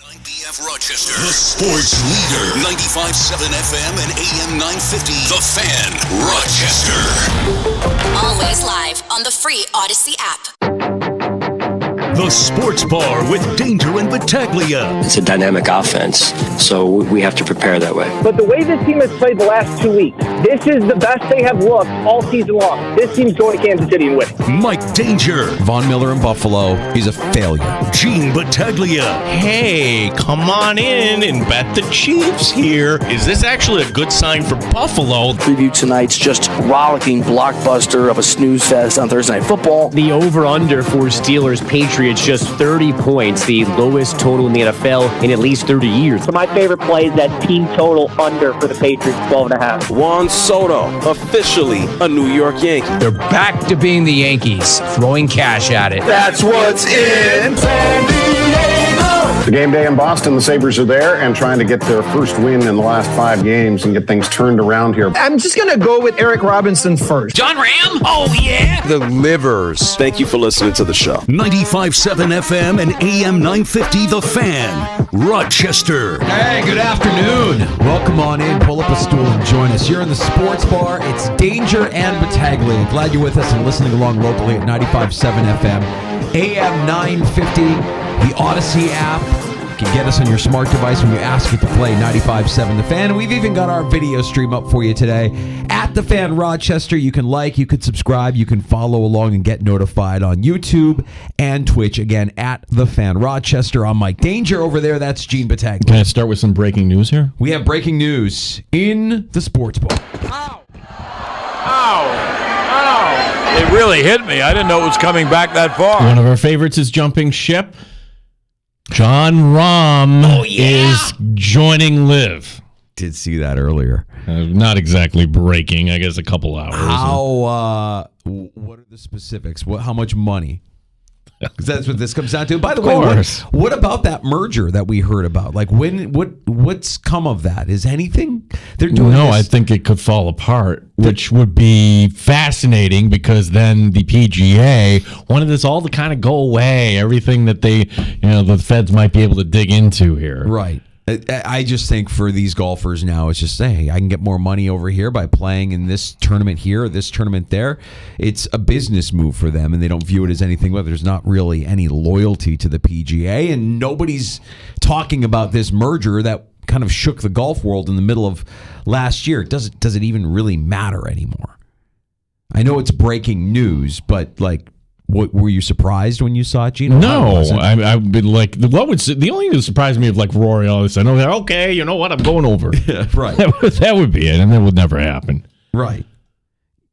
BF Rochester, the sports leader. 95.7 FM and AM 950. The Fan, Rochester. Always live on the free Odyssey app. The Sports Bar with Danger and Battaglia. It's a dynamic offense, so we have to prepare that way. But the way this team has played the last 2 weeks, this is the best they have looked all season long. This team's going to Kansas City and win. Mike Danger. Von Miller in Buffalo, he's a failure. Gene Battaglia. Hey, come on in and bet the Chiefs here. Is this actually a good sign for Buffalo? Preview tonight's just rollicking blockbuster of a snooze fest on Thursday Night Football. The over-under for Steelers-Patriots just 30 points, the lowest total in the NFL in at least 30 years. So my favorite play is that team total under for the Patriots, 12.5. Juan Soto, officially a New York Yankee. They're back to being the Yankees, throwing cash at it. That's what's in San Diego. The game day in Boston, the Sabres are there and trying to get their first win in the last 5 games and get things turned around here. I'm just going to go with Eric Robinson first. John Ram? Oh, yeah. The Livers. Thank you for listening to the show. 95.7 FM and AM 950. The Fan, Rochester. Hey, good afternoon. Welcome on in. Pull up a stool and join us. You're in the Sports Bar. It's Danger and Battaglia. Glad you're with us and listening along locally at 95.7 FM, AM 950, the Odyssey app. You can get us on your smart device when you ask it to play 95.7 The Fan. And we've even got our video stream up for you today at The Fan Rochester. You can like, you can subscribe, you can follow along and get notified on YouTube and Twitch. Again, at The Fan Rochester. I'm Mike Danger over there. That's Gene Battaglia. Can I start with some breaking news here? We have breaking news in the Sports Bar. Ow! Ow! Ow! It really hit me. I didn't know it was coming back that far. One of our favorites is jumping ship. John Rahm is joining Liv. Did see that earlier. Not exactly breaking, I guess a couple hours. How, what are the specifics? How much money? Because that's what this comes down to. By the way, what about that merger that we heard about? Like, what's come of that? Is anything they're doing? No, I think it could fall apart, which would be fascinating because then the PGA wanted this all to kind of go away. Everything that the feds might be able to dig into here, right? I just think for these golfers now, it's just, hey, I can get more money over here by playing in this tournament here or this tournament there. It's a business move for them, and they don't view it as anything but there's not really any loyalty to the PGA, and nobody's talking about this merger that kind of shook the golf world in the middle of last year. Does it even really matter anymore? I know it's breaking news, but like, what, were you surprised when you saw it, Gino? No, I've been like, the only thing that surprised me of like Rory all of a sudden, okay, you know what, I'm going over. Yeah, right. That would be it, and that would never happen. Right.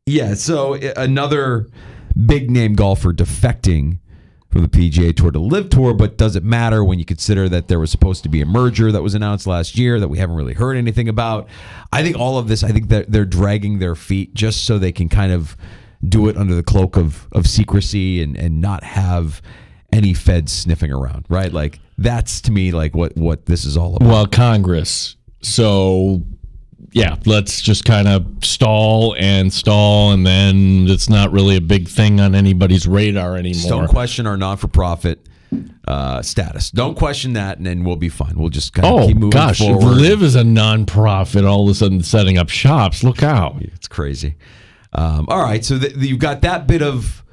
Yeah, so another big name golfer defecting from the PGA Tour to LIV Tour, but does it matter when you consider that there was supposed to be a merger that was announced last year that we haven't really heard anything about? I think all of this, I think that they're dragging their feet just so they can kind of do it under the cloak of secrecy and not have any feds sniffing around, right? Like, that's to me like what this is all about. Well, Congress. So, yeah, let's just kind of stall, and then it's not really a big thing on anybody's radar anymore. Just don't question our not-for-profit status. Don't question that, and then we'll be fine. We'll just kind of keep moving forward. If LIV is a non-profit, all of a sudden setting up shops, look out. It's crazy. All right, so you've got that bit of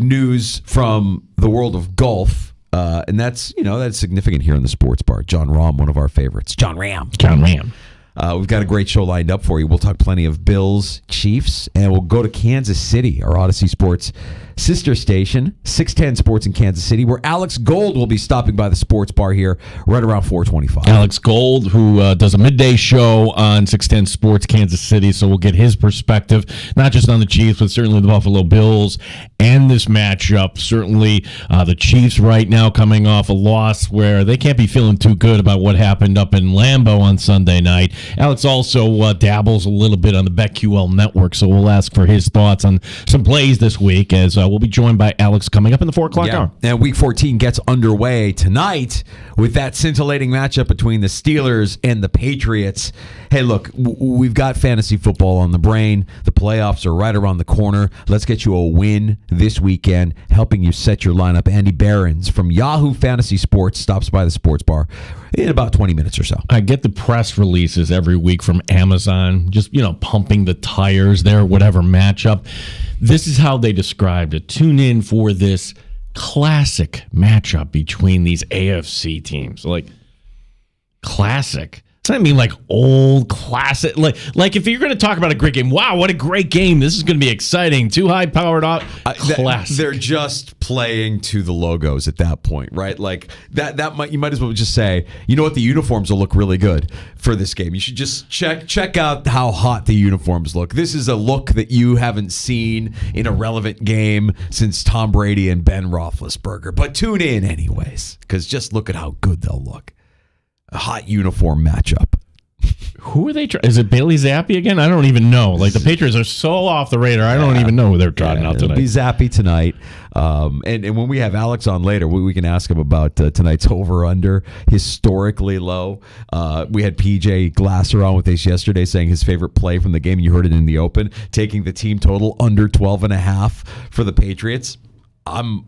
news from the world of golf, and that's significant here in the Sports Bar. John Rahm, one of our favorites. John Ram. We've got a great show lined up for you. We'll talk plenty of Bills, Chiefs, and we'll go to Kansas City, our Odyssey Sports sister station, 610 Sports in Kansas City, where Alex Gold will be stopping by the Sports Bar here right around 4:25. Alex Gold, who does a midday show on 610 Sports Kansas City, so we'll get his perspective, not just on the Chiefs, but certainly the Buffalo Bills and this matchup. Certainly the Chiefs right now coming off a loss where they can't be feeling too good about what happened up in Lambeau on Sunday night. Alex also dabbles a little bit on the BetQL network, so we'll ask for his thoughts on some plays this week as we'll be joined by Alex coming up in the 4 o'clock hour. And Week 14 gets underway tonight with that scintillating matchup between the Steelers and the Patriots. Hey, look, we've got fantasy football on the brain. The playoffs are right around the corner. Let's get you a win this weekend, helping you set your lineup. Andy Behrens from Yahoo Fantasy Sports stops by the sports bar in about 20 minutes or so. I get the press releases every week from Amazon, just, pumping the tires there, whatever matchup. This is how they described it. Tune in for this classic matchup between these AFC teams. Like, classic. Doesn't that mean like old classic? Like if you're going to talk about a great game, wow, what a great game. This is going to be exciting. Too high powered up. Classic. They're just playing to the logos at that point, right? Like you might as well just say, you know what, the uniforms will look really good for this game. You should just check out how hot the uniforms look. This is a look that you haven't seen in a relevant game since Tom Brady and Ben Roethlisberger. But tune in anyways, because just look at how good they'll look. A hot uniform matchup. Who are they? Is it Bailey Zappi again? I don't even know. Like, the Patriots are so off the radar. I don't even know who they're trotting out tonight. It'll be Zappi tonight. And when we have Alex on later, we can ask him about tonight's over-under, historically low. We had PJ Glasser on with us yesterday saying his favorite play from the game, you heard it in the open, taking the team total under 12.5 for the Patriots. I'm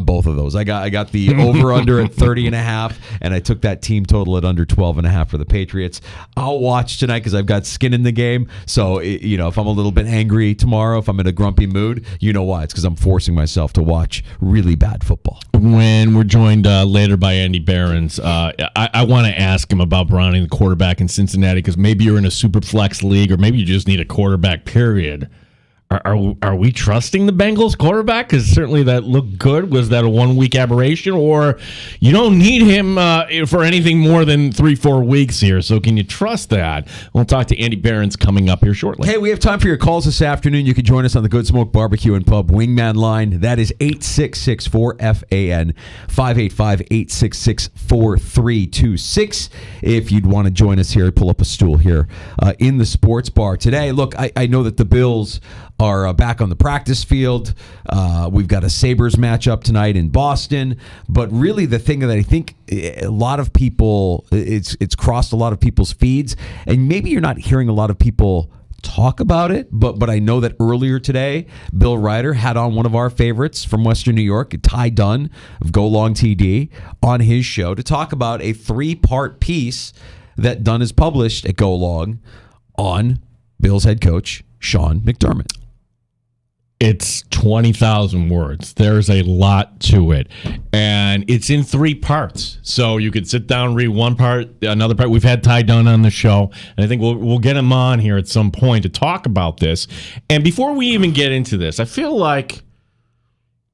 both of those. I got the over-under at 30.5, and I took that team total at under 12.5 for the Patriots. I'll watch tonight because I've got skin in the game. So, if I'm a little bit angry tomorrow, if I'm in a grumpy mood, you know why. It's because I'm forcing myself to watch really bad football. When we're joined later by Andy Behrens, I want to ask him about Browning, the quarterback in Cincinnati, because maybe you're in a super flex league, or maybe you just need a quarterback, period. Are we trusting the Bengals quarterback? Because certainly that looked good. Was that a 1 week aberration, or you don't need him for anything more than 3-4 weeks here? So can you trust that? We'll talk to Andy Behrens coming up here shortly. Hey, we have time for your calls this afternoon. You can join us on the Good Smoke Barbecue and Pub Wingman line. That is 866-4FAN 585-866-4326. If you'd want to join us here, pull up a stool here in the sports bar today. Look, I know that the Bills are back on the practice field. We've got a Sabres matchup tonight in Boston. But really the thing that I think a lot of people, it's crossed a lot of people's feeds, and maybe you're not hearing a lot of people talk about it, but I know that earlier today, Bill Ryder had on one of our favorites from Western New York, Ty Dunn of Go Long TD, on his show to talk about a 3-part piece that Dunn has published at Go Long on Bill's head coach, Sean McDermott. It's 20,000 words. There's a lot to it. And it's in 3 parts. So you could sit down, read one part, another part. We've had Ty Dunn on the show, and I think we'll get him on here at some point to talk about this. And before we even get into this, I feel like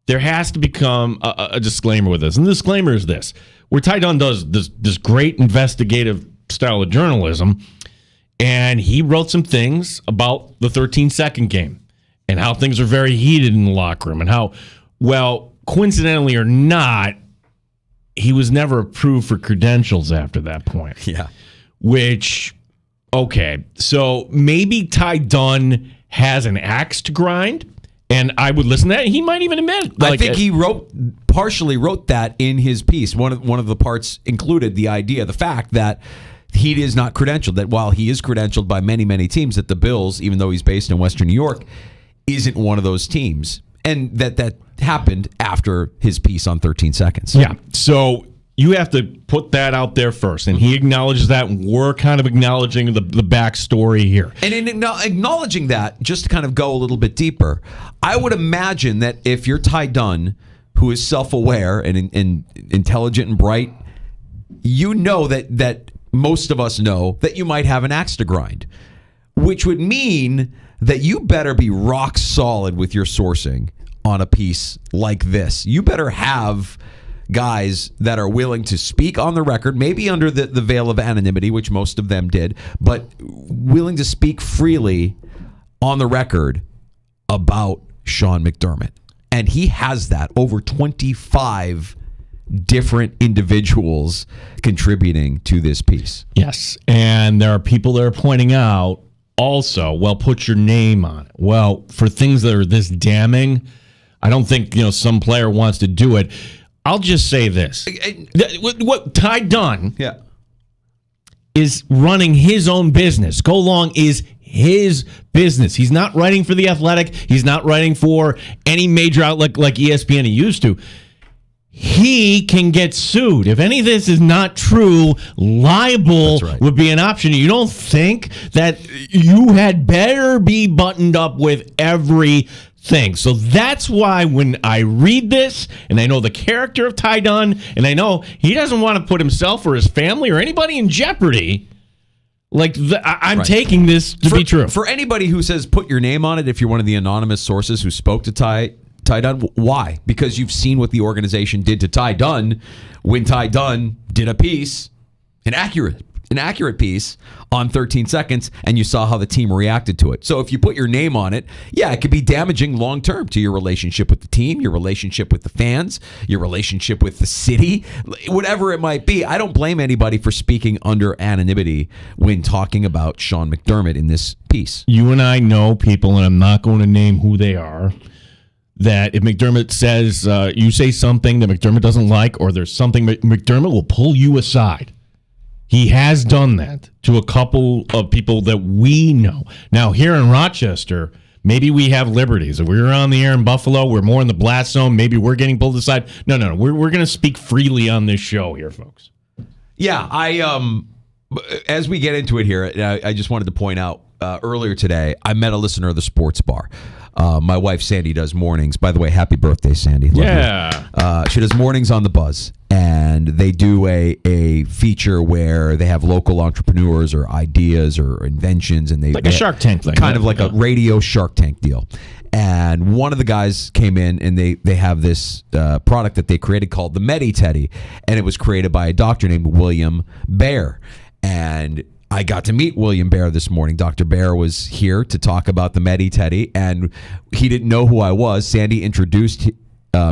there has to become a disclaimer with this. And the disclaimer is this. Where Ty Dunn does this great investigative style of journalism, and he wrote some things about the 13-second game. And how things are very heated in the locker room, and how, well, coincidentally or not, he was never approved for credentials after that point. Yeah. Which, okay, so maybe Ty Dunn has an axe to grind, and I would listen to that. He might even admit. I think he partially wrote that in his piece. One of the parts included the fact that he is not credentialed, that while he is credentialed by many, many teams, that the Bills, even though he's based in Western New York, isn't one of those teams. And that happened after his piece on 13 seconds. Yeah. So you have to put that out there first. And he acknowledges that. And we're kind of acknowledging the backstory here. And in acknowledging that, just to kind of go a little bit deeper, I would imagine that if you're Ty Dunn, who is self-aware and intelligent and bright, you know that most of us know that you might have an axe to grind, which would mean that you better be rock solid with your sourcing on a piece like this. You better have guys that are willing to speak on the record, maybe under the veil of anonymity, which most of them did, but willing to speak freely on the record about Sean McDermott. And he has that. Over 25 different individuals contributing to this piece. Yes, and there are people that are pointing out also, well, put your name on it. Well, for things that are this damning, I don't think some player wants to do it. I'll just say this: what Ty Dunn is running his own business. Go Long is his business. He's not writing for The Athletic. He's not writing for any major outlet like ESPN he used to. He can get sued. If any of this is not true, libel would be an option. You don't think that you had better be buttoned up with everything. So that's why when I read this, and I know the character of Ty Dunn, and I know he doesn't want to put himself or his family or anybody in jeopardy, I'm taking this to be true. For anybody who says put your name on it, if you're one of the anonymous sources who spoke to Ty Dunn, why? Because you've seen what the organization did to Ty Dunn when Ty Dunn did a piece, an accurate piece on 13 seconds, and you saw how the team reacted to it. So if you put your name on it, it could be damaging long term to your relationship with the team, your relationship with the fans, your relationship with the city, whatever it might be. I don't blame anybody for speaking under anonymity when talking about Sean McDermott in this piece. You and I know people, and I'm not going to name who they are, that if McDermott says you say something that McDermott doesn't like, or there's something McDermott will pull you aside. He has done that to a couple of people that we know. Now, here in Rochester, maybe we have liberties. If we're on the air in Buffalo, we're more in the blast zone. Maybe we're getting pulled aside. No. We're going to speak freely on this show here, folks. Yeah, as we get into it here, I just wanted to point out earlier today, I met a listener of the Sports Bar. My wife, Sandy, does mornings. By the way, happy birthday, Sandy. Love you. She does mornings on the Buzz, and they do a feature where they have local entrepreneurs or ideas or inventions, and a Shark Tank thing. Kind of like a radio Shark Tank deal. And one of the guys came in, and they have this product that they created called the Medi Teddy, and it was created by a doctor named William Bear. And I got to meet William Bear this morning. Dr. Bear was here to talk about the Medi Teddy, and he didn't know who I was. Sandy introduced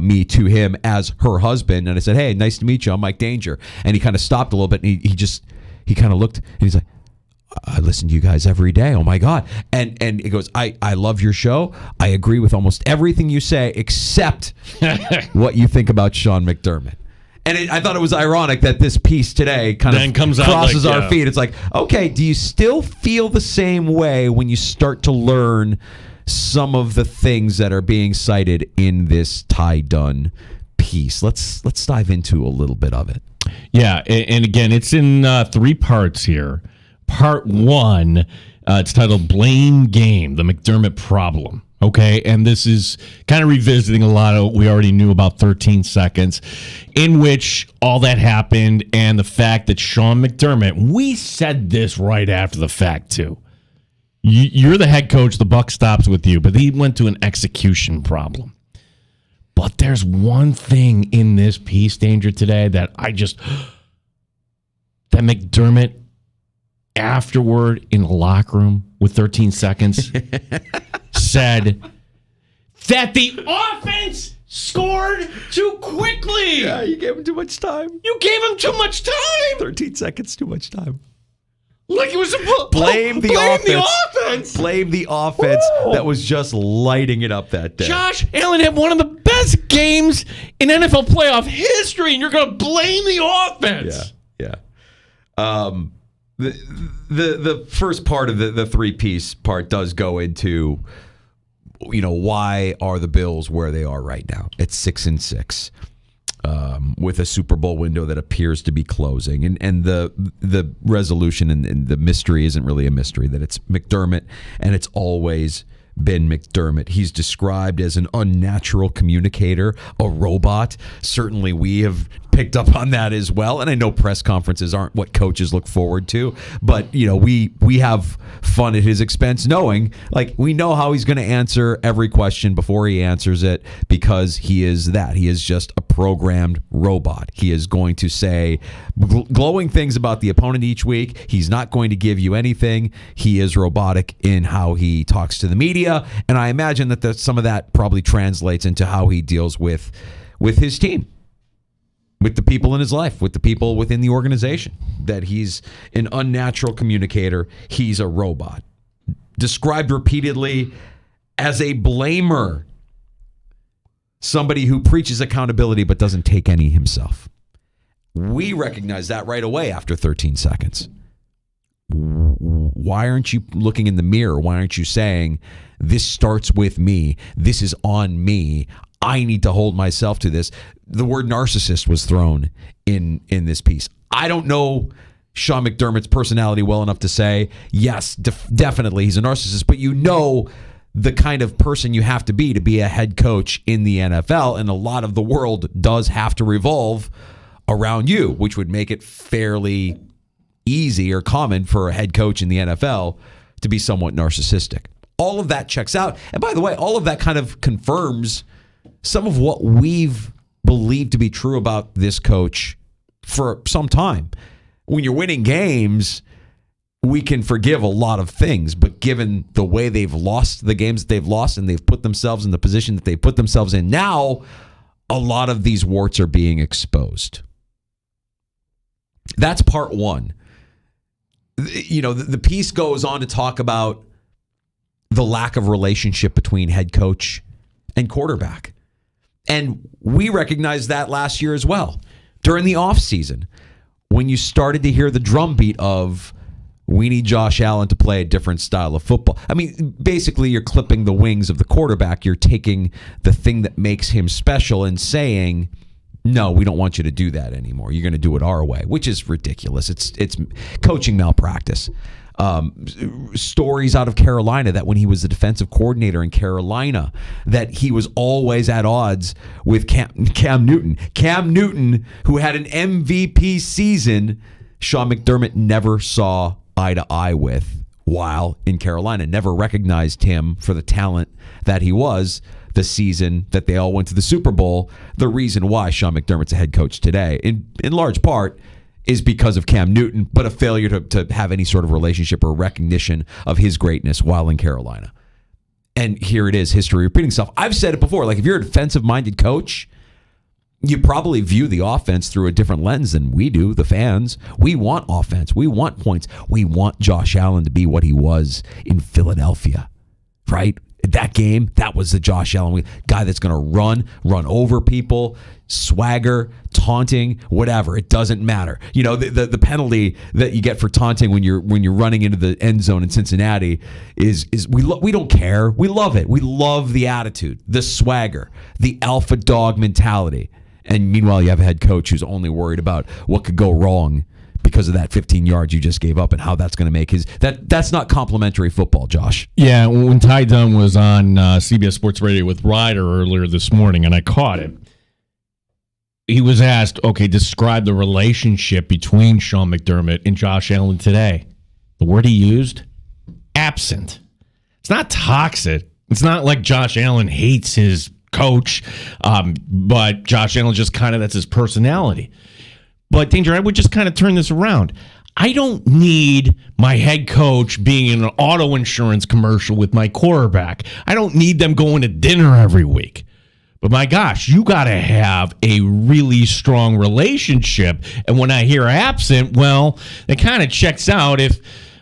me to him as her husband, and I said, "Hey, nice to meet you. I'm Mike Danger." And he kind of stopped a little bit, and he kind of looked, and he's like, "I listen to you guys every day. Oh my God!" And he goes, "I love your show. I agree with almost everything you say, except what you think about Sean McDermott." And I thought it was ironic that this piece today kind of crosses our feed. It's like, okay, do you still feel the same way when you start to learn some of the things that are being cited in this Ty Dunn piece? Let's dive into a little bit of it. Yeah, and again, it's in 3 parts here. Part 1, it's titled Blame Game, the McDermott Problem. Okay, and this is kind of revisiting a lot of what we already knew about 13 seconds, in which all that happened, and the fact that Sean McDermott, we said this right after the fact, too. You're the head coach, the buck stops with you, but he went to an execution problem. But there's one thing in this piece, Danger, today, that that McDermott, afterward in the locker room with 13 seconds, said that the offense scored too quickly. Yeah, you gave him too much time. You gave him too much time. 13 seconds, too much time. Like it was blame the offense. Blame the offense that was just lighting it up that day. Josh Allen had one of the best games in NFL playoff history, and you're going to blame the offense. Yeah. The first part of the 3-piece part does go into, why are the Bills where they are right now? It's 6-6, with a Super Bowl window that appears to be closing, and the resolution and the mystery isn't really a mystery, that it's McDermott, and it's always been McDermott. He's described as an unnatural communicator, a robot. Certainly we have picked up on that as well. And I know press conferences aren't what coaches look forward to, but we have fun at his expense, knowing we know how he's going to answer every question before he answers it, because he is that. He is just a programmed robot. He is going to say glowing things about the opponent each week. He's not going to give you anything. He is robotic in how he talks to the media. And I imagine that some of that probably translates into how he deals with his team, with the people in his life, with the people within the organization, that he's an unnatural communicator. He's a robot. Described repeatedly as a blamer. somebody who preaches accountability but doesn't take any himself. We recognize that right away after 13 seconds. Why aren't you looking in the mirror? Why aren't you saying, this starts with me, this is on me, I need to hold myself to this? The word narcissist was thrown in this piece. I don't know Sean McDermott's personality well enough to say, yes, definitely he's a narcissist, but you know the kind of person you have to be a head coach in the NFL, and a lot of the world does have to revolve around you, which would make it fairly easy or common for a head coach in the NFL to be somewhat narcissistic. All of that checks out. And by the way, all of that kind of confirms some of what we've believed to be true about this coach for some time. When you're winning games, we can forgive a lot of things, but given the way they've lost the games that they've lost and they've put themselves in the position that they put themselves in now, a lot of these warts are being exposed. That's part one. You know, the piece goes on to talk about the lack of relationship between head coach and quarterback. And we recognized that last year as well. During the offseason, when you started to hear the drumbeat of, we need Josh Allen to play a different style of football. I mean, basically, you're clipping the wings of the quarterback. You're taking the thing that makes him special and saying, no, we don't want you to do that anymore. You're going to do it our way, which is ridiculous. It's coaching malpractice. Stories out of Carolina that when he was the defensive coordinator in Carolina, that he was always at odds with Cam Newton. Cam Newton, who had an MVP season, Sean McDermott never saw eye to eye with while in Carolina, never recognized him for the talent that he was the season that they all went to the Super Bowl. The reason why Sean McDermott's a head coach today, in large part, is because of Cam Newton, but a failure to have any sort of relationship or recognition of his greatness while in Carolina. And here it is, history repeating itself. I've said it before, like if you're a defensive-minded coach, you probably view the offense through a different lens than we do, the fans. We want offense. We want points. We want Josh Allen to be what he was in Philadelphia, right? That game, that was the Josh Allen guy that's going to run over people, swagger, taunting, whatever. It doesn't matter. You know, the penalty that you get for taunting when you're running into the end zone in Cincinnati is we don't care. We love it. We love the attitude, the swagger, the alpha dog mentality. And meanwhile, you have a head coach who's only worried about what could go wrong because of that 15 yards you just gave up and how that's going to make that's not complimentary football, Josh. Yeah, when Ty Dunn was on CBS Sports Radio with Ryder earlier this morning, and I caught it, he was asked, okay, describe the relationship between Sean McDermott and Josh Allen today. The word he used, absent. It's not toxic. It's not like Josh Allen hates his coach, but Josh Allen just kind of, that's his personality. But, Danger, I would just kind of turn this around. I don't need my head coach being in an auto insurance commercial with my quarterback. I don't need them going to dinner every week. But, my gosh, you got to have a really strong relationship. And when I hear absent, well, it kind of checks out if,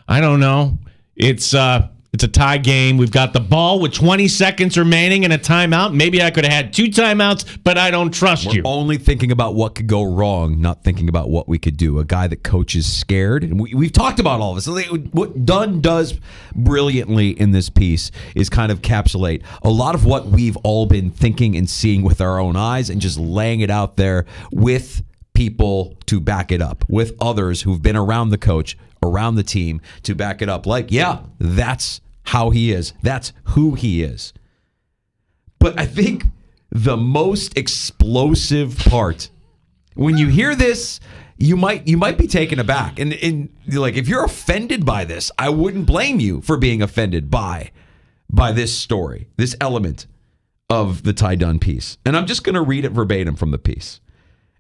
I don't know, it's a tie game. We've got the ball with 20 seconds remaining and a timeout. Maybe I could have had 2 timeouts, but I don't trust you. We're only thinking about what could go wrong, not thinking about what we could do. A guy that coaches scared. And we've talked about all of this. What Dunn does brilliantly in this piece is kind of encapsulate a lot of what we've all been thinking and seeing with our own eyes and just laying it out there with people to back it up, with others who've been around the coach, around the team to back it up. Like, yeah, that's how he is. That's who he is. But I think the most explosive part, when you hear this, you might be taken aback. And like, if you're offended by this, I wouldn't blame you for being offended by this story, this element of the Ty Dunn piece. And I'm just going to read it verbatim from the piece.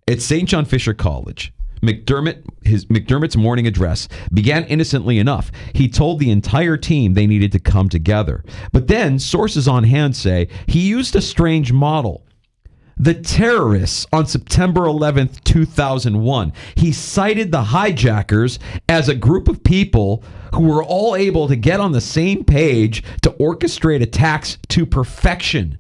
At St. John Fisher College, McDermott's morning address began innocently enough. He told the entire team they needed to come together. But then, sources on hand say, he used a strange model. The terrorists on September 11th, 2001. He cited the hijackers as a group of people who were all able to get on the same page to orchestrate attacks to perfection.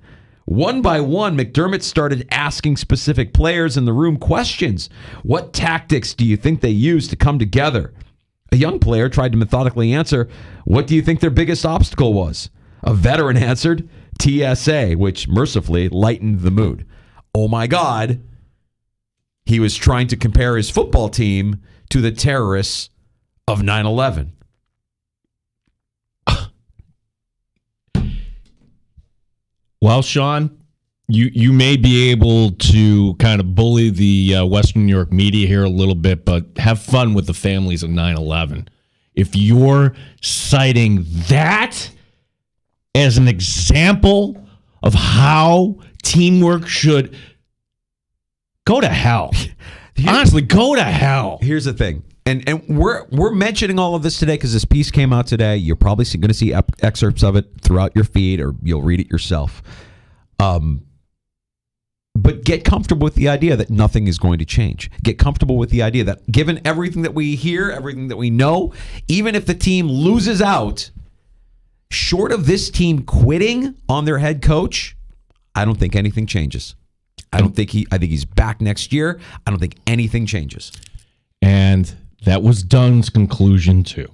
One by one, McDermott started asking specific players in the room questions. What tactics do you think they used to come together? A young player tried to methodically answer, what do you think their biggest obstacle was? A veteran answered, TSA, which mercifully lightened the mood. Oh my God. He was trying to compare his football team to the terrorists of 9/11. Well, Sean, you may be able to kind of bully the Western New York media here a little bit, but have fun with the families of 9/11. If you're citing that as an example of how teamwork should go to hell. Honestly, go to hell. Here's the thing. And we're mentioning all of this today because this piece came out today. You're probably going to see excerpts of it throughout your feed, or you'll read it yourself. But get comfortable with the idea that nothing is going to change. Get comfortable with the idea that given everything that we hear, everything that we know, even if the team loses out, short of this team quitting on their head coach, I don't think anything changes. I think he's back next year. I don't think anything changes. And that was Dunn's conclusion too.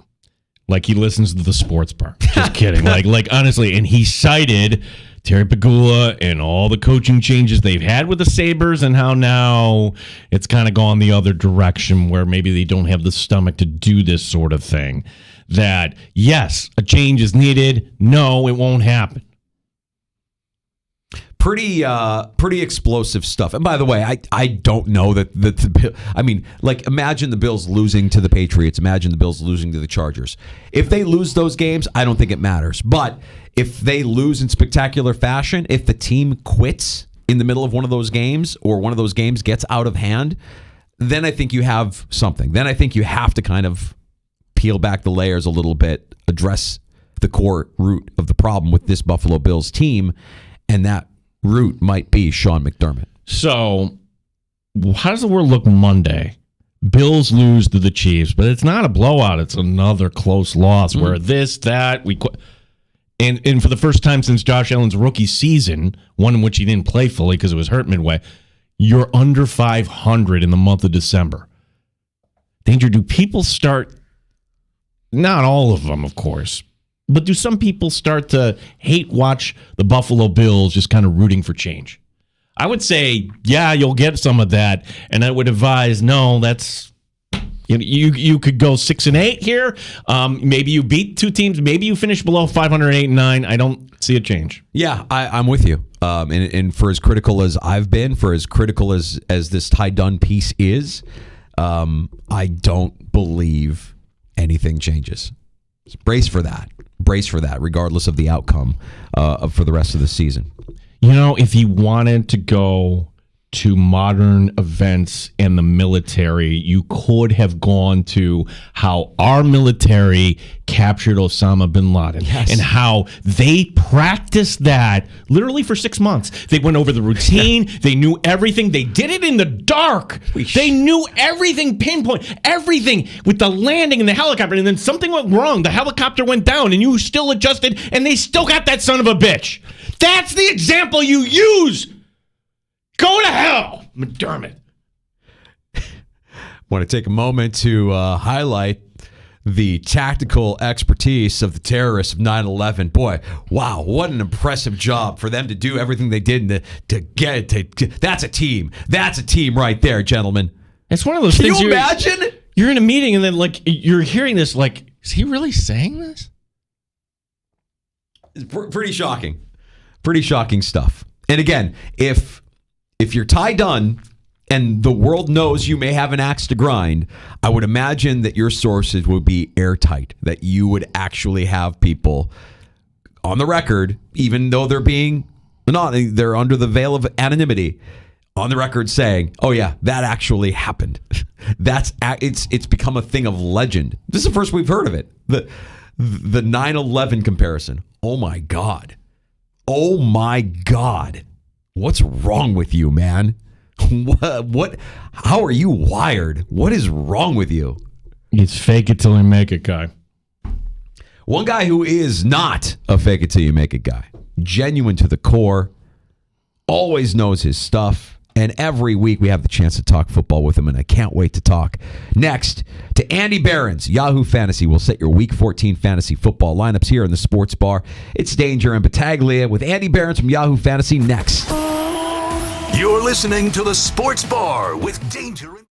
Like, he listens to the sports bar. Just kidding. Like honestly, and he cited Terry Pegula and all the coaching changes they've had with the Sabres and how now it's kind of gone the other direction where maybe they don't have the stomach to do this sort of thing. That, yes, a change is needed. No, it won't happen. Pretty explosive stuff. And by the way, I don't know that the I mean, like, imagine the Bills losing to the Patriots. Imagine the Bills losing to the Chargers. If they lose those games, I don't think it matters. But if they lose in spectacular fashion, if the team quits in the middle of one of those games, or one of those games gets out of hand, then I think you have something. Then I think you have to kind of peel back the layers a little bit, address the core root of the problem with this Buffalo Bills team, and that root might be Sean McDermott. So, how does the world look Monday? Bills lose to the Chiefs, but it's not a blowout. It's another close loss where and for the first time since Josh Allen's rookie season, one in which he didn't play fully because it was hurt midway, you're under 500 in the month of December. Danger, do people start, not all of them, of course, but do some people start to hate watch the Buffalo Bills just kind of rooting for change? I would say, yeah, you'll get some of that. And I would advise, no, that's, you could go 6-8 here. Maybe you beat two teams. Maybe you finish below 500, 8-9. I don't see a change. Yeah, I'm with you. And for as critical as I've been, for as critical as this Ty Dunn piece is, I don't believe anything changes. So brace for that. Brace for that, regardless of the outcome for the rest of the season. You know, if he wanted to go to modern events and the military, you could have gone to how our military captured Osama bin Laden, and how they practiced that literally for 6 months. They went over the routine. They knew everything. They did it in the dark. They knew everything, pinpoint everything with the landing in the helicopter, and then something went wrong. The helicopter went down and you still adjusted and they still got that son of a bitch. That's the example you use. Go to hell, McDermott. Want to take a moment to highlight the tactical expertise of the terrorists of 9/11. Boy, wow, what an impressive job for them to do everything they did to get it. That's a team. That's a team right there, gentlemen. It's one of those things. Can you imagine? You're in a meeting and then, like, you're hearing this, like, is he really saying this? It's pretty shocking. Pretty shocking stuff. And again, if you're Ty Dunn and the world knows you may have an axe to grind, I would imagine that your sources would be airtight, that you would actually have people on the record, even though they're under the veil of anonymity, on the record saying, oh yeah, that actually happened. It's become a thing of legend. This is the first we've heard of it. The 9/11 comparison. Oh my God. Oh my God. What's wrong with you, man? What? How are you wired? What is wrong with you? It's fake it till you make it guy. One guy who is not a fake it till you make it guy. Genuine to the core. always knows his stuff. And every week we have the chance to talk football with him, and I can't wait to talk next to Andy Behrens, Yahoo Fantasy. We'll set your Week 14 fantasy football lineups here in the Sports Bar. It's Danger and Battaglia with Andy Behrens from Yahoo Fantasy next. You're listening to the Sports Bar with Danger and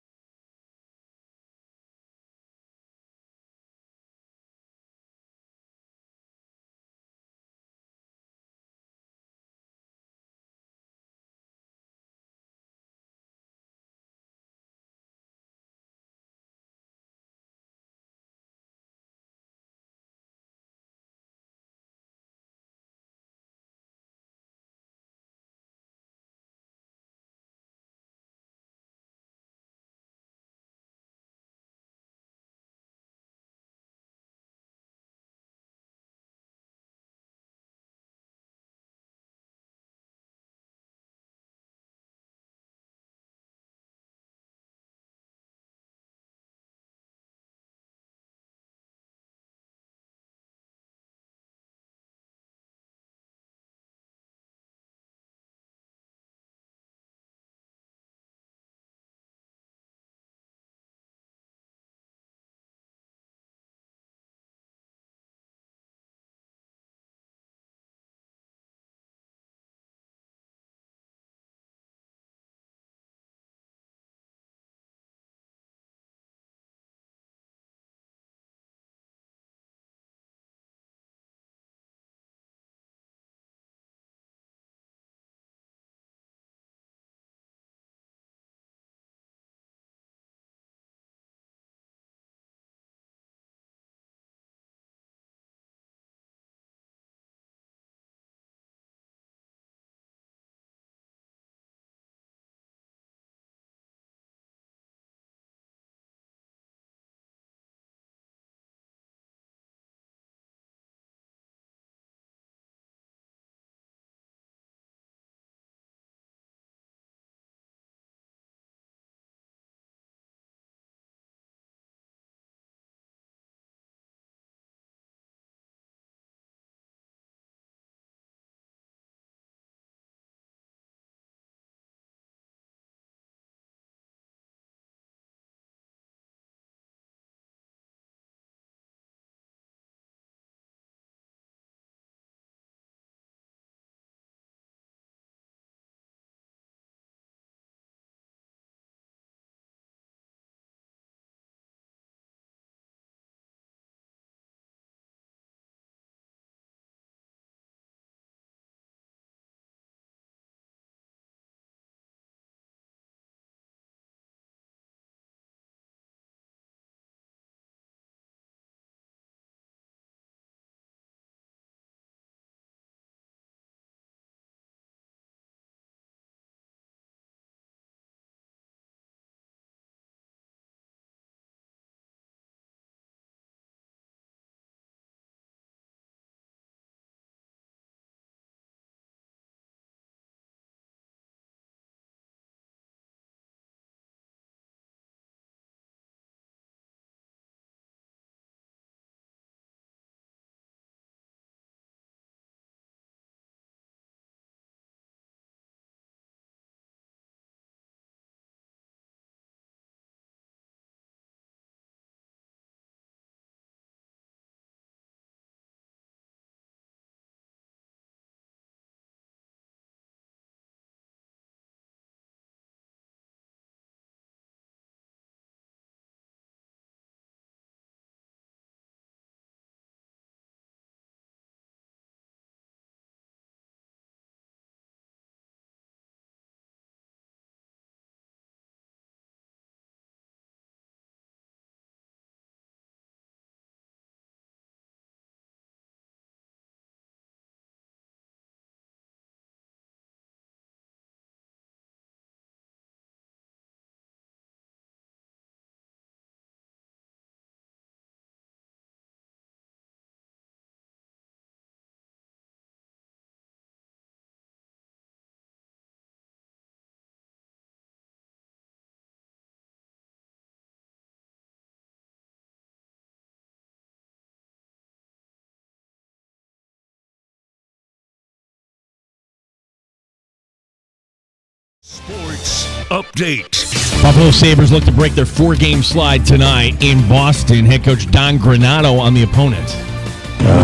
Sports Update. Buffalo Sabres look to break their 4-game slide tonight in Boston. Head coach Don Granato on the opponent.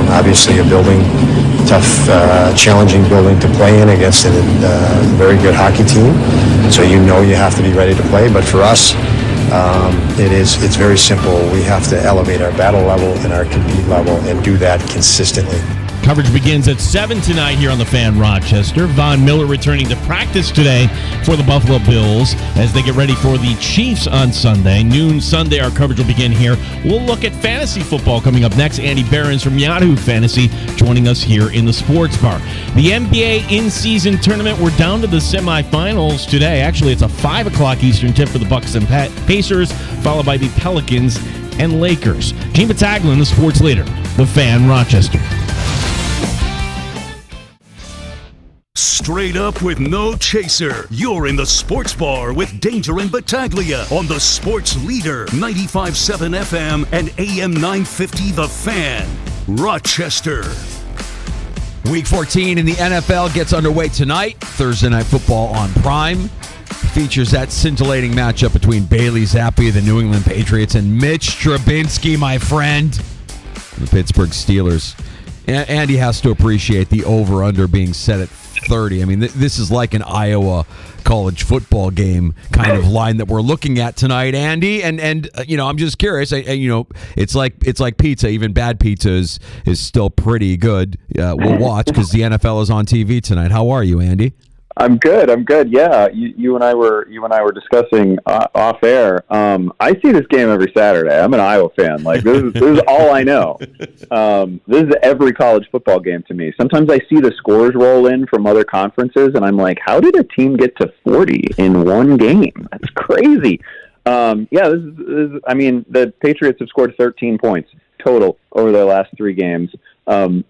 Obviously a building, tough, challenging building to play in against a very good hockey team. So you have to be ready to play. But for us, it's very simple. We have to elevate our battle level and our compete level and do that consistently. Coverage begins at 7 tonight here on the Fan Rochester. Von Miller returning to practice today for the Buffalo Bills as they get ready for the Chiefs on Sunday. Noon Sunday, our coverage will begin here. We'll look at fantasy football coming up next. Andy Behrens from Yahoo Fantasy joining us here in the Sports Bar. The NBA in-season tournament, we're down to the semifinals today. Actually, it's a 5 o'clock Eastern tip for the Bucks and Pacers, followed by the Pelicans and Lakers. Gene Battaglin, the sports leader, the Fan Rochester. Straight up with no chaser. You're in the Sports Bar with Danger and Battaglia on the Sports Leader, 95.7 FM and AM 950 The Fan, Rochester. Week 14 in the NFL gets underway tonight. Thursday Night Football on Prime features that scintillating matchup between Bailey Zappi, the New England Patriots, and Mitch Trubisky, my friend, the Pittsburgh Steelers. Andy has to appreciate the over-under being set at 30. I mean, this is like an Iowa college football game kind of line that we're looking at tonight, Andy. And I'm just curious. It's like pizza. Even bad pizza is still pretty good. We'll watch because the NFL is on TV tonight. How are you, Andy? I'm good. Yeah, you and I were discussing off air. I see this game every Saturday. I'm an Iowa fan. Like this is all I know. This is every college football game to me. Sometimes I see the scores roll in from other conferences, and I'm like, how did a team get to 40 in one game? That's crazy. This is. I mean, the Patriots have scored 13 points total over their last 3 games.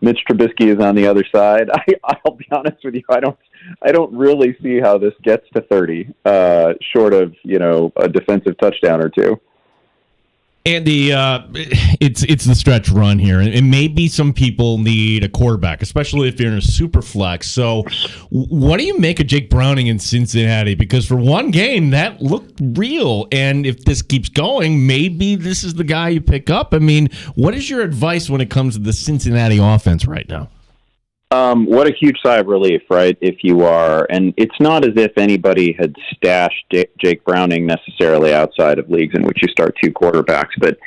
Mitch Trubisky is on the other side. I'll be honest with you. I don't really see how this gets to 30, short of, a defensive touchdown or 2. Andy, it's the stretch run here, and maybe some people need a quarterback, especially if you're in a super flex. So what do you make of Jake Browning in Cincinnati? Because for one game, that looked real, and if this keeps going, maybe this is the guy you pick up. I mean, what is your advice when it comes to the Cincinnati offense right now? What a huge sigh of relief, right? If you are, and it's not as if anybody had stashed Jake Browning necessarily outside of leagues in which you start 2 quarterbacks, but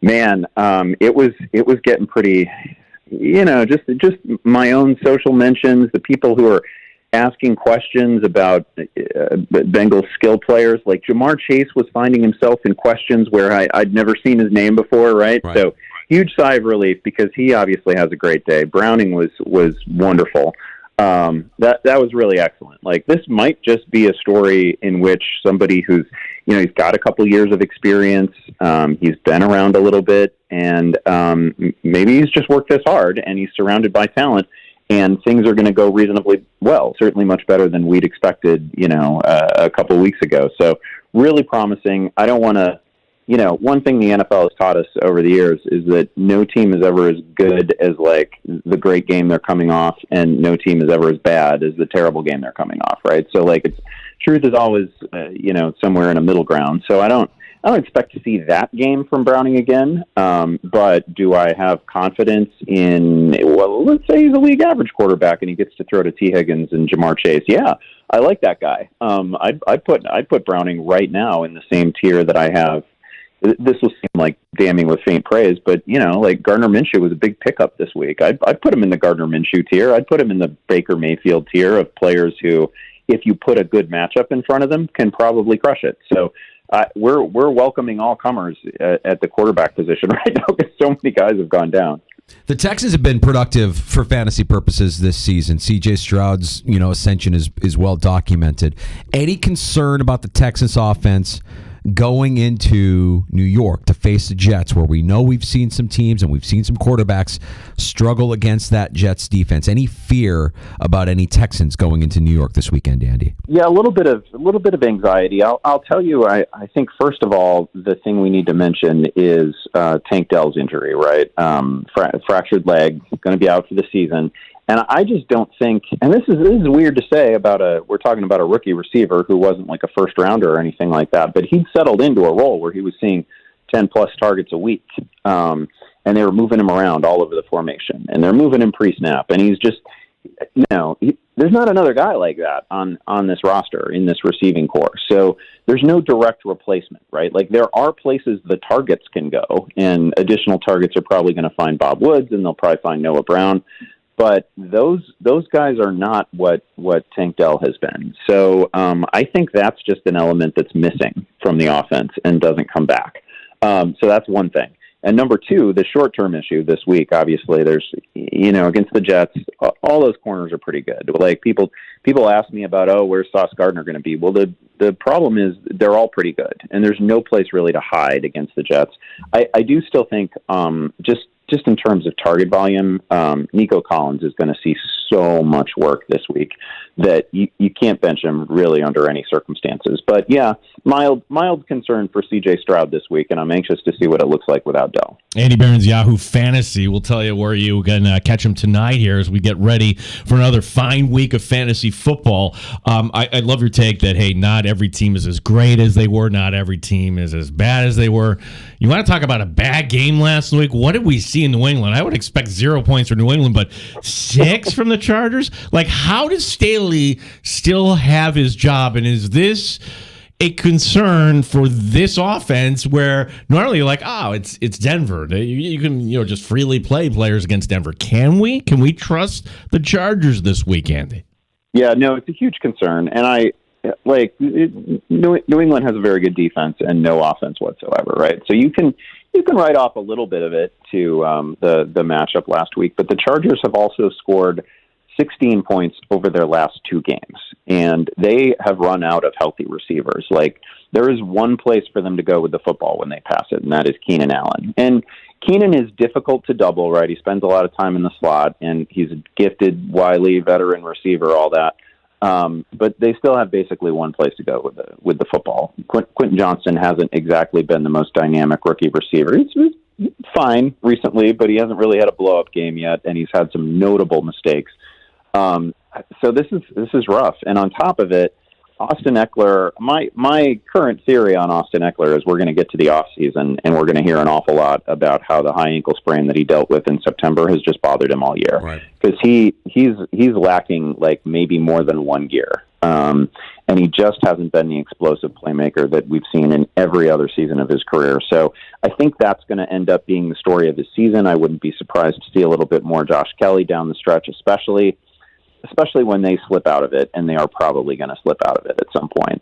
man, it was getting pretty, just my own social mentions, the people who are asking questions about Bengals skill players, like Jamar Chase was finding himself in questions where I'd never seen his name before, right? So huge sigh of relief because he obviously has a great day. Browning was wonderful. That was really excellent. Like, this might just be a story in which somebody who's, he's got a couple years of experience, he's been around a little bit, and maybe he's just worked this hard and he's surrounded by talent, and things are going to go reasonably well, certainly much better than we'd expected, a couple weeks ago. So really promising. I don't want to, one thing the NFL has taught us over the years is that no team is ever as good as like the great game they're coming off, and no team is ever as bad as the terrible game they're coming off, right? So like, truth is always, somewhere in a middle ground. So I don't expect to see that game from Browning again. But do I have confidence in, well, let's say he's a league average quarterback and he gets to throw to T. Higgins and Jamar Chase. Yeah, I like that guy. I'd put Browning right now in the same tier that I have. This will seem like damning with faint praise, but, like Gardner Minshew was a big pickup this week. I'd put him in the Gardner Minshew tier. I'd put him in the Baker Mayfield tier of players who, if you put a good matchup in front of them, can probably crush it. So we're welcoming all comers at the quarterback position right now because so many guys have gone down. The Texans have been productive for fantasy purposes this season. C.J. Stroud's, ascension is well documented. Any concern about the Texans offense going into New York to face the Jets, where we know we've seen some teams and we've seen some quarterbacks struggle against that Jets defense? Any fear about any Texans going into New York this weekend, Andy? Yeah, a little bit of anxiety. I'll tell you. I think first of all, the thing we need to mention is Tank Dell's injury. Right, fractured leg, going to be out for the season. And I just don't think, and this is weird to say we're talking about a rookie receiver who wasn't like a first rounder or anything like that, but he'd settled into a role where he was seeing 10 plus targets a week. And they were moving him around all over the formation, and they're moving him pre-snap. And he's just, there's not another guy like that on this roster in this receiving corps. So there's no direct replacement, right? Like there are places the targets can go, and additional targets are probably going to find Bob Woods, and they'll probably find Noah Brown. But those guys are not what Tank Dell has been. So I think that's just an element that's missing from the offense and doesn't come back. So that's one thing. And number two, the short-term issue this week, obviously, there's, against the Jets, all those corners are pretty good. Like people ask me about, where's Sauce Gardner going to be? Well, the problem is they're all pretty good, and there's no place really to hide against the Jets. I do still think just in terms of target volume, Nico Collins is going to see so much work this week that you can't bench him really under any circumstances. But yeah, mild concern for CJ Stroud this week, and I'm anxious to see what it looks like without Dell. Andy Barron's Yahoo Fantasy will tell you where you can catch him tonight here as we get ready for another fine week of fantasy football. I love your take that, hey, not every team is as great as they were, not every team is as bad as they were. You want to talk about a bad game last week? What did we see in New England? I would expect 0 points from New England, but 6 from the Chargers? Like, how does Staley still have his job, and is this a concern for this offense where normally you're like, it's Denver. You can just freely play players against Denver. Can we trust the Chargers this week, Andy? Yeah, no, it's a huge concern, and New England has a very good defense and no offense whatsoever, right? So you can write off a little bit of it to the matchup last week, but the Chargers have also scored 16 points over their last 2 games, and they have run out of healthy receivers. Like, there is one place for them to go with the football when they pass it, and that is Keenan Allen. And Keenan is difficult to double, right? He spends a lot of time in the slot, and he's a gifted, wily veteran receiver, all that. But they still have basically one place to go with the football. Quentin Johnston hasn't exactly been the most dynamic rookie receiver. He's fine recently, but he hasn't really had a blow-up game yet, and he's had some notable mistakes. So this is rough. And on top of it, Austin Eckler, my current theory on Austin Eckler is we're going to get to the offseason and we're going to hear an awful lot about how the high ankle sprain that he dealt with in September has just bothered him all year. Right. Because he's lacking like maybe more than 1 gear. And he just hasn't been the explosive playmaker that we've seen in every other season of his career. So I think that's going to end up being the story of his season. I wouldn't be surprised to see a little bit more Josh Kelly down the stretch, especially when they slip out of it, and they are probably going to slip out of it at some point.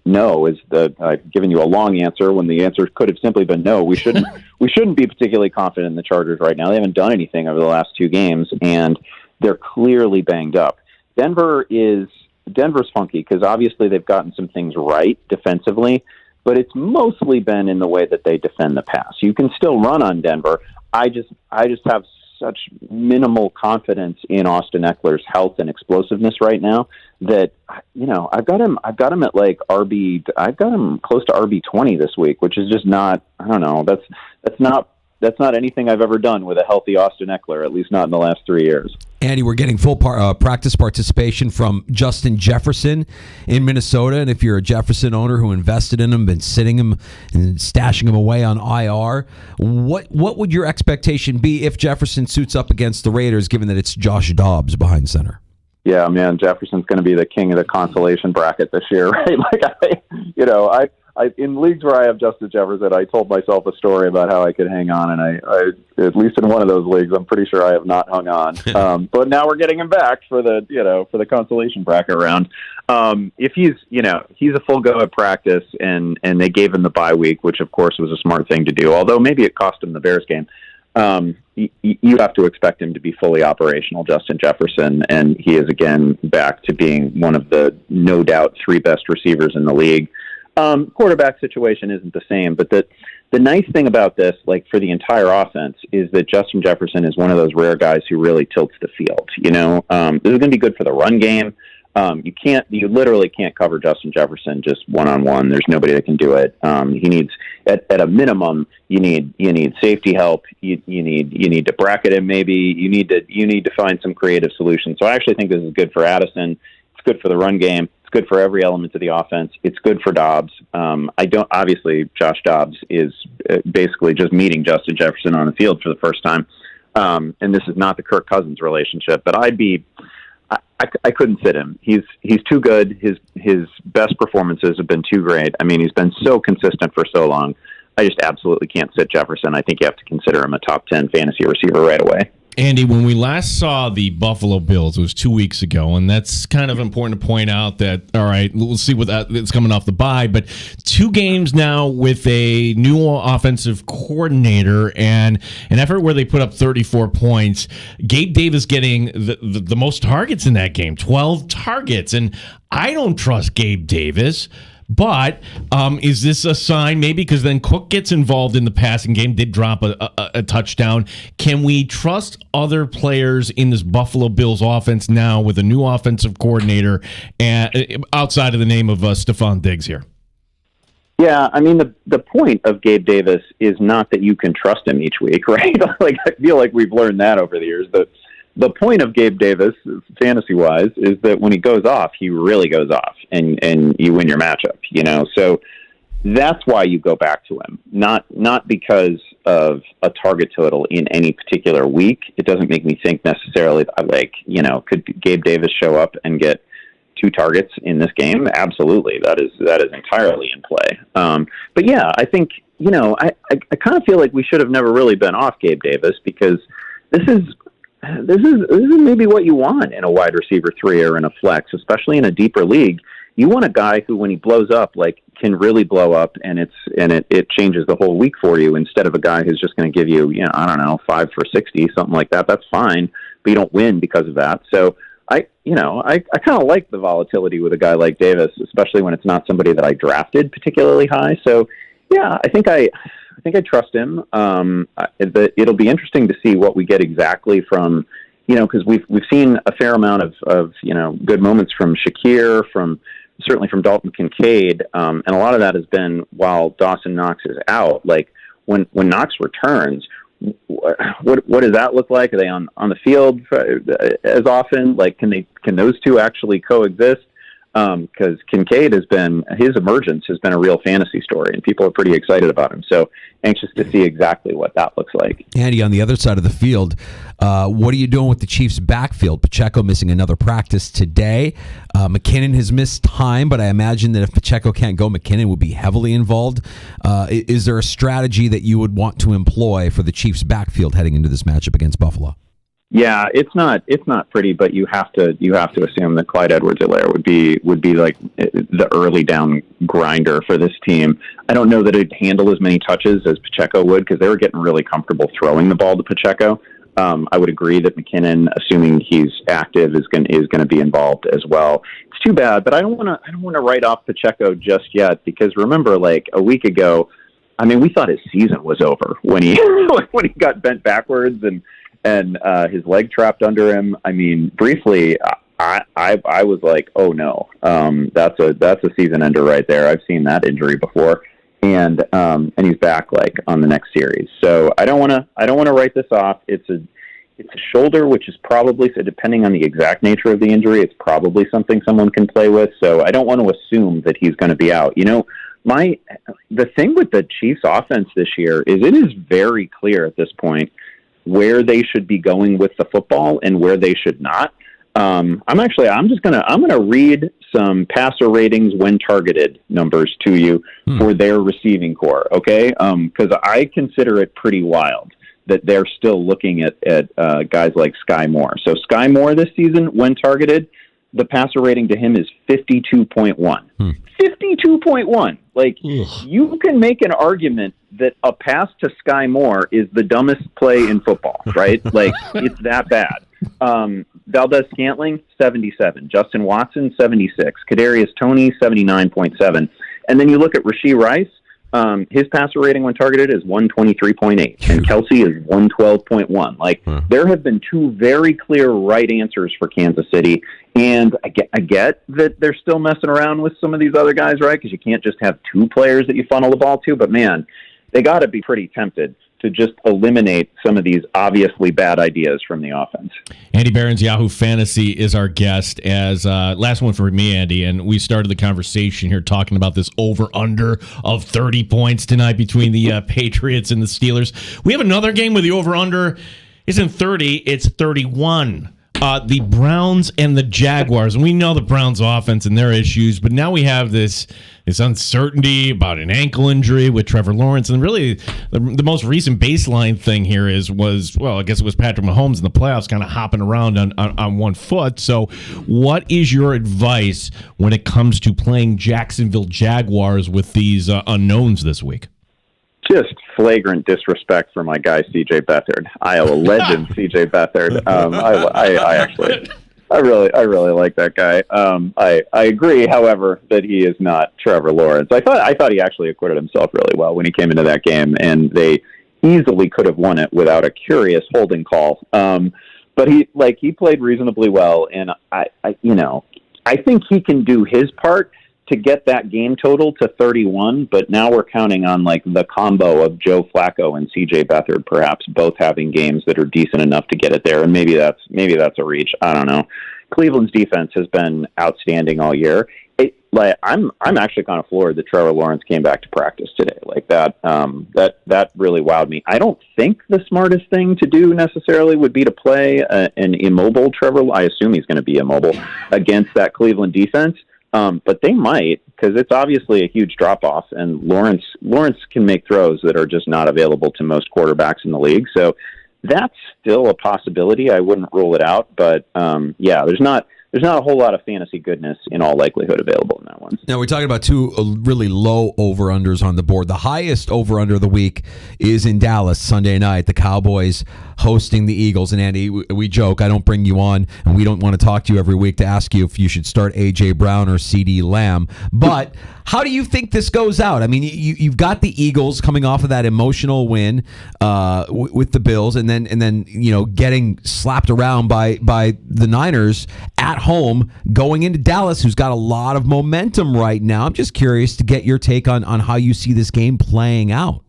No is I've given you a long answer when the answer could have simply been no. We shouldn't be particularly confident in the Chargers right now. They haven't done anything over the last 2 games, and they're clearly banged up. Denver's funky because obviously they've gotten some things right defensively, but it's mostly been in the way that they defend the pass. You can still run on Denver. I just have such minimal confidence in Austin Eckler's health and explosiveness right now that I've got him at like I've got him close to RB20 this week, which is just not, I don't know, that's not anything I've ever done with a healthy Austin Eckler, at least not in the last 3 years. Andy, we're getting full practice participation from Justin Jefferson in Minnesota, and if you're a Jefferson owner who invested in him, been sitting him and stashing him away on IR, what would your expectation be if Jefferson suits up against the Raiders, given that it's Josh Dobbs behind center? Yeah, man, Jefferson's going to be the king of the consolation bracket this year, right? Like, I in leagues where I have Justin Jefferson, I told myself a story about how I could hang on, and I at least in one of those leagues, I'm pretty sure I have not hung on. But now we're getting him back for the consolation bracket round. If he's a full go at practice, and they gave him the bye week, which of course was a smart thing to do, although maybe it cost him the Bears game. You have to expect him to be fully operational, Justin Jefferson, and he is again back to being one of the no doubt 3 best receivers in the league. Quarterback situation isn't the same, but the nice thing about this, like for the entire offense, is that Justin Jefferson is one of those rare guys who really tilts the field. This is going to be good for the run game. You literally can't cover Justin Jefferson just one-on-one. There's nobody that can do it. He needs, at a minimum, you need safety help. You need to bracket him. Maybe you need to find some creative solutions. So I actually think this is good for Addison. It's good for the run game. It's good for every element of the offense. It's good for Dobbs. Obviously Josh Dobbs is basically just meeting Justin Jefferson on the field for the first time. And this is not the Kirk Cousins relationship, but I couldn't sit him. He's too good. His best performances have been too great. I mean, he's been so consistent for so long. I just absolutely can't sit Jefferson. I think you have to consider him a top 10 fantasy receiver right away. Andy, when we last saw the Buffalo Bills, it was 2 weeks ago, and that's kind of important to point out that, all right, we'll see what it's coming off the bye, but 2 games now with a new offensive coordinator and an effort where they put up 34 points. Gabe Davis getting the most targets in that game, 12 targets, and I don't trust Gabe Davis. But is this a sign maybe because then Cook gets involved in the passing game, did drop a touchdown. Can we trust other players in this Buffalo Bills offense now with a new offensive coordinator and outside of the name of Stephon Diggs here? Yeah, I mean, the point of Gabe Davis is not that you can trust him each week, right? Like, I feel like we've learned that over the years. The point of Gabe Davis, fantasy-wise, is that when he goes off, he really goes off, and you win your matchup, you know? So that's why you go back to him, not because of a target total in any particular week. It doesn't make me think necessarily that, could Gabe Davis show up and get 2 targets in this game? Absolutely. That is entirely in play. But yeah, I think, I kind of feel like we should have never really been off Gabe Davis because this is maybe what you want in a wide receiver 3 or in a flex, especially in a deeper league. You want a guy who, when he blows up, can really blow up, and it changes the whole week for you. Instead of a guy who's just going to give you, 5 for 60, something like that. That's fine, but you don't win because of that. So I kind of like the volatility with a guy like Davis, especially when it's not somebody that I drafted particularly high. So yeah, I think I trust him. It'll be interesting to see what we get exactly from, because we've seen a fair amount of good moments from Shakir, certainly from Dalton Kincaid, and a lot of that has been while Dawson Knox is out. Like when Knox returns, what does that look like? Are they on the field as often? Like, can those two actually coexist? Because Kincaid his emergence has been a real fantasy story, and people are pretty excited about him. So anxious to see exactly what that looks like. Andy, on the other side of the field, what are you doing with the Chiefs' backfield? Pacheco missing another practice today. McKinnon has missed time, but I imagine that if Pacheco can't go, McKinnon would be heavily involved. Is there a strategy that you would want to employ for the Chiefs' backfield heading into this matchup against Buffalo? Yeah, it's not pretty, but you have to assume that Clyde Edwards-Helaire would be like the early down grinder for this team. I don't know that it'd handle as many touches as Pacheco would because they were getting really comfortable throwing the ball to Pacheco. I would agree that McKinnon, assuming he's active, is going to be involved as well. It's too bad, but I don't want to write off Pacheco just yet because remember, like a week ago, I mean, we thought his season was over when he got bent backwards and his leg trapped under him. I mean, briefly, I was like, oh no, that's a season ender right there. I've seen that injury before, and he's back on the next series. So I don't want to write this off. It's a shoulder, which is probably, so depending on the exact nature of the injury, it's probably something someone can play with. So I don't want to assume that he's going to be out. The thing with the Chiefs offense this year is it is very clear at this point where they should be going with the football and where they should not. I'm gonna read some passer ratings when targeted numbers to you for their receiving core, okay? Because I consider it pretty wild that they're still looking at guys like Sky Moore. So Sky Moore this season, when targeted, the passer rating to him is 52.1. 52.1. You can make an argument that a pass to Sky Moore is the dumbest play in football, right? It's that bad. Valdez-Scantling, 77. Justin Watson, 76. Kadarius Toney, 79.7. And then you look at Rashee Rice, His passer rating when targeted is 123.8, and Kelsey is 112.1. Like, there have been two very clear right answers for Kansas City, and I get that they're still messing around with some of these other guys, right? Because you can't just have two players that you funnel the ball to, but man, they got to be pretty tempted to just eliminate some of these obviously bad ideas from the offense. Andy Barron's Yahoo Fantasy is our guest. As last one for me, Andy, and we started the conversation here talking about this over-under of 30 points tonight between the Patriots and the Steelers. We have another game where the over-under isn't 30, it's 31. The Browns and the Jaguars, and we know the Browns' offense and their issues, but now we have this uncertainty about an ankle injury with Trevor Lawrence, and really the most recent baseline thing here I guess it was Patrick Mahomes in the playoffs kind of hopping around on one foot. So what is your advice when it comes to playing Jacksonville Jaguars with these unknowns this week? Just flagrant disrespect for my guy CJ Beathard, Iowa legend CJ Beathard. I really like that guy. I agree, however, that he is not Trevor Lawrence. I thought he actually acquitted himself really well when he came into that game, and they easily could have won it without a curious holding call. But he played reasonably well, and I think he can do his part to get that game total to 31, but now we're counting on the combo of Joe Flacco and CJ Beathard perhaps both having games that are decent enough to get it there, and maybe that's a reach. I don't know. Cleveland's defense has been outstanding all year. I'm actually kind of floored that Trevor Lawrence came back to practice today. That really wowed me. I don't think the smartest thing to do necessarily would be to play an immobile Trevor. I assume he's going to be immobile against that Cleveland defense. But they might, because it's obviously a huge drop-off, and Lawrence can make throws that are just not available to most quarterbacks in the league. So that's still a possibility. I wouldn't rule it out, but there's not a whole lot of fantasy goodness in all likelihood available in that one. Now, we're talking about two really low over-unders on the board. The highest over-under of the week is in Dallas Sunday night, the Cowboys hosting the Eagles. And Andy, we joke, I don't bring you on, and we don't want to talk to you every week to ask you if you should start A.J. Brown or C.D. Lamb. But how do you think this goes out? I mean, you've got the Eagles coming off of that emotional win with the Bills, and then getting slapped around by the Niners at home, going into Dallas, who's got a lot of momentum right now. I'm just curious to get your take on how you see this game playing out.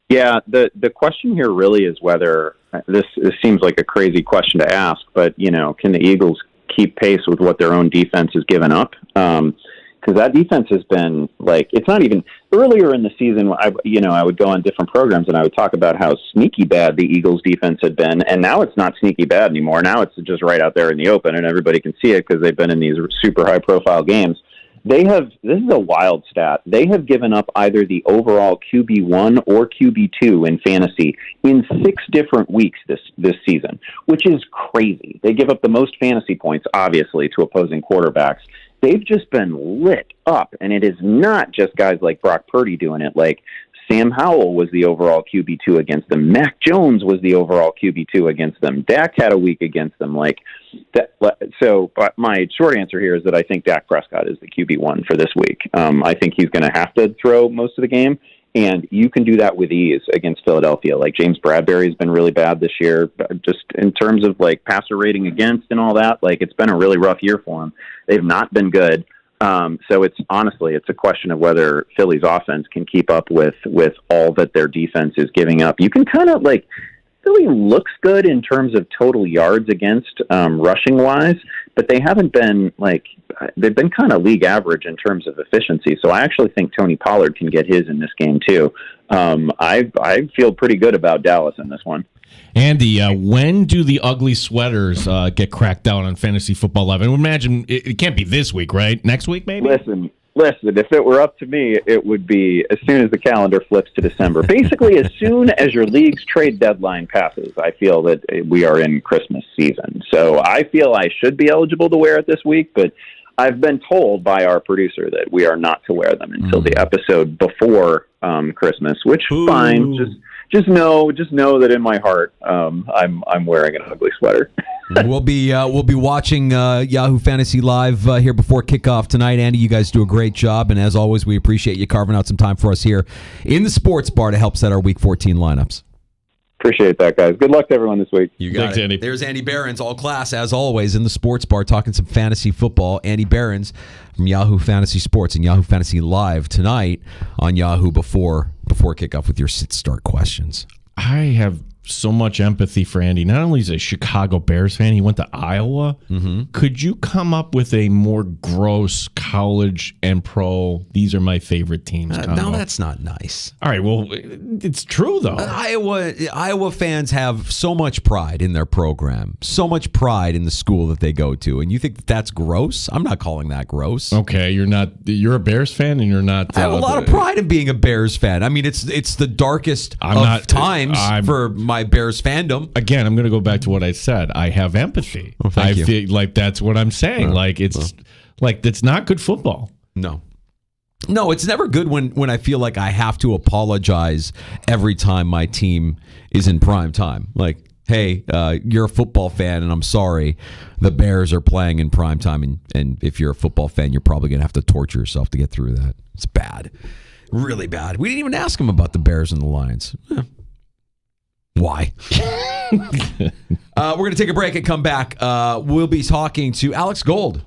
Yeah, the question here really is whether this seems like a crazy question to ask, but can the Eagles keep pace with what their own defense has given up? Because that defense has been it's not even earlier in the season. I would go on different programs and I would talk about how sneaky bad the Eagles defense had been, and now it's not sneaky bad anymore. Now it's just right out there in the open, and everybody can see it because they've been in these super high profile games. This is a wild stat. They have given up either the overall QB1 or QB2 in fantasy in 6 different weeks this season, which is crazy. They give up the most fantasy points, obviously, to opposing quarterbacks. They've just been lit up, and it is not just guys like Brock Purdy doing it. Sam Howell was the overall QB2 against them. Mac Jones was the overall QB2 against them. Dak had a week against them. But my short answer here is that I think Dak Prescott is the QB1 for this week. I think he's going to have to throw most of the game, and you can do that with ease against Philadelphia. James Bradbury has been really bad this year, just in terms of passer rating against and all that. It's been a really rough year for him. They've not been good. So it's a question of whether Philly's offense can keep up with all that their defense is giving up. You can kind of Philly looks good in terms of total yards against rushing wise, but they haven't been they've been kind of league average in terms of efficiency. So I actually think Tony Pollard can get his in this game too. I feel pretty good about Dallas in this one. Andy, when do the ugly sweaters get cracked down on Fantasy Football Live? I imagine it can't be this week, right? Next week, maybe? Listen, if it were up to me, it would be as soon as the calendar flips to December. Basically, as soon as your league's trade deadline passes, I feel that we are in Christmas season. So I feel I should be eligible to wear it this week, but I've been told by our producer that we are not to wear them until the episode before Christmas, which fine. Just know that in my heart, I'm wearing an ugly sweater. We'll be watching Yahoo Fantasy Live here before kickoff tonight. Andy, you guys do a great job, and as always, we appreciate you carving out some time for us here in the Sports Bar to help set our Week 14 lineups. Appreciate that, guys. Good luck to everyone this week. You got it. Andy. There's Andy Behrens, all class, as always, in the Sports Bar, talking some fantasy football. Andy Behrens from Yahoo Fantasy Sports and Yahoo Fantasy Live tonight on Yahoo before kickoff with your sit-start questions. I have so much empathy for Andy. Not only is he a Chicago Bears fan, he went to Iowa. Mm-hmm. Could you come up with a more gross college and pro, these are my favorite teams combo? No, that's not nice. All right, well, it's true, though. Iowa fans have so much pride in their program, so much pride in the school that they go to, and you think that's gross? I'm not calling that gross. Okay, you're a Bears fan, and you're not... I have a lot of pride in being a Bears fan. I mean, it's the darkest of times for my Bears fandom. Again, I'm going to go back to what I said. I have empathy. Oh, thank you. Feel like that's what I'm saying. It's not good football. No, it's never good when I feel like I have to apologize every time my team is in prime time. Like, hey, you're a football fan, and I'm sorry, the Bears are playing in prime time, and if you're a football fan, you're probably going to have to torture yourself to get through that. It's bad. Really bad. We didn't even ask him about the Bears and the Lions. Why? We're going to take a break and come back. We'll be talking to Alex Gold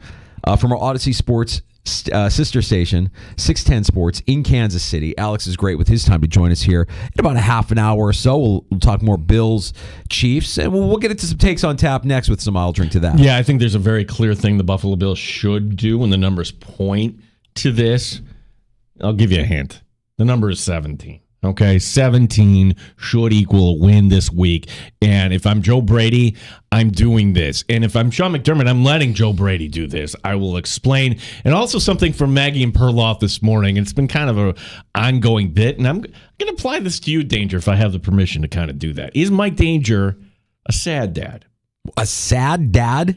from our Odyssey Sports sister station, 610 Sports in Kansas City. Alex is great with his time to join us here in about a half an hour or so. We'll talk more Bills, Chiefs, and we'll get into some takes on tap next with some I'll drink to that. Yeah, I think there's a very clear thing the Buffalo Bills should do when the numbers point to this. I'll give you a hint. The number is 17. Okay, 17 should equal a win this week. And if I'm Joe Brady, I'm doing this. And if I'm Sean McDermott, I'm letting Joe Brady do this. I will explain. And also something from Maggie and Perloff this morning. It's been kind of an ongoing bit. And I'm going to apply this to you, Danger, if I have the permission to kind of do that. Is Mike Danger a sad dad? A sad dad?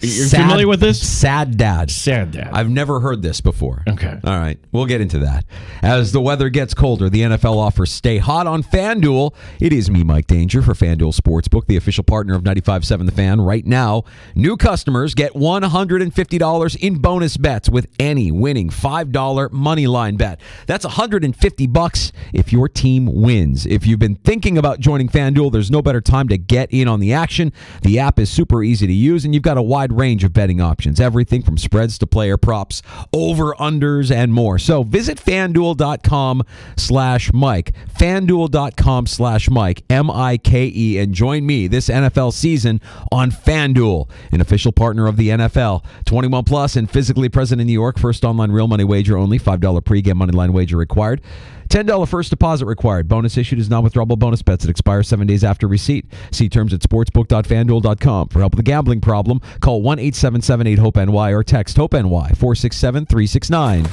You're familiar with this? Sad dad. Sad dad. I've never heard this before. Okay. All right. We'll get into that. As the weather gets colder, the NFL offers stay hot on FanDuel. It is me, Mike Danger, for FanDuel Sportsbook, the official partner of 95.7 The Fan. Right now, new customers get $150 in bonus bets with any winning $5 money line bet. That's $150 if your team wins. If you've been thinking about joining FanDuel, there's no better time to get in on the action. The app is super easy to use, and you've got a wide range of betting options, everything from spreads to player props, over-unders, and more. So visit FanDuel.com/Mike, FanDuel.com/Mike, M-I-K-E, and join me this NFL season on FanDuel, an official partner of the NFL. 21 plus and physically present in New York. First online real money wager only. $5 pregame money line wager required. $10 first deposit required. Bonus issued is non-withdrawable bonus bets that expire 7 days after receipt. See terms at sportsbook.fanduel.com. For help with a gambling problem, call 1-877-8-HOPE-NY or text HOPE-NY 467-369.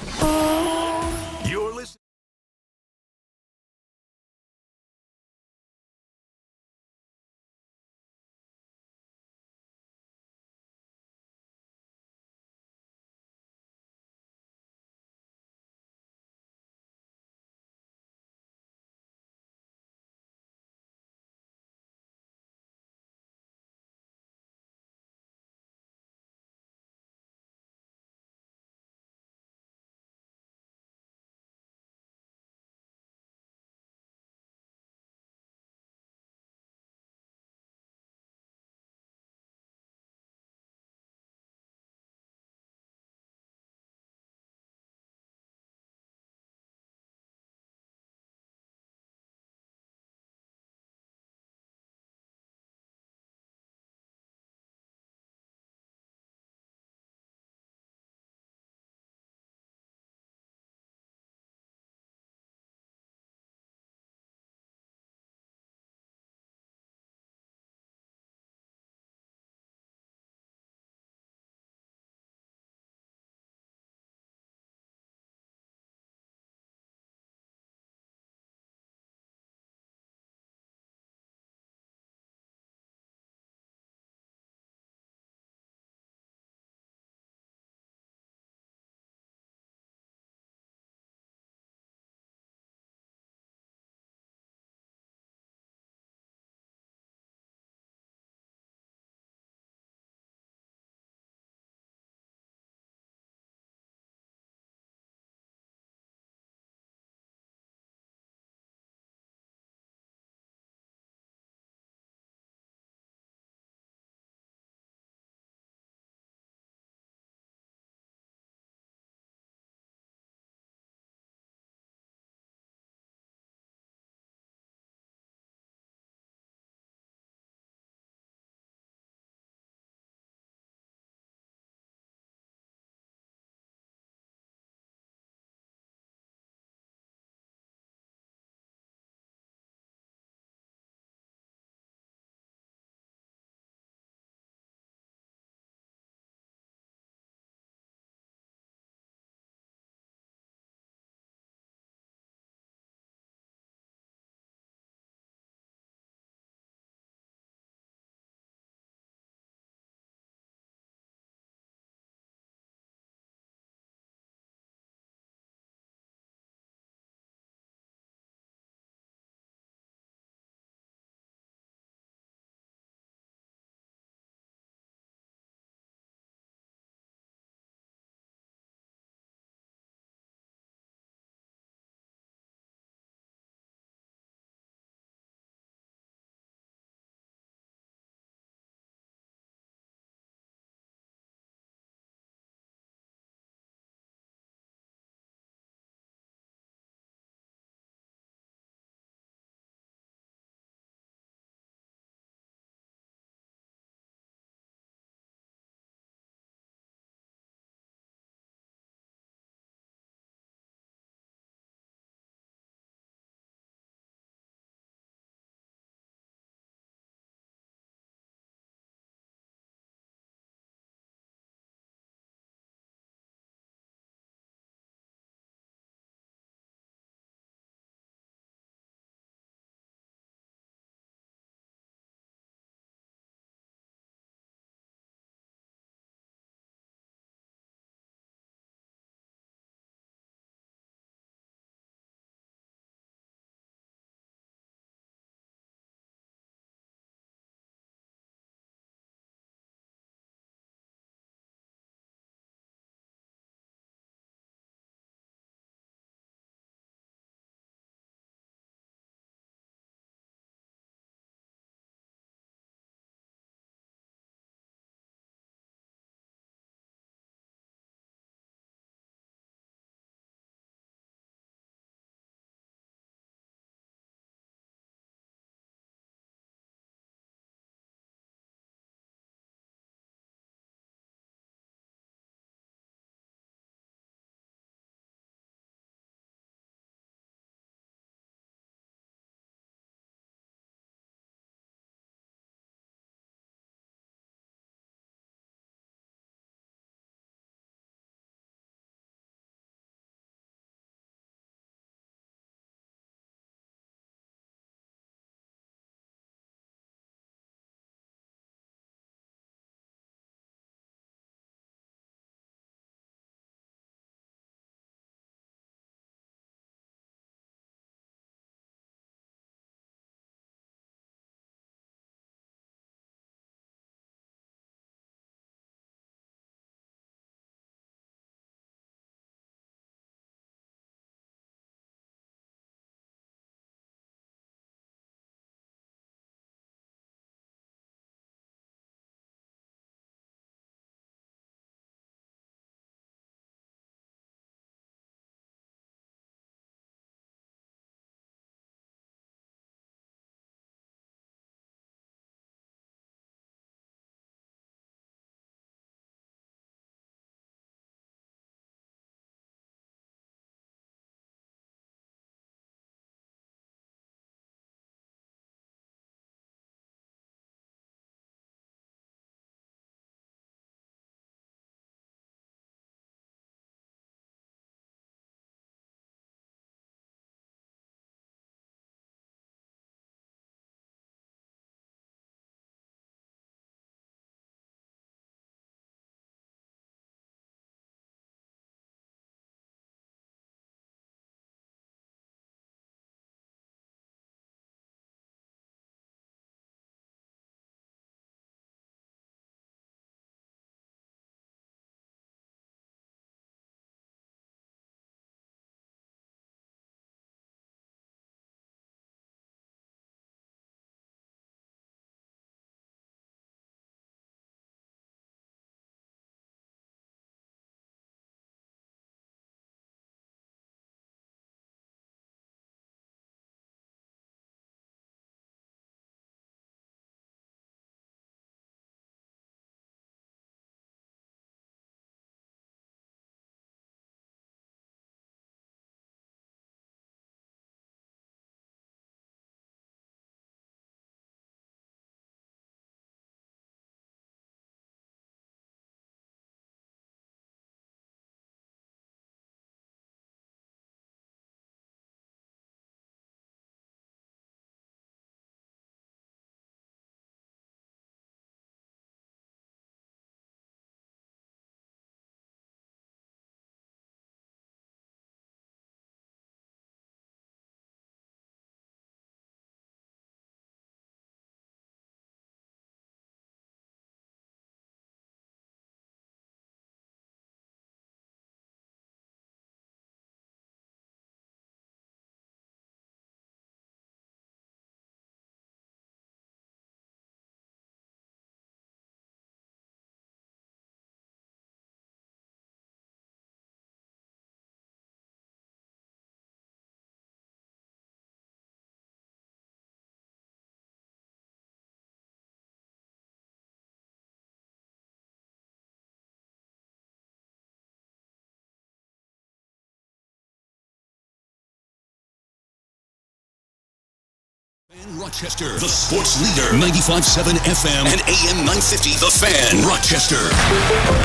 Rochester, the sports leader, 95.7 FM and AM 950, The Fan, Rochester.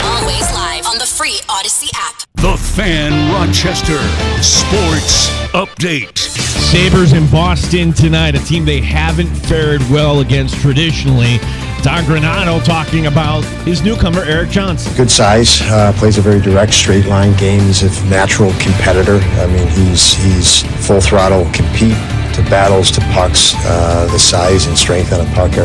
Always live on the free Odyssey app. The Fan, Rochester. Sports update. Sabres in Boston tonight, a team they haven't fared well against traditionally. Don Granato talking about his newcomer, Eric Johnson. Good size, plays a very direct, straight line game. He's a natural competitor. I mean, he's full throttle compete to battles to pucks. The size and strength on a puck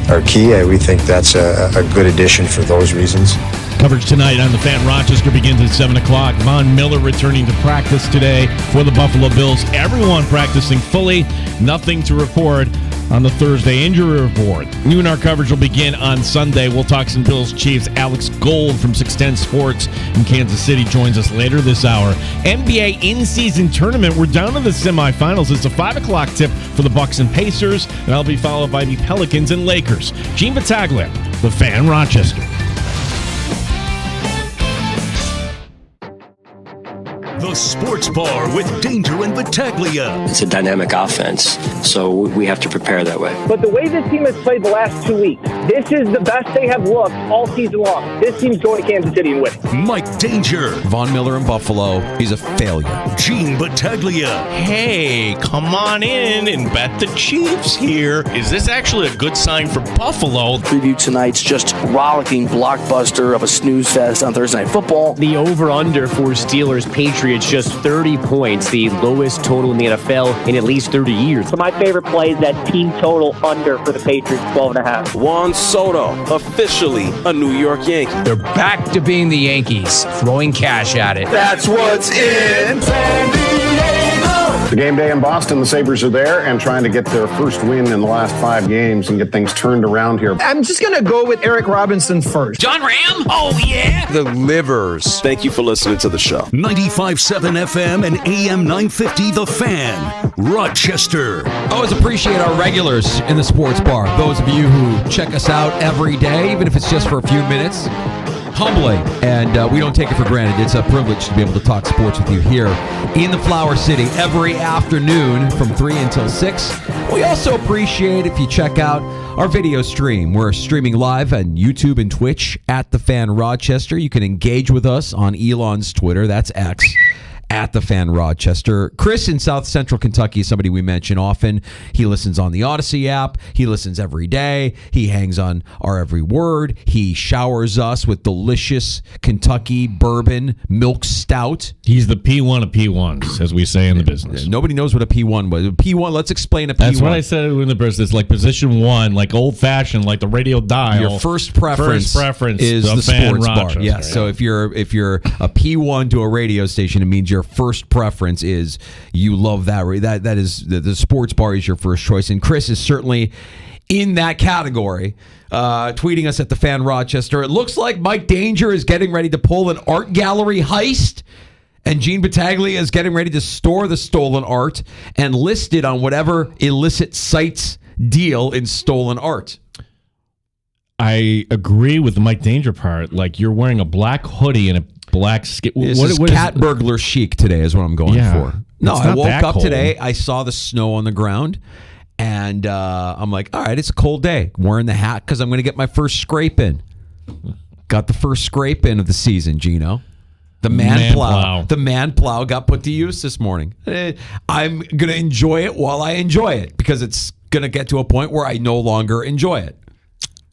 are key. We think that's a good addition for those reasons. Coverage tonight on The Fan Rochester begins at 7 o'clock. Von Miller returning to practice today for the Buffalo Bills. Everyone practicing fully. Nothing to report on the Thursday injury report. Noon, our coverage will begin on Sunday. We'll talk some Bills Chiefs. Alex Gold from 610 Sports in Kansas City joins us later this hour. NBA in-season tournament. We're down to the semifinals. It's a 5 o'clock tip for the Bucks and Pacers, and that'll be followed by the Pelicans and Lakers. Gene Battaglia, The Fan Rochester. The Sports Bar with Danger and Battaglia. It's a dynamic offense, so we have to prepare that way. But the way this team has played the last 2 weeks, this is the best they have looked all season long. This team's going to Kansas City and win. Mike Danger. Von Miller in Buffalo. He's a failure. Gene Battaglia. Hey, come on in and bet the Chiefs here. Is this actually a good sign for Buffalo? Preview tonight's just rollicking blockbuster of a snooze fest on Thursday Night Football. The over-under for Steelers Patriots just 30 points, the lowest total in the NFL in at least 30 years. So my favorite play is that team total under for the Patriots, 12.5. Juan Soto, officially a New York Yankee. They're back to being the Yankees, throwing cash at it. That's what's in San Diego. The game day in Boston, the Sabres are there and trying to get their first win in the last 5 games and get things turned around here. I'm just going to go with Eric Robinson first. John Ram? Oh, yeah. The Livers. Thank you for listening to the show. 95.7 FM and AM 950, The Fan, Rochester. Always appreciate our regulars in the sports bar. Those of you who check us out every day, even if it's just for a few minutes. Humbling, and we don't take it for granted. It's a privilege to be able to talk sports with you here in the Flower City every afternoon from 3 until 6. We also appreciate if you check out our video stream. We're streaming live on YouTube and Twitch at The Fan Rochester. You can engage with us on Elon's Twitter. That's X. At The Fan Rochester. Chris in South Central Kentucky is somebody we mention often. He listens on the Odyssey app. He listens every day. He hangs on our every word. He showers us with delicious Kentucky bourbon milk stout. He's the P1 of P1s, as we say in the business. Nobody knows what a P1 was. P1, let's explain a P1. That's what I said in the business. It's like position 1, like old-fashioned, like the radio dial. Your first preference is the sports bar. Yes. Yeah. So if you're a P1 to a radio station, it means your first preference is you love that. That is the sports bar is your first choice. And Chris is certainly in that category. Tweeting us at The Fan Rochester. It looks like Mike Danger is getting ready to pull an art gallery heist. And Gene Battaglia is getting ready to store the stolen art and list it on whatever illicit sites deal in stolen art. I agree with the Mike Danger part. Like, you're wearing a black hoodie and a black skin. This is cat burglar chic today is what I'm going for. No, I woke up today. I saw the snow on the ground. And I'm like, all right, it's a cold day. I'm wearing the hat because I'm going to get my first scrape in. Got the first scrape in of the season, Gino. The man plow. The man plow got put to use this morning. I'm going to enjoy it while I enjoy it because it's going to get to a point where I no longer enjoy it.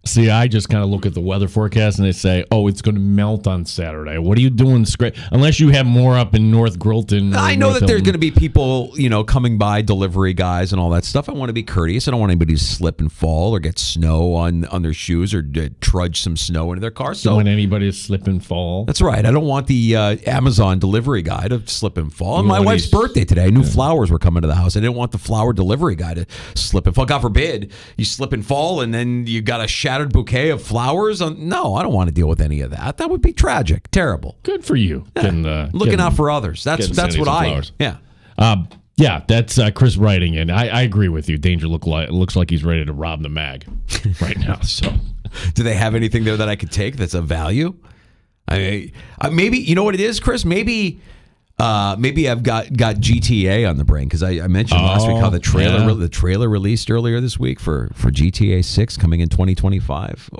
See, I just kind of look at the weather forecast and they say, oh, it's going to melt on Saturday. What are you doing? Unless you have more up in North Grilton. I know that there's going to be people, coming by, delivery guys and all that stuff. I want to be courteous. I don't want anybody to slip and fall or get snow on their shoes or trudge some snow into their car. So, don't want anybody to slip and fall. That's right. I don't want the Amazon delivery guy to slip and fall. On my wife's birthday today, I knew flowers were coming to the house. I didn't want the flower delivery guy to slip and fall. God forbid you slip and fall and then you got a shattered bouquet of flowers. No, I don't want to deal with any of that. That would be tragic, terrible. Good for you. Looking out for others. That's what I am. Yeah. That's Chris writing in. I agree with you. Danger looks like he's ready to rob the mag right now. So, do they have anything there that I could take that's of value? I mean, maybe you know what it is, Chris. Maybe Maybe I've got GTA on the brain because I mentioned last week how the trailer released earlier this week for GTA 6 coming in 2025.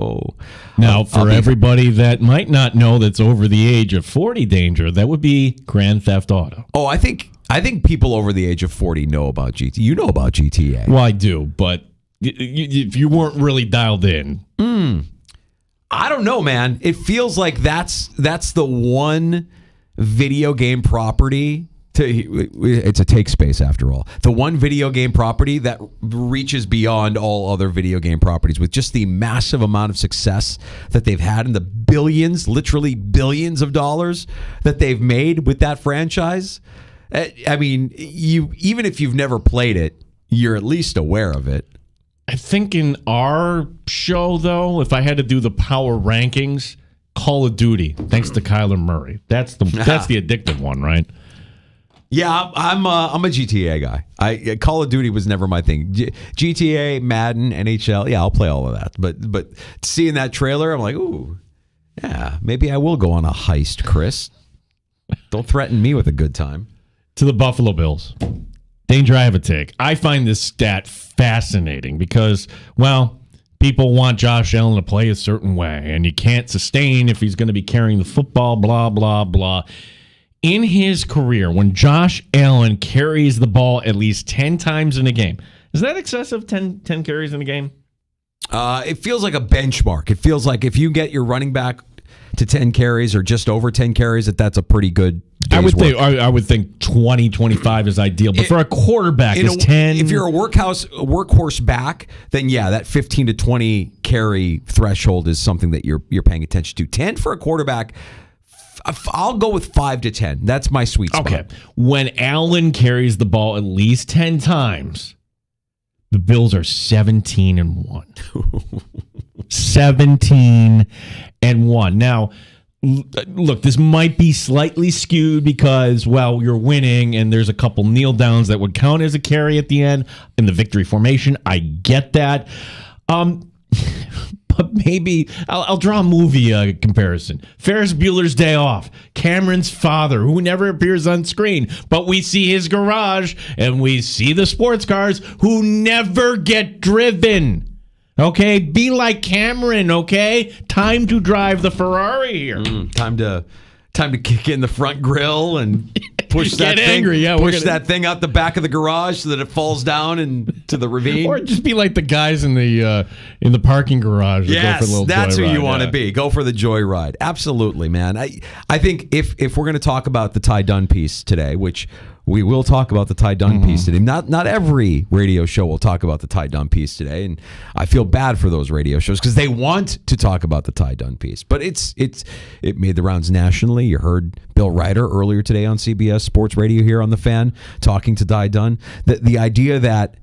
Now for everybody that might not know that's over the age of 40, Danger, that would be Grand Theft Auto. Oh, I think people over the age of 40 know about GTA. You know about GTA. Well, I do, but if you weren't really dialed in. I don't know, man. It feels like that's the one video game property it's a take space after all. The one video game property that reaches beyond all other video game properties with just the massive amount of success that they've had and the billions, literally billions of dollars that they've made with that franchise. I mean, even if you've never played it, you're at least aware of it. I think in our show, though, if I had to do the power rankings, Call of Duty, thanks to Kyler Murray. That's the addictive one, right? Yeah, I'm a GTA guy. Call of Duty was never my thing. GTA, Madden, NHL, yeah, I'll play all of that. But seeing that trailer, I'm like, ooh, yeah, maybe I will go on a heist, Chris. Don't threaten me with a good time. To the Buffalo Bills. Danger, I have a take. I find this stat fascinating because, well, people want Josh Allen to play a certain way, and you can't sustain if he's going to be carrying the football, blah, blah, blah. In his career, when Josh Allen carries the ball at least 10 times in a game, is that excessive, 10 carries in a game? It feels like a benchmark. It feels like if you get your running back to 10 carries or just over 10 carries, that's a pretty good day's work. I would think 20, 25 is ideal. But for a quarterback, is 10... If you're a workhorse back, then yeah, that 15 to 20 carry threshold is something that you're paying attention to. 10 for a quarterback, I'll go with 5 to 10. That's my sweet spot. Okay. When Allen carries the ball at least 10 times, the Bills are 17-1. 17-1. Now, look, this might be slightly skewed because, well, you're winning and there's a couple kneel downs that would count as a carry at the end in the victory formation. I get that. But maybe I'll draw a movie comparison. Ferris Bueller's Day Off. Cameron's father, who never appears on screen, but we see his garage and we see the sports cars who never get driven. Okay, be like Cameron. Okay, time to drive the Ferrari here. Time to kick in the front grill and push that thing. Angry. Yeah, push that thing out the back of the garage so that it falls down into the ravine. Or just be like the guys in the parking garage. Yes, go for a little that's who joyride. you want to be. Go for the joyride. Absolutely, man. I think if we're going to talk about the Ty Dunn piece today, which we will talk about the Ty Dunn piece today. Not every radio show will talk about the Ty Dunn piece today, and I feel bad for those radio shows because they want to talk about the Ty Dunn piece. But it made the rounds nationally. You heard Bill Ryder earlier today on CBS Sports Radio here on The Fan talking to Ty Dunn. The idea that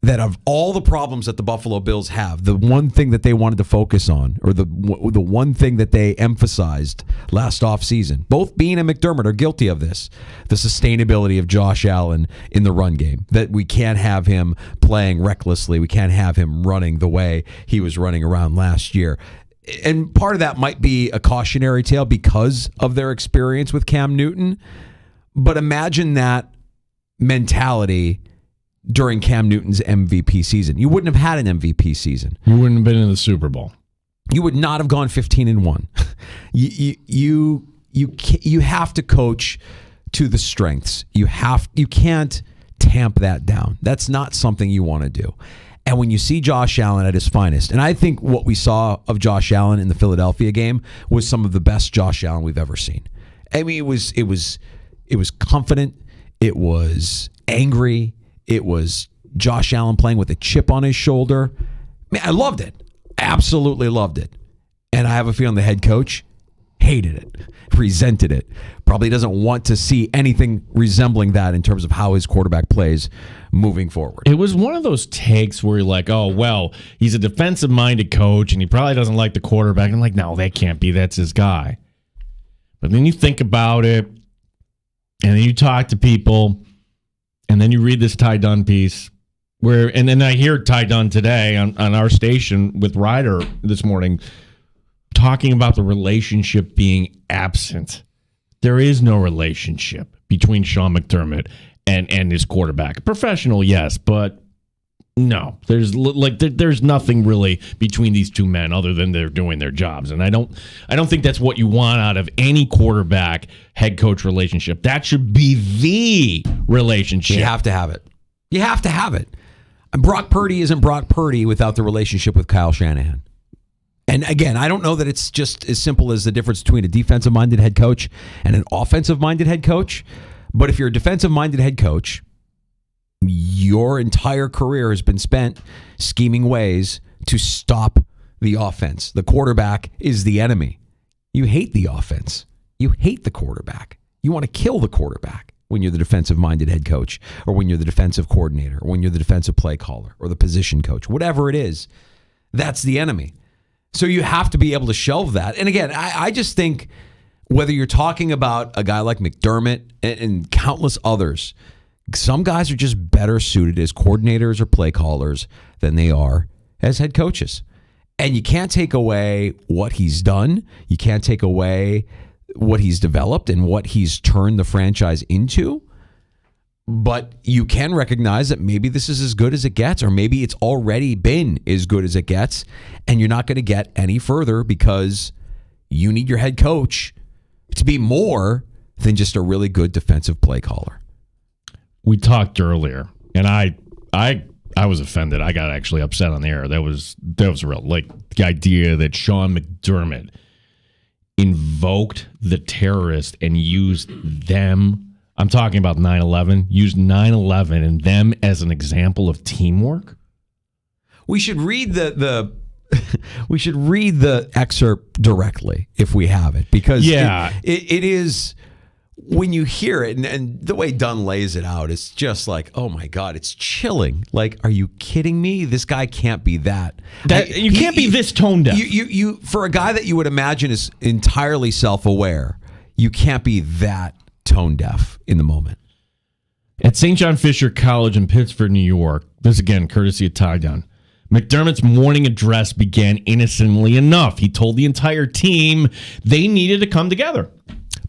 of all the problems that the Buffalo Bills have, the one thing that they wanted to focus on, or the one thing that they emphasized last offseason, both Bean and McDermott are guilty of this, the sustainability of Josh Allen in the run game, that we can't have him playing recklessly, we can't have him running the way he was running around last year. And part of that might be a cautionary tale because of their experience with Cam Newton, but imagine that mentality during Cam Newton's MVP season. You wouldn't have had an MVP season. You wouldn't have been in the Super Bowl. You would not have gone 15-1. You have to coach to the strengths. You can't tamp that down. That's not something you want to do. And when you see Josh Allen at his finest, and I think what we saw of Josh Allen in the Philadelphia game was some of the best Josh Allen we've ever seen. I mean, it was confident. It was angry. It was Josh Allen playing with a chip on his shoulder. Man, I loved it. Absolutely loved it. And I have a feeling the head coach hated it, resented it. Probably doesn't want to see anything resembling that in terms of how his quarterback plays moving forward. It was one of those takes where you're like, oh, well, he's a defensive-minded coach, and he probably doesn't like the quarterback. And I'm like, no, that can't be. That's his guy. But then you think about it, and then you talk to people, and then you read this Ty Dunn piece, and then I hear Ty Dunn today on our station with Ryder this morning talking about the relationship being absent There is no relationship between Sean McDermott and his quarterback. Professional, yes, but no. There's nothing really between these two men other than they're doing their jobs. And I don't think that's what you want out of any quarterback head coach relationship. That should be the relationship. You have to have it. You have to have it. And Brock Purdy isn't Brock Purdy without the relationship with Kyle Shanahan. And again, I don't know that it's just as simple as the difference between a defensive-minded head coach and an offensive-minded head coach. But if you're a defensive-minded head coach, your entire career has been spent scheming ways to stop the offense. The quarterback is the enemy. You hate the offense. You hate the quarterback. You want to kill the quarterback when you're the defensive-minded head coach, or when you're the defensive coordinator, or when you're the defensive play caller, or the position coach. Whatever it is, that's the enemy. So you have to be able to shelve that. And again, I just think whether you're talking about a guy like McDermott and countless others, some guys are just better suited as coordinators or play callers than they are as head coaches. And you can't take away what he's done. You can't take away what he's developed and what he's turned the franchise into. But you can recognize that maybe this is as good as it gets, or maybe it's already been as good as it gets, and you're not going to get any further because you need your head coach to be more than just a really good defensive play caller. We talked earlier, and I was offended. I got actually upset on the air. That was real. Like the idea that Sean McDermott invoked the terrorists and used them. I'm talking about 9/11. Used 9/11 and them as an example of teamwork. We should read the excerpt directly if we have it, because it is, when you hear it and the way Dunn lays it out, it's just like, oh my God, it's chilling. Like, are you kidding me? This guy can't be that. You can't be this tone deaf. You for a guy that you would imagine is entirely self-aware, you can't be that tone deaf in the moment. At St. John Fisher College in Pittsford, New York, this again, courtesy of Ty Dunn, McDermott's morning address began innocently enough. He told the entire team they needed to come together.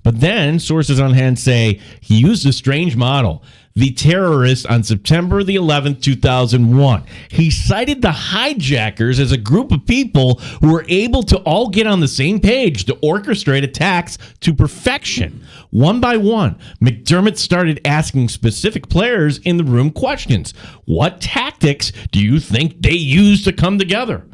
But then sources on hand say he used a strange model. The terrorists on September the 11th, 2001. He cited the hijackers as a group of people who were able to all get on the same page to orchestrate attacks to perfection. One by one, McDermott started asking specific players in the room questions. What tactics do you think they used to come together?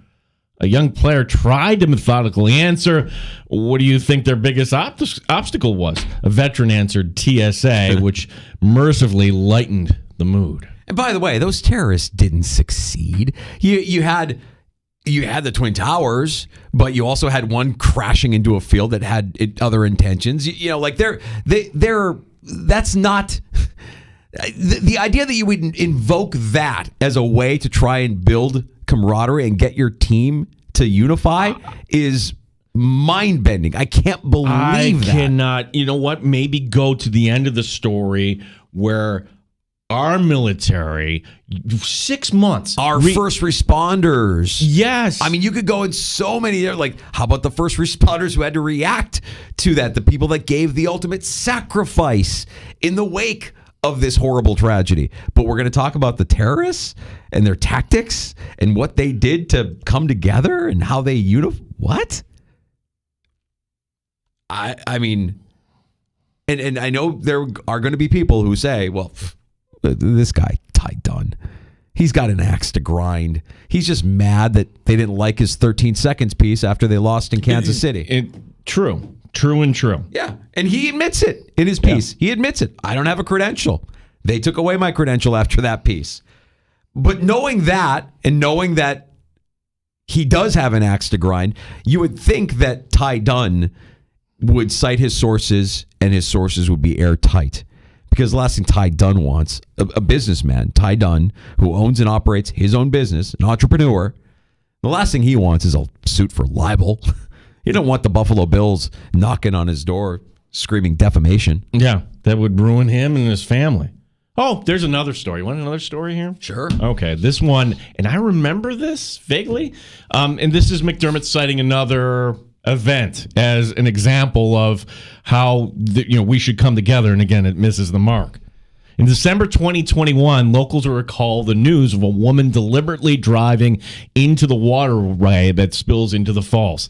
A young player tried to methodically answer, what do you think their biggest obstacle was? A veteran answered TSA, which mercifully lightened the mood. And by the way, those terrorists didn't succeed. You had the Twin Towers, but you also had one crashing into a field that had other intentions. That's not the idea that you would invoke that as a way to try and build camaraderie and get your team to unify is mind-bending. I can't believe that. I cannot. You know what? Maybe go to the end of the story where our military, 6 months. Our first responders. Yes. I mean, you could go in so many, like, how about the first responders who had to react to that? The people that gave the ultimate sacrifice in the wake of this horrible tragedy. But we're going to talk about the terrorists and their tactics and what they did to come together and how they what? I mean, and I know there are going to be people who say, well, this guy, Ty Dunn, he's got an axe to grind. He's just mad that they didn't like his 13 seconds piece after they lost in Kansas City. True and true. Yeah, and he admits it in his piece. Yeah. He admits it. I don't have a credential. They took away my credential after that piece. But knowing that, and knowing that he does have an axe to grind, you would think that Ty Dunn would cite his sources, and his sources would be airtight. Because the last thing Ty Dunn wants, a businessman, Ty Dunn, who owns and operates his own business, an entrepreneur, the last thing he wants is a suit for libel. He don't want the Buffalo Bills knocking on his door, screaming defamation. Yeah, that would ruin him and his family. Oh, there's another story. You want another story here? Sure. Okay, this one, and I remember this vaguely, and this is McDermott citing another event as an example of how we should come together. And again, it misses the mark. In December 2021, locals will recall the news of a woman deliberately driving into the waterway that spills into the falls.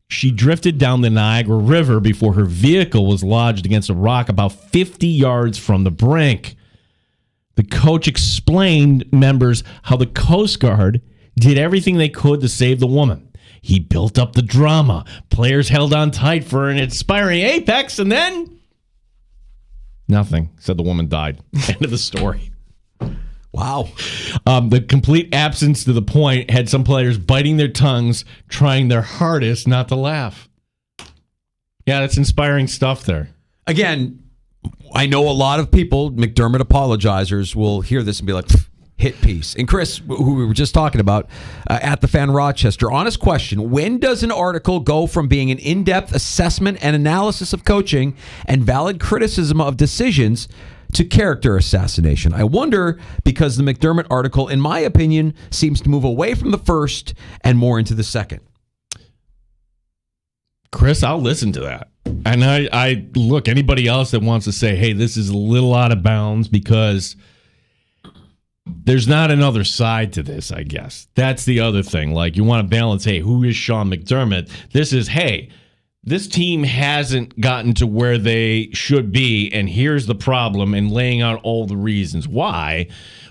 She drifted down the Niagara River before her vehicle was lodged against a rock about 50 yards from the brink. The coach explained members how the Coast Guard did everything they could to save the woman. He built up the drama. Players held on tight for an inspiring apex, and then nothing. Said the woman died. End of the story. Wow. The complete absence to the point had some players biting their tongues, trying their hardest not to laugh. Yeah, that's inspiring stuff there. Again, I know a lot of people, McDermott apologizers, will hear this and be like, hit piece. And Chris, who we were just talking about, at the Fan Rochester, honest question, when does an article go from being an in-depth assessment and analysis of coaching and valid criticism of decisions to character assassination? I wonder, because the McDermott article, in my opinion, seems to move away from the first and more into the second. Chris, I'll listen to that. And I look, anybody else that wants to say, hey, this is a little out of bounds, because there's not another side to this, I guess. That's the other thing. Like, you want to balance, hey, who is Sean McDermott? This is, hey, this team hasn't gotten to where they should be, and here's the problem, and laying out all the reasons why.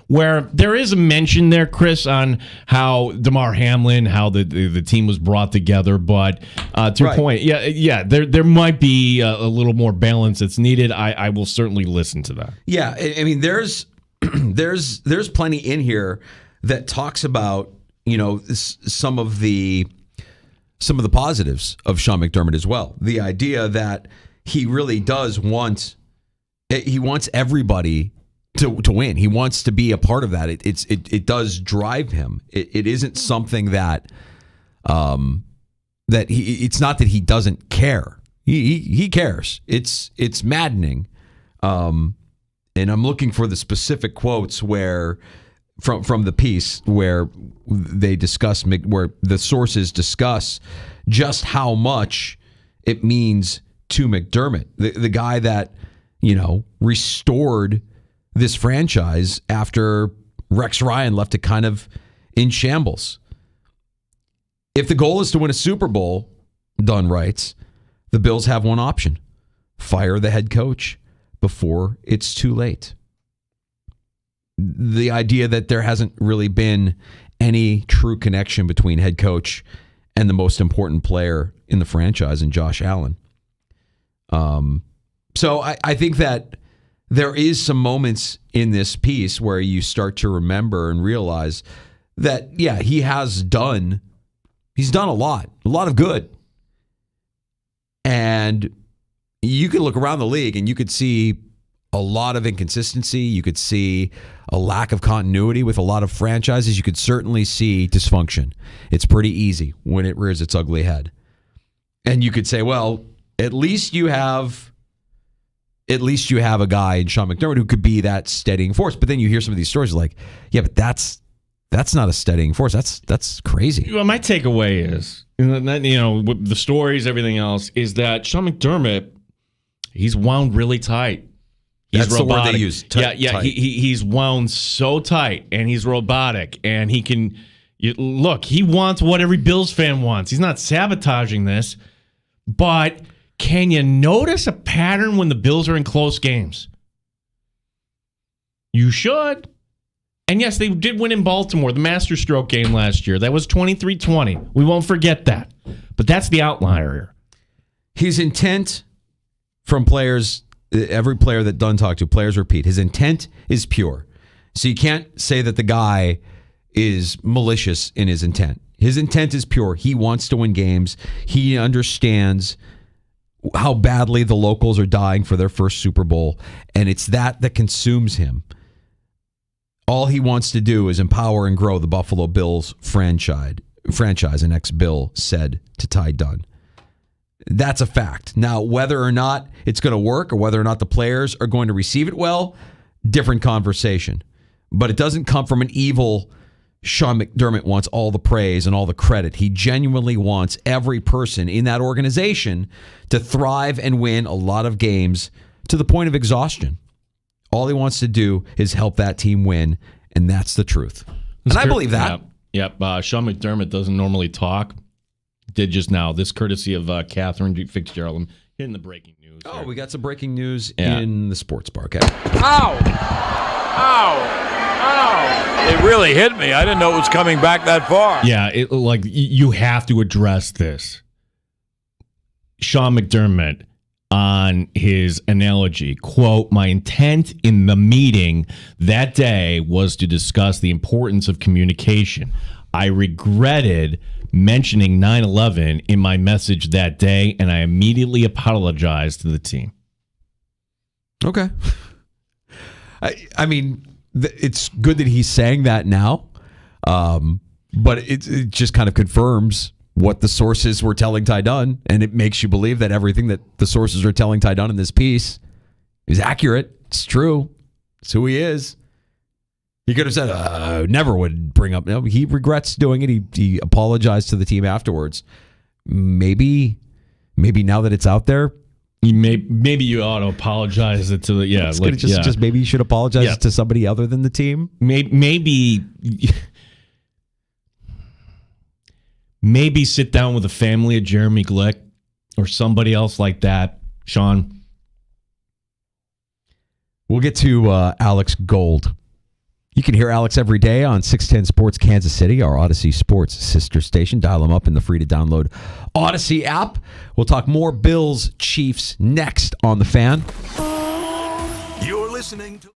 Where there is a mention there, Chris, on how DeMar Hamlin, how the team was brought together, but to your point, there might be a little more balance that's needed. I will certainly listen to that. Yeah, I mean, there's plenty in here that talks about, some of the positives of Sean McDermott as well. The idea that he really does wants everybody to win. He wants to be a part of that. It does drive him. It isn't something that it's not that he doesn't care. He cares. It's maddening. And I'm looking for the specific quotes where from the piece where they discuss, where the sources discuss just how much it means to McDermott, the guy that restored this franchise after Rex Ryan left it kind of in shambles. If the goal is to win a Super Bowl, Dunn writes, the Bills have one option: fire the head coach before it's too late. The idea that there hasn't really been any true connection between head coach and the most important player in the franchise, in Josh Allen. So I think that there is some moments in this piece where you start to remember and realize that, yeah, he's done a lot of good. And you could look around the league and you could see a lot of inconsistency. You could see a lack of continuity with a lot of franchises. You could certainly see dysfunction. It's pretty easy when it rears its ugly head. And you could say, well, at least you have a guy in Sean McDermott who could be that steadying force. But then you hear some of these stories like, yeah, but that's not a steadying force. That's crazy. Well, my takeaway is, with the stories, everything else, is that Sean McDermott, he's wound really tight. That's robotic. The word they use. Tight. He's wound so tight, and he's robotic, and he can look. He wants what every Bills fan wants. He's not sabotaging this, but can you notice a pattern when the Bills are in close games? You should. And yes, they did win in Baltimore, the masterstroke game last year. That was 23-20. We won't forget that. But that's the outlier here. His intent from players, every player that Dunn talked to, players repeat, his intent is pure. So you can't say that the guy is malicious in his intent. His intent is pure. He wants to win games. He understands how badly the locals are dying for their first Super Bowl, and it's that consumes him. All he wants to do is empower and grow the Buffalo Bills franchise, an ex-Bill said to Ty Dunn. That's a fact. Now, whether or not it's going to work or whether or not the players are going to receive it well, different conversation. But it doesn't come from an evil Sean McDermott wants all the praise and all the credit. He genuinely wants every person in that organization to thrive and win a lot of games to the point of exhaustion. All he wants to do is help that team win, and that's the truth. And I believe that. Yep. Sean McDermott doesn't normally talk. Did just now. This courtesy of Catherine Fitzgerald. I'm hitting the breaking news. Oh, we got some breaking news in the sports bar. Okay. Ow! Ow! Ow! It really hit me. I didn't know it was coming back that far. Yeah, you have to address this. Sean McDermott on his analogy, quote, "My intent in the meeting that day was to discuss the importance of communication. I regretted mentioning 9/11 in my message that day, and I immediately apologized to the team." Okay. I mean, it's good that he's saying that now, but it just kind of confirms what the sources were telling Ty Dunn, and it makes you believe that everything that the sources are telling Ty Dunn in this piece is accurate. It's true. It's who he is. He could have said, never would bring up. No, he regrets doing it. He apologized to the team afterwards. Maybe now that it's out there, maybe you ought to apologize to the just maybe you should apologize to somebody other than the team. Maybe sit down with the family of Jeremy Glick or somebody else like that, Sean. We'll get to Alex Gold. You can hear Alex every day on 610 Sports Kansas City, our Odyssey Sports sister station. Dial them up in the free-to-download Odyssey app. We'll talk more Bills Chiefs next on The Fan. You're listening to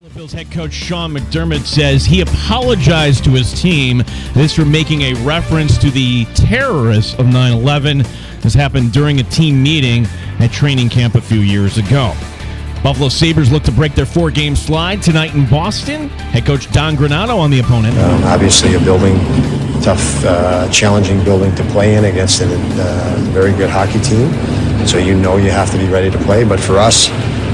Bills head coach Sean McDermott says he apologized to his team. This for making a reference to the terrorists of 9/11. This happened during a team meeting at training camp a few years ago. Buffalo Sabres look to break their 4-game slide tonight in Boston. Head coach Don Granato on the opponent. Obviously a building, tough, challenging building to play in against a very good hockey team. So you know you have to be ready to play. But for us,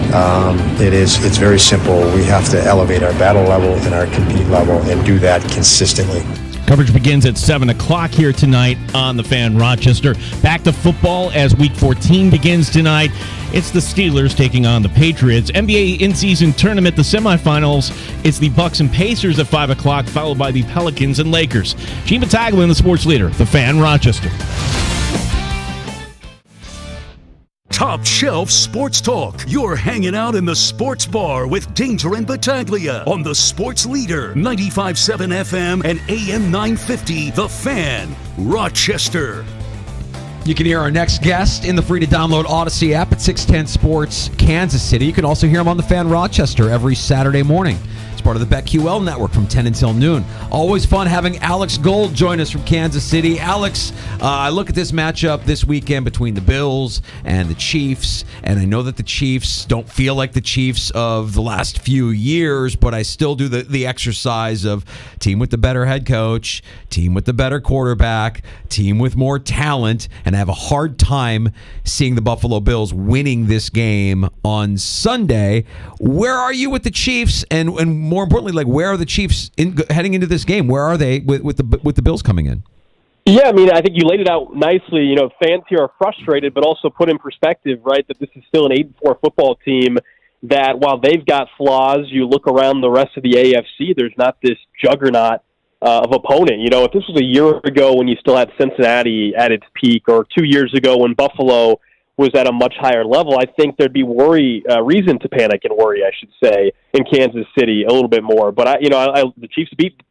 it's very simple. We have to elevate our battle level and our compete level and do that consistently. Coverage begins at 7 o'clock here tonight on The Fan Rochester. Back to football as Week 14 begins tonight. It's the Steelers taking on the Patriots. NBA in-season tournament, the semifinals. It's the Bucks and Pacers at 5 o'clock, followed by the Pelicans and Lakers. Gene Battaglia, the sports leader, The Fan Rochester. Top Shelf Sports Talk. You're hanging out in the sports bar with Danger and Battaglia on the Sports Leader, 95.7 FM and AM 950, The Fan, Rochester. You can hear our next guest in the free-to-download Odyssey app at 610 Sports Kansas City. You can also hear him on The Fan Rochester every Saturday morning. It's part of the BetQL network from 10 until noon. Always fun having Alex Gold join us from Kansas City. Alex, I look at this matchup this weekend between the Bills and the Chiefs, and I know that the Chiefs don't feel like the Chiefs of the last few years, but I still do the exercise of team with the better head coach, team with the better quarterback, team with more talent, and I have a hard time seeing the Buffalo Bills winning this game on Sunday. Where are you with the Chiefs, and more importantly, like, where are the Chiefs heading into this game? Where are they with the Bills coming in? Yeah, I mean, I think you laid it out nicely. You know, fans here are frustrated, but also put in perspective, right, that this is still an 8-4 football team that while they've got flaws, you look around the rest of the AFC, there's not this juggernaut of opponent. You know, if this was a year ago when you still had Cincinnati at its peak, or 2 years ago when Buffalo was at a much higher level, I think there'd be reason to panic and worry, I should say, in Kansas City a little bit more. But the Chiefs beat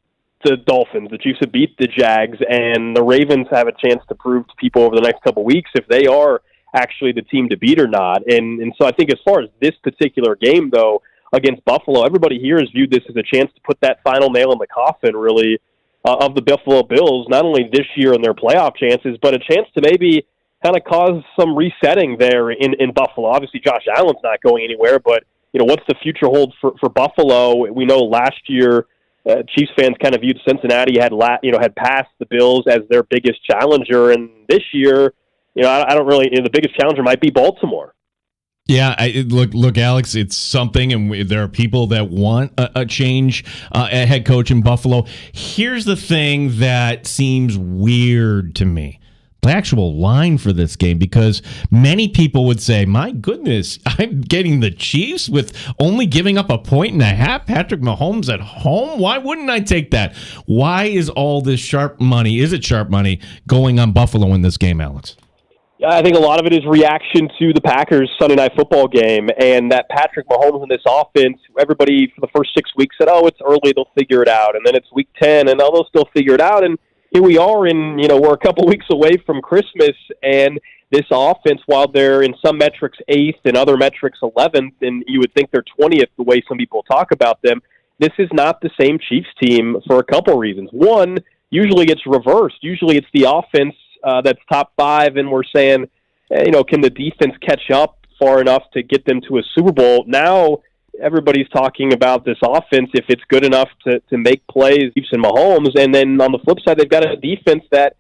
the Dolphins, the Chiefs have beat the Jags, and the Ravens have a chance to prove to people over the next couple of weeks if they are actually the team to beat or not. And so I think as far as this particular game, though, against Buffalo, everybody here has viewed this as a chance to put that final nail in the coffin, really, of the Buffalo Bills, not only this year in their playoff chances, but a chance to maybe kind of cause some resetting there in Buffalo. Obviously, Josh Allen's not going anywhere, but what's the future hold for Buffalo? We know last year Chiefs fans kind of viewed Cincinnati had passed the Bills as their biggest challenger, and this year, I don't really. The biggest challenger might be Baltimore. Yeah, look, Alex, it's something, and there are people that want a change at head coach in Buffalo. Here's the thing that seems weird to me. The actual line for this game, because many people would say, my goodness, I'm getting the Chiefs with only giving up 1.5. Patrick Mahomes at home? Why wouldn't I take that? Why is all this sharp money, going on Buffalo in this game, Alex? I think a lot of it is reaction to the Packers Sunday Night Football game, and that Patrick Mahomes in this offense, everybody for the first 6 weeks said, it's early, they'll figure it out. And then it's week 10, and they'll still figure it out. And here we are, we're a couple weeks away from Christmas, and this offense, while they're in some metrics 8th and other metrics 11th, and you would think they're 20th the way some people talk about them, this is not the same Chiefs team for a couple reasons. One, usually it's reversed. Usually it's the offense that's top 5, and we're saying, can the defense catch up far enough to get them to a Super Bowl? Now everybody's talking about this offense, if it's good enough to make plays, Chiefs and Mahomes, and then on the flip side, they've got a defense that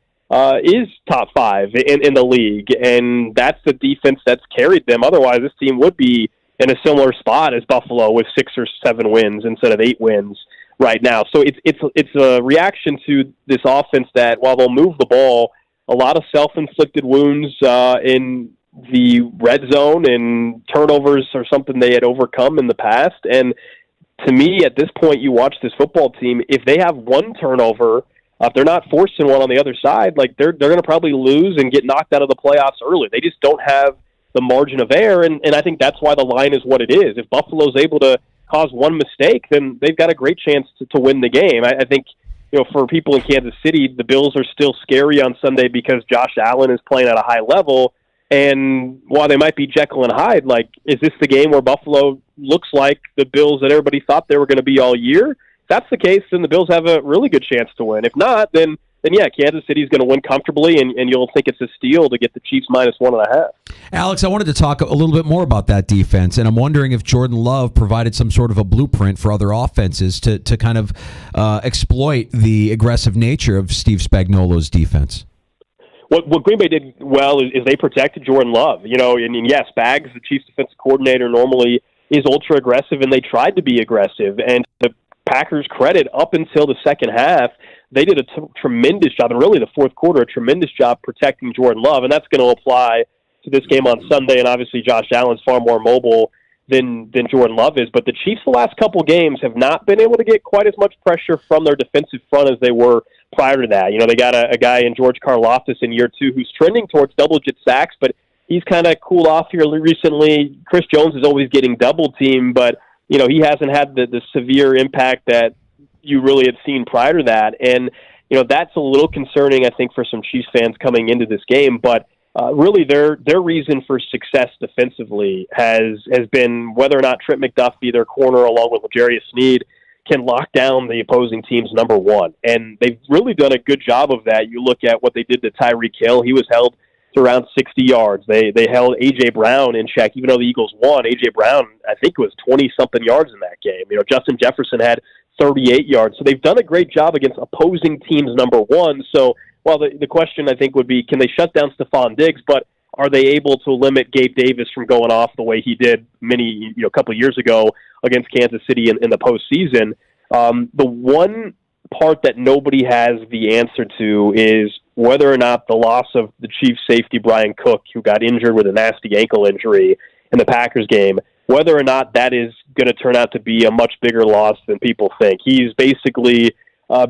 is top 5 in the league, and that's the defense that's carried them. Otherwise, this team would be in a similar spot as Buffalo with 6 or 7 wins instead of 8 wins right now. So it's a reaction to this offense that, while they'll move the ball, a lot of self-inflicted wounds in the red zone, and turnovers are something they had overcome in the past. And to me, at this point, you watch this football team, if they have one turnover, if they're not forcing one on the other side, like they're going to probably lose and get knocked out of the playoffs early. They just don't have the margin of error, and I think that's why the line is what it is. If Buffalo's able to cause one mistake, then they've got a great chance to win the game. I think, for people in Kansas City, the Bills are still scary on Sunday because Josh Allen is playing at a high level. And while they might be Jekyll and Hyde, like, is this the game where Buffalo looks like the Bills that everybody thought they were going to be all year. If that's the case, then the Bills have a really good chance to win. If not, then yeah, Kansas City's going to win comfortably, and you'll think it's a steal to get the Chiefs -1.5. Alex, I wanted to talk a little bit more about that defense, and I'm wondering if Jordan Love provided some sort of a blueprint for other offenses to kind of exploit the aggressive nature of Steve Spagnuolo's defense. What Green Bay did well is they protected Jordan Love. And yes, Spags, the Chiefs defensive coordinator, normally is ultra aggressive, and they tried to be aggressive. And the Packers' credit, up until the second half, they did a tremendous job, and really the fourth quarter, a tremendous job protecting Jordan Love, and that's going to apply to this game on Sunday. And obviously, Josh Allen's far more mobile than Jordan Love is. But the Chiefs, the last couple games, have not been able to get quite as much pressure from their defensive front as they were prior to that. They got a guy in George Karlaftis in year 2 who's trending towards double-digit sacks, but he's kind of cooled off here recently. Chris Jones is always getting double-teamed, but he hasn't had the severe impact that you really had seen prior to that. And, that's a little concerning, I think, for some Chiefs fans coming into this game. But really their reason for success defensively has been whether or not Trent McDuffie, their corner, along with L'Jarius Sneed, can lock down the opposing team's number one. And they've really done a good job of that. You look at what they did to Tyreek Hill. He was held to around 60 yards. They held A.J. Brown in check. Even though the Eagles won, A.J. Brown, I think, was 20-something yards in that game. Justin Jefferson had 38 yards. So they've done a great job against opposing teams' number one. So, well, the question, I think, would be, can they shut down Stephon Diggs, but are they able to limit Gabe Davis from going off the way he did a couple of years ago against Kansas City in the postseason? The one part that nobody has the answer to is whether or not the loss of the Chiefs safety Brian Cook, who got injured with a nasty ankle injury in the Packers game, whether or not that is going to turn out to be a much bigger loss than people think. He's basically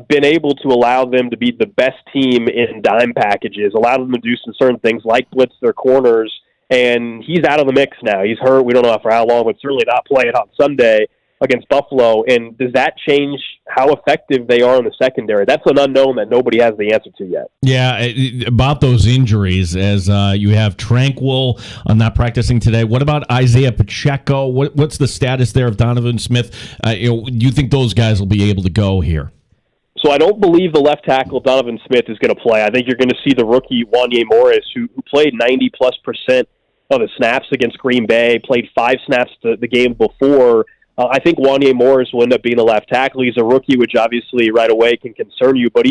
been able to allow them to be the best team in dime packages, allow them to do some certain things like blitz their corners, and he's out of the mix now. He's hurt. We don't know for how long, but certainly not playing on Sunday against Buffalo. And does that change how effective they are in the secondary? That's an unknown that nobody has the answer to yet. Yeah, about those injuries, as you have Tranquil not practicing today. What about Isaiah Pacheco? What's the status there of Donovan Smith? Do you think those guys will be able to go here? So I don't believe the left tackle, Donovan Smith, is going to play. I think you're going to see the rookie, Wanye Morris, who played 90+% of the snaps against Green Bay, played 5 snaps the game before. I think Wanye Morris will end up being the left tackle. He's a rookie, which obviously right away can concern you. But,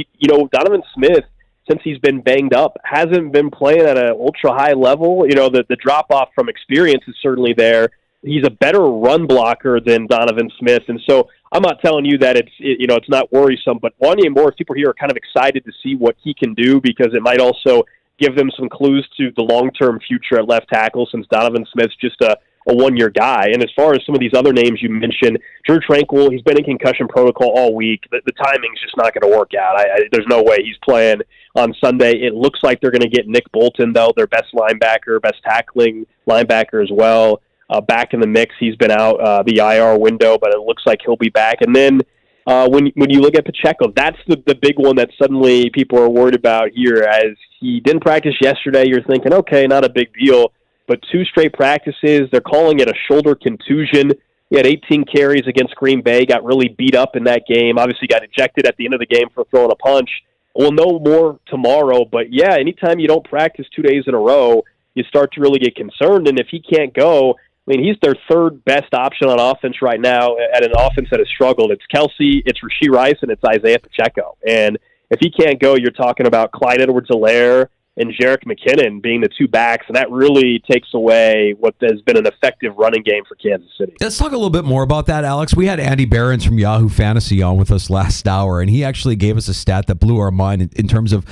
Donovan Smith, since he's been banged up, hasn't been playing at an ultra-high level. The drop-off from experience is certainly there. He's a better run blocker than Donovan Smith. And so I'm not telling you that it's not worrisome, but Wanye Morris, people here are kind of excited to see what he can do because it might also give them some clues to the long-term future at left tackle since Donovan Smith's just a one-year guy. And as far as some of these other names you mentioned, Drew Tranquil, he's been in concussion protocol all week. The timing's just not going to work out. There's no way he's playing on Sunday. It looks like they're going to get Nick Bolton, though, their best linebacker, best tackling linebacker as well, back in the mix. He's been out the IR window, but it looks like he'll be back. And then when you look at Pacheco, that's the big one that suddenly people are worried about here. As he didn't practice yesterday, you're thinking, okay, not a big deal. But 2 straight practices, they're calling it a shoulder contusion. He had 18 carries against Green Bay, got really beat up in that game, obviously got ejected at the end of the game for throwing a punch. We'll know more tomorrow, but yeah, anytime you don't practice 2 days in a row, you start to really get concerned. And if he can't go, he's their 3rd best option on offense right now at an offense that has struggled. It's Kelsey, it's Rashee Rice, and it's Isaiah Pacheco. And if he can't go, you're talking about Clyde Edwards-Helaire and Jerick McKinnon being the 2 backs, and that really takes away what has been an effective running game for Kansas City. Let's talk a little bit more about that, Alex. We had Andy Behrens from Yahoo Fantasy on with us last hour, and he actually gave us a stat that blew our mind in terms of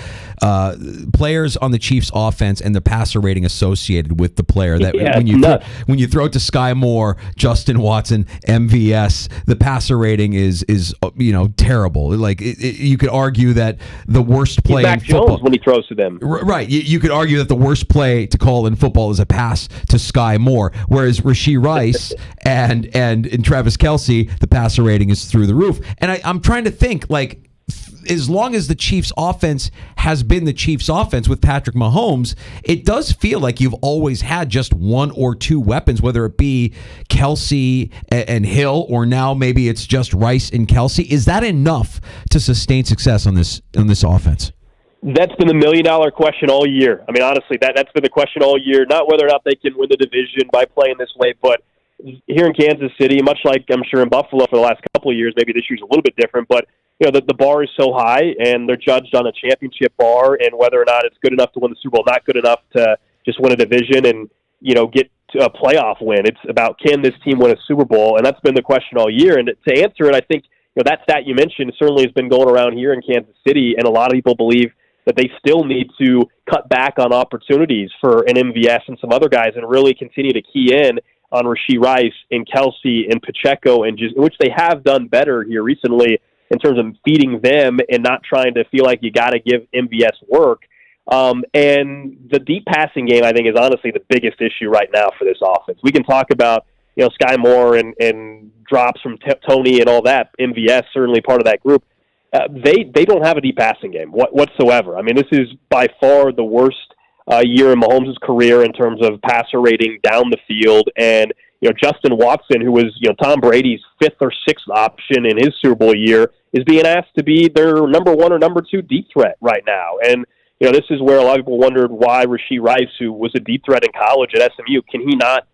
players on the Chiefs offense and the passer rating associated with the player. That when you throw it to Sky Moore, Justin Watson, MVS, the passer rating is terrible. Like you could argue that the worst play in football Jones when he throws to them. Right. You could argue that the worst play to call in football is a pass to Sky Moore, whereas Rashee Rice and Travis Kelce, the passer rating is through the roof. And I'm trying to think, as long as the Chiefs offense has been the Chiefs offense with Patrick Mahomes, it does feel like you've always had just one or two weapons, whether it be Kelsey and Hill, or now maybe it's just Rice and Kelsey. Is that enough to sustain success on this offense? That's been the million-dollar question all year. I mean, honestly, that's been the question all year. Not whether or not they can win the division by playing this way, but here in Kansas City, much like I'm sure in Buffalo for the last couple of years, maybe this year's a little bit different, but the bar is so high, and they're judged on a championship bar, and whether or not it's good enough to win the Super Bowl, not good enough to just win a division and get to a playoff win. It's about, can this team win a Super Bowl, and that's been the question all year. And to answer it, I think that stat you mentioned certainly has been going around here in Kansas City, and a lot of people believe that they still need to cut back on opportunities for an MVS and some other guys and really continue to key in on Rashee Rice and Kelsey and Pacheco, and which they have done better here recently in terms of feeding them and not trying to feel like you got to give MVS work. And the deep passing game, I think, is honestly the biggest issue right now for this offense. We can talk about Sky Moore and drops from Tony and all that. MVS certainly part of that group. They don't have a deep passing game whatsoever. I mean, this is by far the worst year in Mahomes' career in terms of passer rating down the field. And, Justin Watson, who was, Tom Brady's fifth or sixth option in his Super Bowl year, is being asked to be their number one or number two deep threat right now. And, this is where a lot of people wondered why Rashee Rice, who was a deep threat in college at SMU, can he not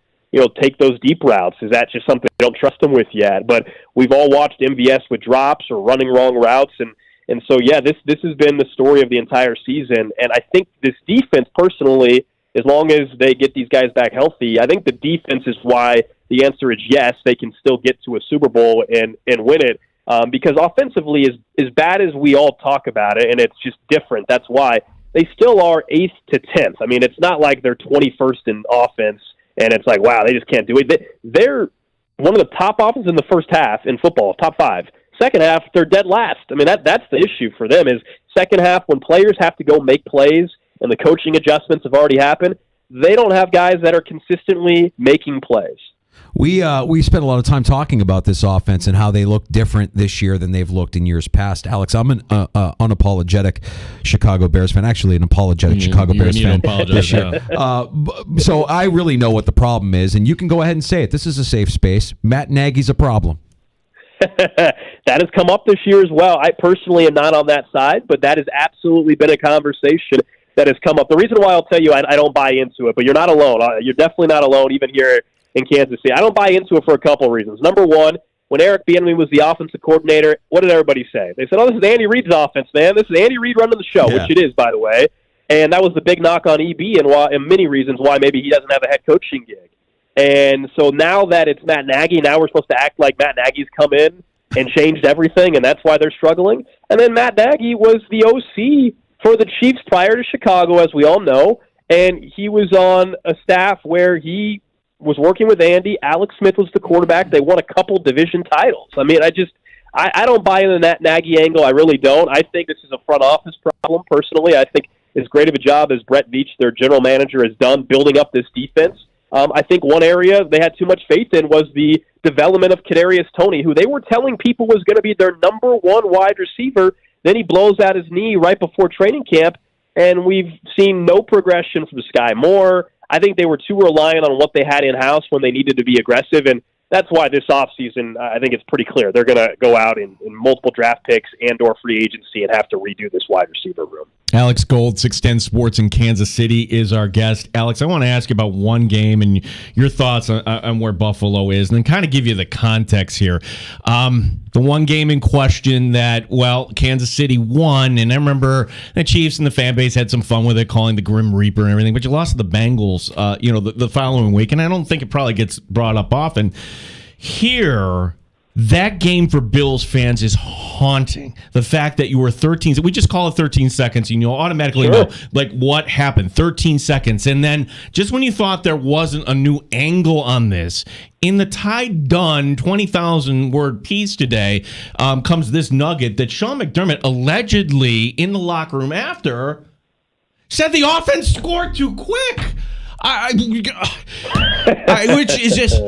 take those deep routes? Is that just something they don't trust him with yet? But we've all watched MVS with drops or running wrong routes. And so, yeah, this has been the story of the entire season. And I think this defense, personally, as long as they get these guys back healthy, I think the defense is why the answer is yes, they can still get to a Super Bowl and win it. Because offensively, as bad as we all talk about it, and it's just different, that's why they still are 8th to 10th. I mean, it's not like they're 21st in offense, and it's like, wow, they just can't do it. They're one of the top offenses in the first half in football, top 5. Second half, they're dead last. I mean, that's the issue for them is second half when players have to go make plays and the coaching adjustments have already happened, they don't have guys that are consistently making plays. We spent a lot of time talking about this offense and how they look different this year than they've looked in years past. Alex, I'm an unapologetic Chicago Bears fan, actually an apologetic Chicago Bears fan this year. Yeah. So I really know what the problem is, and you can go ahead and say it. This is a safe space. Matt Nagy's a problem. That has come up this year as well. I personally am not on that side, but that has absolutely been a conversation that has come up. The reason why I'll tell you I don't buy into it, but you're not alone. You're definitely not alone, even here in Kansas City. I don't buy into it for a couple of reasons. Number one, when Eric Bieniemy was the offensive coordinator, what did everybody say? They said, this is Andy Reid's offense, man. This is Andy Reid running the show, which it is, by the way. And that was the big knock on EB and many reasons why maybe he doesn't have a head coaching gig. And so now that it's Matt Nagy, now we're supposed to act like Matt Nagy's come in and changed everything, and that's why they're struggling. And then Matt Nagy was the OC for the Chiefs prior to Chicago, as we all know, and he was on a staff where he was working with Andy. Alex Smith was the quarterback. They won a couple division titles. I mean, I don't buy into that Nagy angle. I really don't. I think this is a front office problem, personally. I think as great of a job as Brett Veach, their general manager, has done building up this defense, I think one area they had too much faith in was the development of Kadarius Toney, who they were telling people was going to be their number one wide receiver. Then he blows out his knee right before training camp, and we've seen no progression from Sky Moore. I think they were too reliant on what they had in-house when they needed to be aggressive, and that's why this offseason, I think it's pretty clear. They're going to go out in multiple draft picks and or free agency and have to redo this wide receiver room. Alex Gold, 610 Sports in Kansas City, is our guest. Alex, I want to ask you about one game and your thoughts on where Buffalo is, and then kind of give you the context here. The one game in question that, Kansas City won, and I remember the Chiefs and the fan base had some fun with it, calling the Grim Reaper and everything, but you lost to the Bengals, the following week, and I don't think it probably gets brought up often. Here, that game for Bills fans is haunting. The fact that you were 13, we just call it 13 seconds, and you'll automatically know, what happened, 13 seconds. And then just when you thought there wasn't a new angle on this, in the Tide Done 20,000-word piece today comes this nugget that Sean McDermott allegedly in the locker room after said the offense scored too quick. Which is just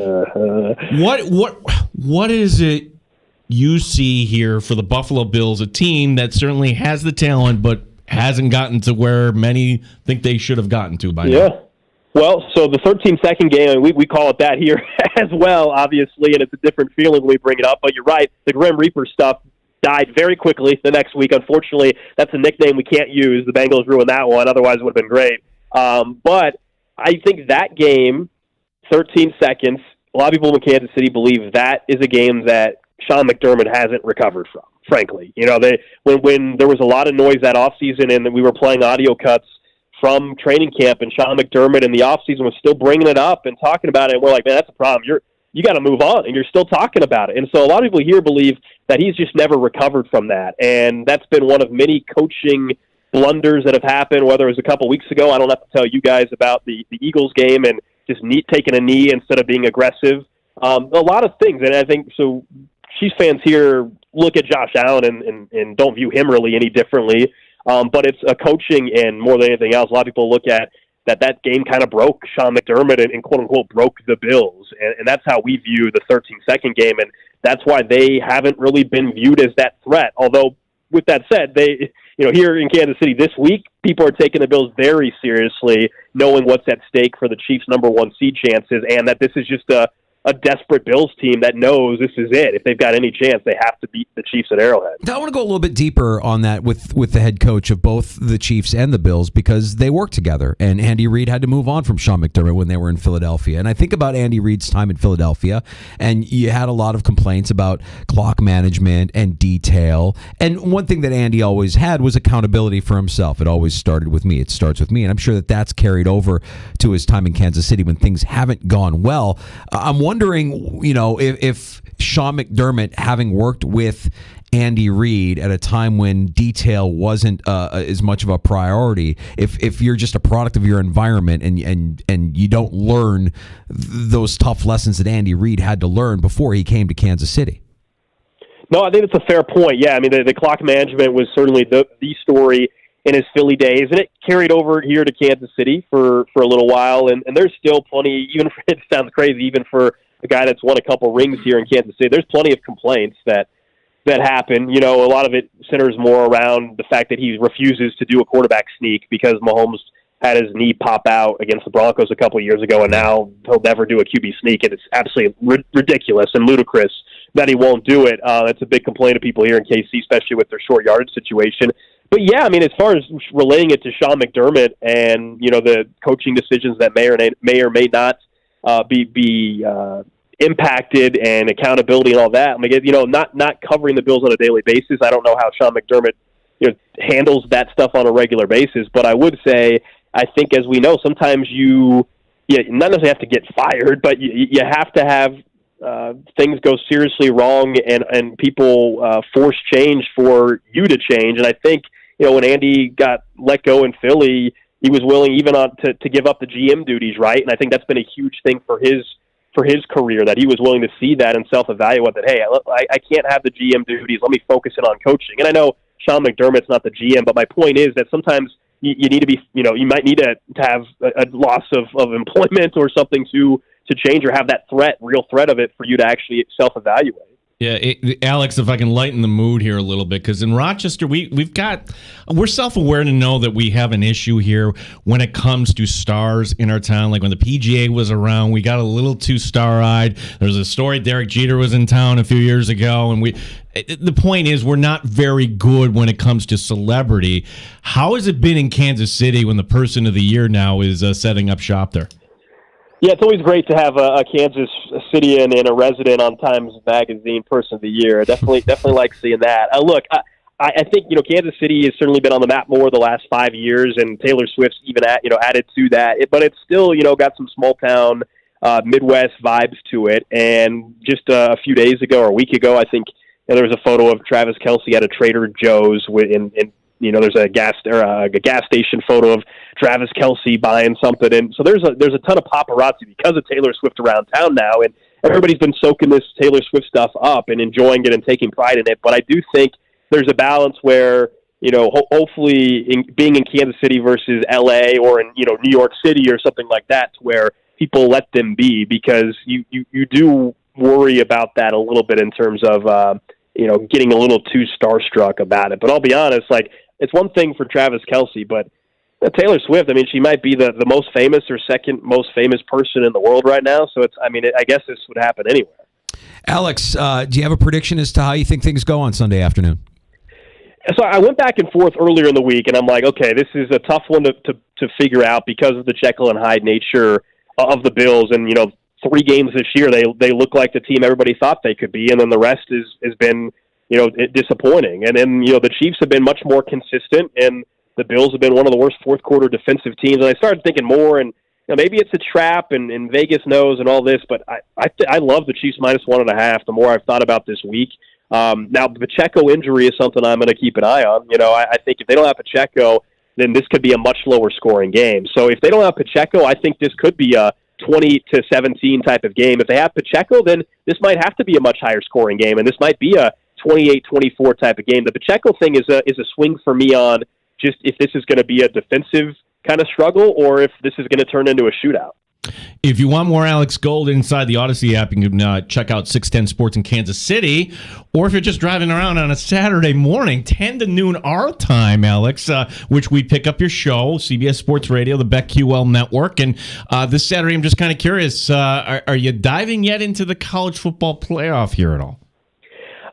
what is it you see here for the Buffalo Bills, a team that certainly has the talent, but hasn't gotten to where many think they should have gotten to by now. Yeah. Well, so the 13-second game, we call it that here as well, obviously, and it's a different feeling when we bring it up. But you're right, the Grim Reaper stuff died very quickly the next week. Unfortunately, that's a nickname we can't use. The Bengals ruined that one. Otherwise, it would have been great. But I think that game, 13 seconds, a lot of people in Kansas City believe that is a game that Sean McDermott hasn't recovered from, frankly. You know, when there was a lot of noise that offseason and we were playing audio cuts from training camp, and Sean McDermott in the offseason was still bringing it up and talking about it, and we're like, man, that's a problem. You got to move on, and you're still talking about it. And so a lot of people here believe that he's just never recovered from that, and that's been one of many coaching blunders that have happened, whether it was a couple weeks ago. I don't have to tell you guys about the Eagles game and just taking a knee instead of being aggressive. A lot of things, and I think so. Chiefs fans here look at Josh Allen and don't view him really any differently. But it's a coaching, and more than anything else, a lot of people look at that game kind of broke Sean McDermott and quote-unquote broke the Bills. And that's how we view the 13-second game, and that's why they haven't really been viewed as that threat. Although, with that said, here in Kansas City this week, people are taking the Bills very seriously, knowing what's at stake for the Chiefs' number one seed chances, and that this is just a desperate Bills team that knows this is it. If they've got any chance, they have to beat the Chiefs at Arrowhead. I want to go a little bit deeper on that with the head coach of both the Chiefs and the Bills, because they work together, and Andy Reid had to move on from Sean McDermott when they were in Philadelphia. And I think about Andy Reid's time in Philadelphia, and you had a lot of complaints about clock management and detail. And one thing that Andy always had was accountability for himself. It always started with me. It starts with me. And I'm sure that that's carried over to his time in Kansas City when things haven't gone well. I'm wondering, if Sean McDermott, having worked with Andy Reid at a time when detail wasn't as much of a priority, if you're just a product of your environment and you don't learn those tough lessons that Andy Reid had to learn before he came to Kansas City. No, I think that's a fair point. Yeah, I mean, the clock management was certainly the story in his Philly days, and it carried over here to Kansas City for a little while, and there's still plenty, even for, it sounds crazy, even for a guy that's won a couple rings here in Kansas City, there's plenty of complaints that happen. You know, a lot of it centers more around the fact that he refuses to do a quarterback sneak because Mahomes had his knee pop out against the Broncos a couple of years ago, and now he'll never do a QB sneak, and it's absolutely ridiculous and ludicrous that he won't do it. That's a big complaint of people here in KC, especially with their short yardage situation. But yeah, I mean, as far as relating it to Sean McDermott and, the coaching decisions that may or may not be impacted, and accountability and all that, I mean, not covering the Bills on a daily basis, I don't know how Sean McDermott handles that stuff on a regular basis. But I would say, I think, as we know, sometimes you not necessarily have to get fired, but you have to have things go seriously wrong and people force change for you to change. And I think, when Andy got let go in Philly, he was willing even to give up the GM duties, right? And I think that's been a huge thing for his career, that he was willing to see that and self-evaluate that, hey, I can't have the GM duties. Let me focus in on coaching. And I know Sean McDermott's not the GM, but my point is that sometimes you need to be, you might need to have a loss of employment or something to change, or have that real threat of it for you to actually self-evaluate. Yeah, Alex, if I can lighten the mood here a little bit, because in Rochester, we're self-aware to know that we have an issue here when it comes to stars in our town. Like when the PGA was around, we got a little too star-eyed. There's a story, Derek Jeter was in town a few years ago, and the point is, we're not very good when it comes to celebrity. How has it been in Kansas City when the person of the year now is setting up shop there? Yeah, it's always great to have a Kansas Cityan and a resident on Times Magazine Person of the Year. I definitely like seeing that. Look, I think Kansas City has certainly been on the map more the last 5 years, and Taylor Swift's even added to that. But it's still got some small town Midwest vibes to it. And just a few days ago or a week ago, I think there was a photo of Travis Kelce at a Trader Joe's there's a gas station photo of Travis Kelce buying something, and so there's a ton of paparazzi because of Taylor Swift around town now, and everybody's been soaking this Taylor Swift stuff up and enjoying it and taking pride in it. But I do think there's a balance where hopefully being in Kansas City versus LA or in New York City or something like that, to where people let them be, because you do worry about that a little bit in terms of, getting a little too starstruck about it. But I'll be honest, like, it's one thing for Travis Kelce, but Taylor Swift, I mean, she might be the most famous or second most famous person in the world right now. So I guess this would happen anywhere. Alex, do you have a prediction as to how you think things go on Sunday afternoon? So I went back and forth earlier in the week, and I'm like, okay, this is a tough one to figure out because of the Jekyll and Hyde nature of the Bills. And, 3 games this year, they look like the team everybody thought they could be, and then the rest has been, disappointing. And then, the Chiefs have been much more consistent, and the Bills have been one of the worst fourth-quarter defensive teams. And I started thinking more, and maybe it's a trap, and Vegas knows and all this, but I love the Chiefs minus 1.5 the more I've thought about this week. Now, the Pacheco injury is something I'm going to keep an eye on. I think if they don't have Pacheco, then this could be a much lower scoring game. So if they don't have Pacheco, I think this could be a 20-17 type of game. If they have Pacheco, then this might have to be a much higher scoring game, and this might be a 28-24 type of game. The Pacheco thing is a swing for me on just if this is going to be a defensive kind of struggle or if this is going to turn into a shootout. If you want more Alex Gold inside the Odyssey app, you can check out 610 Sports in Kansas City. Or if you're just driving around on a Saturday morning, 10 to noon our time, Alex, which we pick up your show, CBS Sports Radio, the BetQL Network. And this Saturday, I'm just kind of curious, are you diving yet into the college football playoff here at all?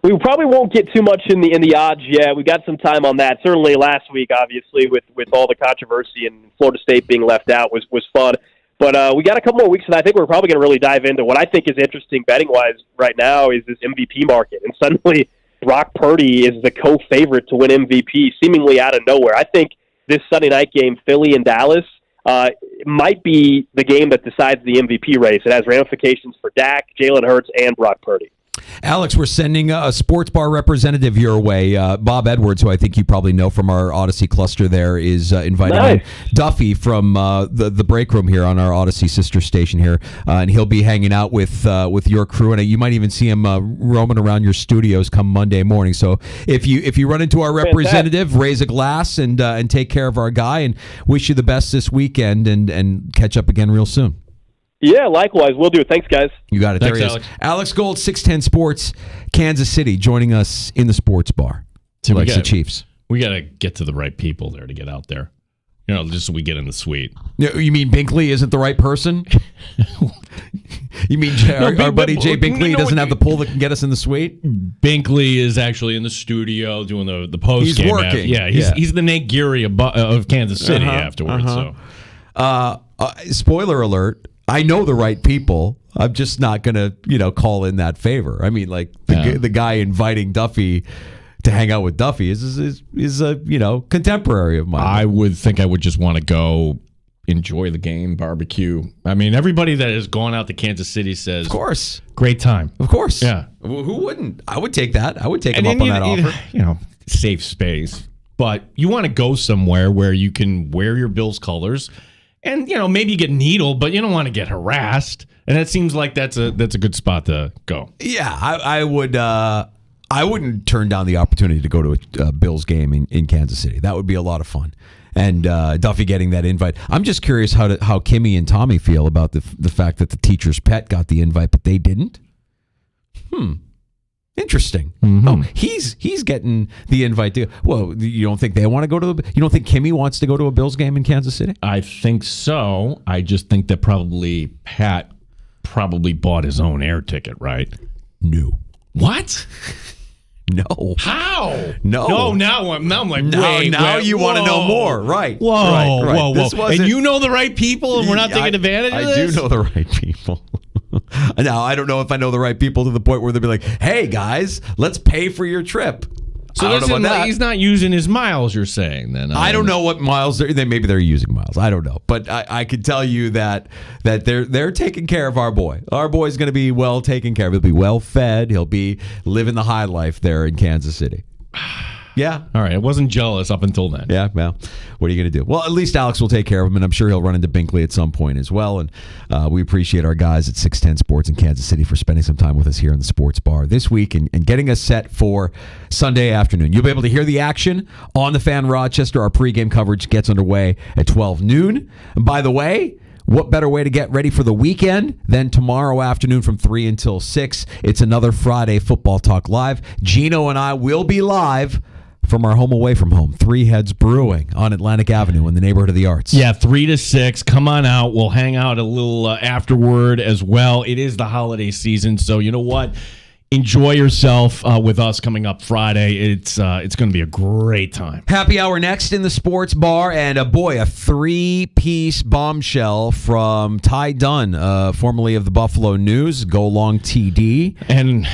We probably won't get too much in the odds yet. We got some time on that. Certainly last week, obviously, with all the controversy and Florida State being left out was fun. But we got a couple more weeks, and I think we're probably going to really dive into what I think is interesting betting-wise right now is this MVP market. And suddenly, Brock Purdy is the co-favorite to win MVP, seemingly out of nowhere. I think this Sunday night game, Philly and Dallas, might be the game that decides the MVP race. It has ramifications for Dak, Jalen Hurts, and Brock Purdy. Alex, we're sending a sports bar representative your way. Bob Edwards, who I think you probably know from our Odyssey cluster there, is inviting in Duffy from the break room here on our Odyssey sister station here. And he'll be hanging out with your crew. And you might even see him roaming around your studios come Monday morning. So if you run into our representative, raise a glass and take care of our guy. And wish you the best this weekend and catch up again real soon. Yeah, likewise. We'll do it. Thanks, guys. You got it. Thanks, there he Alex. is. Alex Gold, 610 Sports, Kansas City, joining us in the sports bar. See, likes the Chiefs. We got to get to the right people there to get out there. Just so we get in the suite. You mean Binkley isn't the right person? You mean our buddy Jay Binkley doesn't have the pull that can get us in the suite? Binkley is actually in the studio doing the post He's game. working. He's the Nate Geary of Kansas City afterwards. So, spoiler alert. I know the right people. I'm just not going to, call in that favor. I mean, like the guy inviting Duffy to hang out with Duffy is a contemporary of mine. I would think I would just want to go enjoy the game, barbecue. I mean, everybody that has gone out to Kansas City says, of course, great time. Of course, yeah. Who wouldn't? I would take that. I would take him up on that offer. Safe space, but you want to go somewhere where you can wear your Bills colors. And, maybe you get needled, but you don't want to get harassed. And it seems like that's a good spot to go. Yeah, I would. I wouldn't turn down the opportunity to go to a Bills game in Kansas City. That would be a lot of fun. And Duffy getting that invite. I'm just curious how Kimmy and Tommy feel about the fact that the teacher's pet got the invite, but they didn't. Interesting. Mm-hmm. Oh, he's getting the invite to. Well, you don't think they want to go to? You don't think Kimmy wants to go to a Bills game in Kansas City? I think so. I just think that Pat bought his own air ticket, right? No. What? No. How? No. Now I'm like, now you want to know more, right? Whoa, right. Whoa. And you know the right people, and we're not taking advantage of this? I do know the right people. Now, I don't know if I know the right people to the point where they'll be like, hey, guys, let's pay for your trip. So he's not using his miles, you're saying, then? I don't know what miles maybe they're using miles. I don't know. But I can tell you that they're taking care of our boy. Our boy's going to be well taken care of. He'll be well fed. He'll be living the high life there in Kansas City. Yeah. All right. I wasn't jealous up until then. Yeah. Well, what are you going to do? Well, at least Alex will take care of him, and I'm sure he'll run into Binkley at some point as well. And we appreciate our guys at 610 Sports in Kansas City for spending some time with us here in the sports bar this week and getting us set for Sunday afternoon. You'll be able to hear the action on the Fan Rochester. Our pregame coverage gets underway at 12 noon. And by the way, what better way to get ready for the weekend than tomorrow afternoon from 3 until 6? It's another Friday Football Talk Live. Gino and I will be live from our home away from home, Three Heads Brewing on Atlantic Avenue in the neighborhood of the arts. Yeah, 3 to 6. Come on out. We'll hang out a little afterward as well. It is the holiday season, so you know what? Enjoy yourself with us coming up Friday. It's going to be a great time. Happy hour next in the sports bar, and a 3-piece bombshell from Ty Dunn, formerly of the Buffalo News. Go long TD. And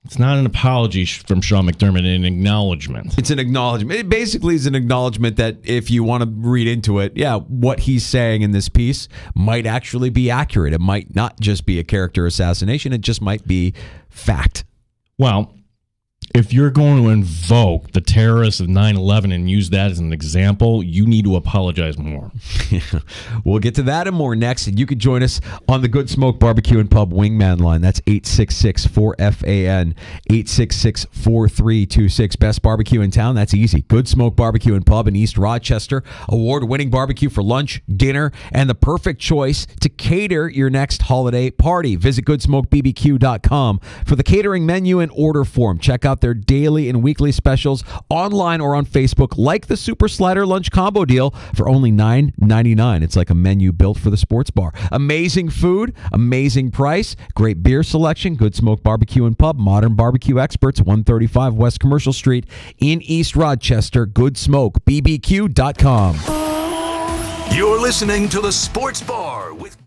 it's not an apology from Sean McDermott, an acknowledgement. It's an acknowledgement. It basically is an acknowledgement that if you want to read into it, what he's saying in this piece might actually be accurate. It might not just be a character assassination. It just might be fact. Well, if you're going to invoke the terrorists of 9/11 and use that as an example, you need to apologize more. We'll get to that and more next. And you can join us on the Good Smoke Barbecue and Pub Wingman line. That's 866-4FAN, 866-4326. Best barbecue in town. That's easy. Good Smoke Barbecue and Pub in East Rochester. Award-winning barbecue for lunch, dinner, and the perfect choice to cater your next holiday party. Visit goodsmokebbq.com for the catering menu and order form. Check out their daily and weekly specials online or on Facebook, like the Super Slider Lunch Combo Deal for only $9.99. It's like a menu built for the sports bar. Amazing food, amazing price, great beer selection. Good Smoke Barbecue and Pub, modern barbecue experts, 135 West Commercial Street in East Rochester. goodsmokebbq.com. You're listening to the Sports Bar with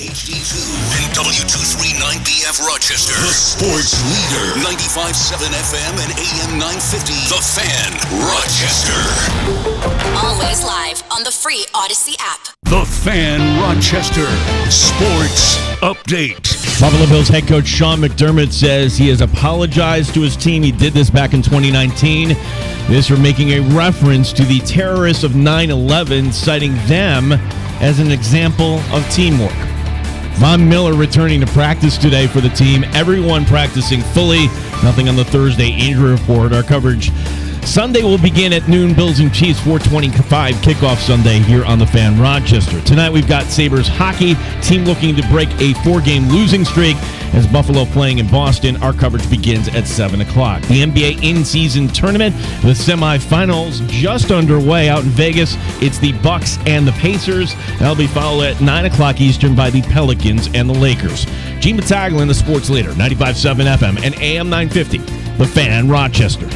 HD2 and W239BF Rochester. The sports leader. 95.7 FM and AM 950. The Fan, Rochester. Always live on the free Odyssey app. The Fan, Rochester. Sports update. Buffalo Bills head coach Sean McDermott says he has apologized to his team. He did this back in 2019. This for making a reference to the terrorists of 9/11, citing them as an example of teamwork. Von Miller returning to practice today for the team. Everyone practicing fully. Nothing on the Thursday injury report. Our coverage Sunday will begin at noon. Bills and Chiefs 4:25 kickoff Sunday here on the Fan Rochester. Tonight we've got Sabres hockey. Team looking to break a 4-game losing streak as Buffalo playing in Boston. Our coverage begins at 7 o'clock. The NBA in-season tournament, the semifinals just underway out in Vegas. It's the Bucks and the Pacers. That'll be followed at 9 o'clock Eastern by the Pelicans and the Lakers. Gene Battaglin, the sports leader, 95.7 FM and AM 950, the Fan Rochester.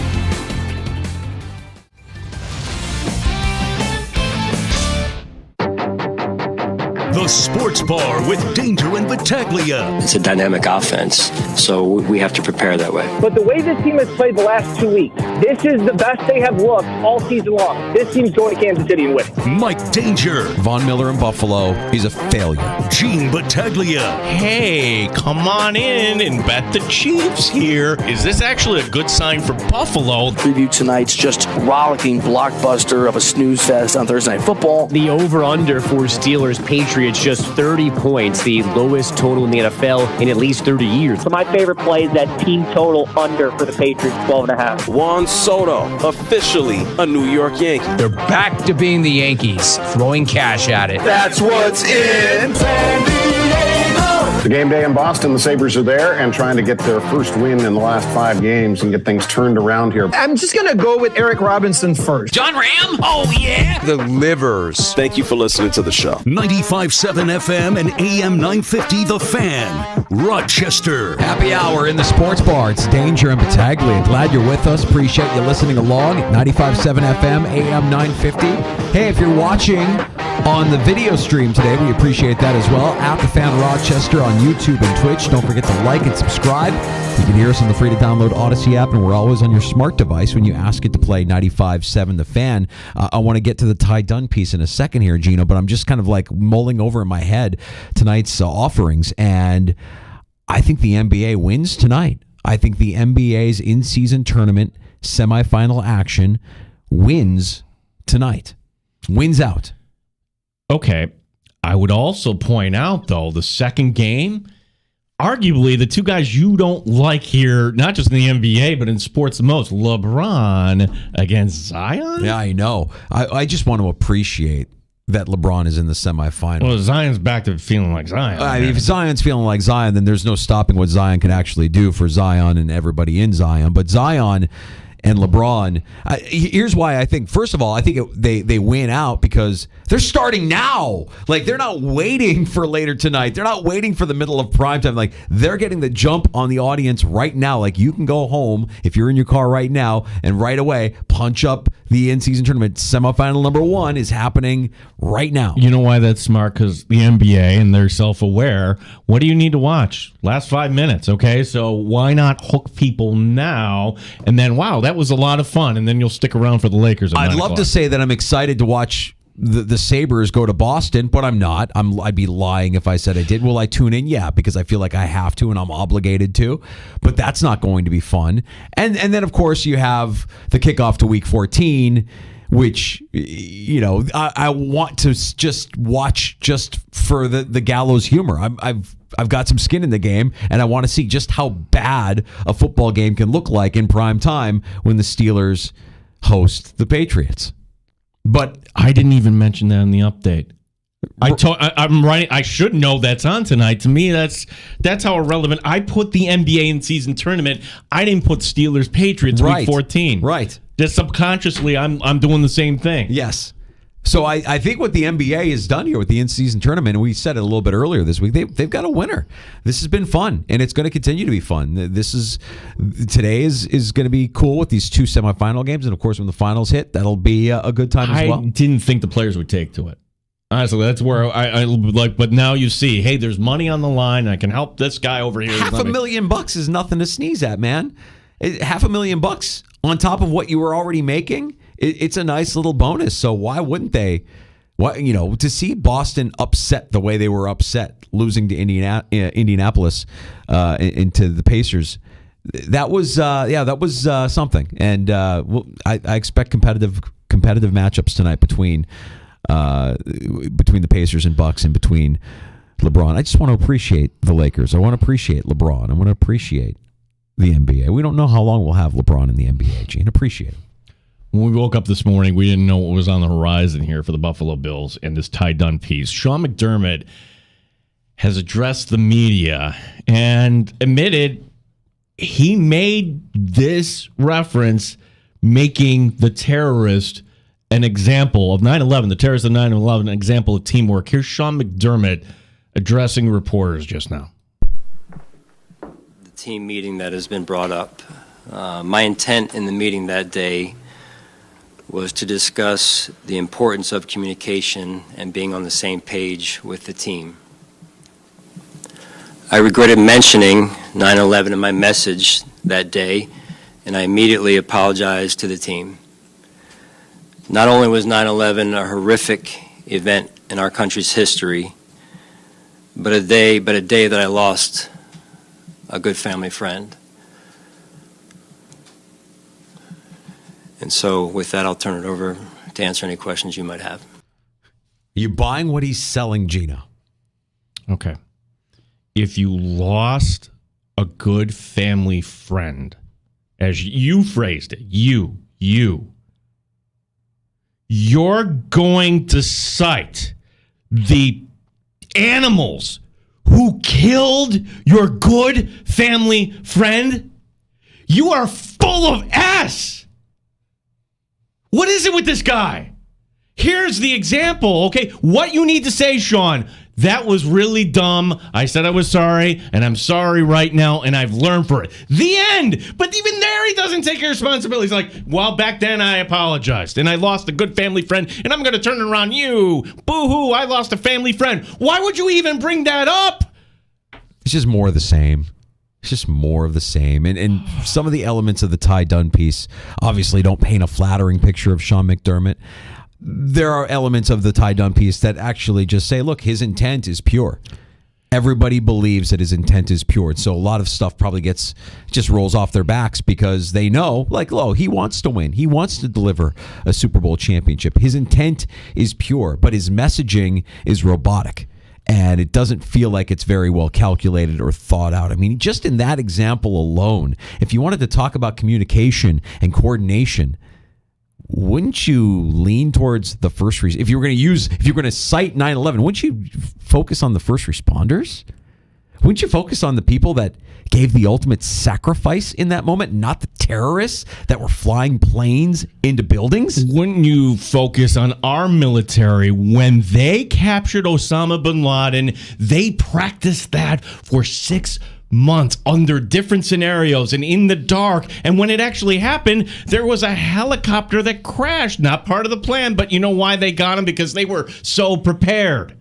The Sports Bar with Danger and Battaglia. It's a dynamic offense, so we have to prepare that way. But the way this team has played the last 2 weeks, this is the best they have looked all season long. This team's going to Kansas City and win. Mike Danger. Von Miller in Buffalo. He's a failure. Gene Battaglia. Hey, come on in and bet the Chiefs here. Is this actually a good sign for Buffalo? Preview tonight's just rollicking blockbuster of a snooze fest on Thursday Night Football. The over-under for Steelers Patriots just 30 points, the lowest total in the NFL in at least 30 years. So my favorite play is that team total under for the Patriots, 12.5. Juan Soto, officially a New York Yankee. They're back to being the Yankees, throwing cash at it. That's what's in San Diego. The game day in Boston, the Sabres are there and trying to get their first win in the last 5 games and get things turned around here. I'm just going to go with Eric Robinson first. John Ram? Oh, yeah. The Livers. Thank you for listening to the show. 95.7 FM and AM 950, The Fan, Rochester. Happy hour in the sports bar. It's Danger and Battaglia. Glad you're with us. Appreciate you listening along. 95.7 FM, AM 950. Hey, if you're watching on the video stream today, we appreciate that as well. At the Fan Rochester on YouTube and Twitch. Don't forget to like and subscribe. You can hear us on the free-to-download Odyssey app, and we're always on your smart device when you ask it to play 95.7 The Fan. I want to get to the Ty Dunn piece in a second here, Gino, but I'm just kind of like mulling over in my head tonight's offerings, and I think the NBA wins tonight. I think the NBA's in-season tournament semifinal action wins tonight. Wins out. Okay. I would also point out, though, the second game, arguably the two guys you don't like here, not just in the NBA, but in sports the most, LeBron against Zion. Yeah, I know. I just want to appreciate that LeBron is in the semifinal. Well, Zion's back to feeling like Zion. If Zion's feeling like Zion, then there's no stopping what Zion can actually do for Zion and everybody in Zion. But Zion and LeBron, here's why I think, first of all, I think they win out because they're starting now. Like, they're not waiting for later tonight. They're not waiting for the middle of primetime. Like, they're getting the jump on the audience right now. Like, you can go home if you're in your car right now and right away punch up the in-season tournament. Semifinal number 1 is happening right now. You know why that's smart? Because the NBA, and they're self-aware. What do you need to watch? Last 5 minutes, okay? So why not hook people now? And then, wow, that was a lot of fun. And then you'll stick around for the Lakers at 9 I'd love to say that I'm excited to watch the Sabres go to Boston, but I'm not. I'd be lying if I said I did. Will I tune in? Yeah, because I feel like I have to and I'm obligated to. But that's not going to be fun. And then, of course, you have the kickoff to Week 14, which, you know, I want to just watch just for the gallows humor. I've got some skin in the game, and I want to see just how bad a football game can look like in prime time when the Steelers host the Patriots. But I didn't even mention that in the update. I'm writing. I should know that's on tonight. To me, that's how irrelevant. I put the NBA in season tournament. I didn't put Steelers Patriots Week 14. Right. Just subconsciously, I'm doing the same thing. Yes. So I think what the NBA has done here with the in-season tournament, and we said it a little bit earlier this week, they've got a winner. This has been fun, and it's going to continue to be fun. Today is going to be cool with these 2 semifinal games, and of course, when the finals hit, that'll be a good time as well. I didn't think the players would take to it. Honestly, that's where I like. But now you see, hey, there's money on the line. I can help this guy over here. $500,000 is nothing to sneeze at, man. $500,000 on top of what you were already making. It's a nice little bonus. So why wouldn't they? To see Boston upset the way they were upset, losing to Indianapolis into the Pacers, that was something. And I expect competitive matchups tonight between the Pacers and Bucks and between LeBron. I just want to appreciate the Lakers. I want to appreciate LeBron. I want to appreciate the NBA. We don't know how long we'll have LeBron in the NBA, Gene. Appreciate it. When we woke up this morning, we didn't know what was on the horizon here for the Buffalo Bills and this Ty Dunn piece. Sean McDermott has addressed the media and admitted he made this reference making the terrorist an example of 9/11, the terrorists of 9/11, an example of teamwork. Here's Sean McDermott addressing reporters just now. The team meeting that has been brought up. My intent in the meeting that day was to discuss the importance of communication and being on the same page with the team. I regretted mentioning 9/11 in my message that day, and I immediately apologized to the team. Not only was 9/11 a horrific event in our country's history, but a day that I lost a good family friend. And so with that, I'll turn it over to answer any questions you might have. You buying what he's selling, Gino? Okay. If you lost a good family friend, as you phrased it, you're going to cite the animals who killed your good family friend? You are full of ass. What is it with this guy? Here's the example, okay? What you need to say, Sean, that was really dumb. I said I was sorry, and I'm sorry right now, and I've learned for it. The end. But even there, he doesn't take responsibility. He's like, well, back then I apologized, and I lost a good family friend, and I'm going to turn it around you. Boo-hoo, I lost a family friend. Why would you even bring that up? It's just more of the same. It's just more of the same. And some of the elements of the Ty Dunn piece obviously don't paint a flattering picture of Sean McDermott. There are elements of the Ty Dunn piece that actually just say, look, his intent is pure. Everybody believes that his intent is pure. And so a lot of stuff probably just rolls off their backs because they know, like, he wants to win. He wants to deliver a Super Bowl championship. His intent is pure, but his messaging is robotic. And it doesn't feel like it's very well calculated or thought out. I mean, just in that example alone, if you wanted to talk about communication and coordination, wouldn't you lean towards the first if you were going to cite 9/11, wouldn't you focus on the first responders? Wouldn't you focus on the people that gave the ultimate sacrifice in that moment, not the terrorists that were flying planes into buildings? Wouldn't you focus on our military when they captured Osama bin Laden? They practiced that for 6 months under different scenarios and in the dark. And when it actually happened, there was a helicopter that crashed. Not part of the plan, but you know why they got him? Because they were so prepared.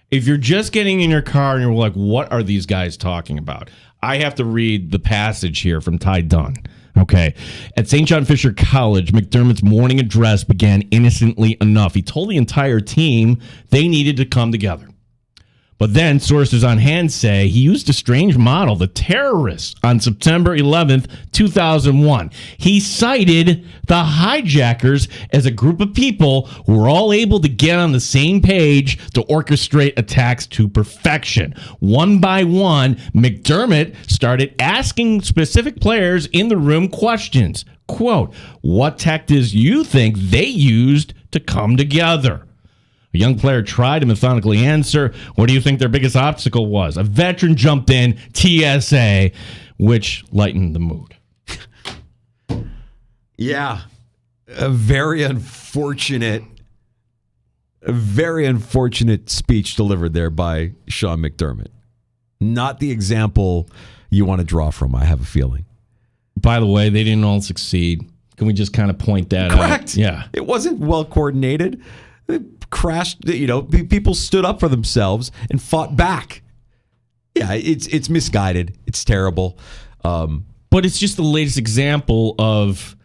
If you're just getting in your car and you're like, what are these guys talking about? I have to read the passage here from Ty Dunn. Okay. At St. John Fisher College, McDermott's morning address began innocently enough. He told the entire team they needed to come together. But then sources on hand say he used a strange model, the terrorists, on September 11th, 2001. He cited the hijackers as a group of people who were all able to get on the same page to orchestrate attacks to perfection. One by one, McDermott started asking specific players in the room questions. Quote, what tactics you think they used to come together? A young player tried to methodically answer, what do you think their biggest obstacle was? A veteran jumped in, TSA, which lightened the mood. Yeah. A very unfortunate speech delivered there by Sean McDermott. Not the example you want to draw from, I have a feeling. By the way, they didn't all succeed. Can we just kind of point that out? Correct. Yeah. It wasn't well coordinated. They crashed. People stood up for themselves and fought back. Yeah, it's misguided. It's terrible. But it's just the latest example of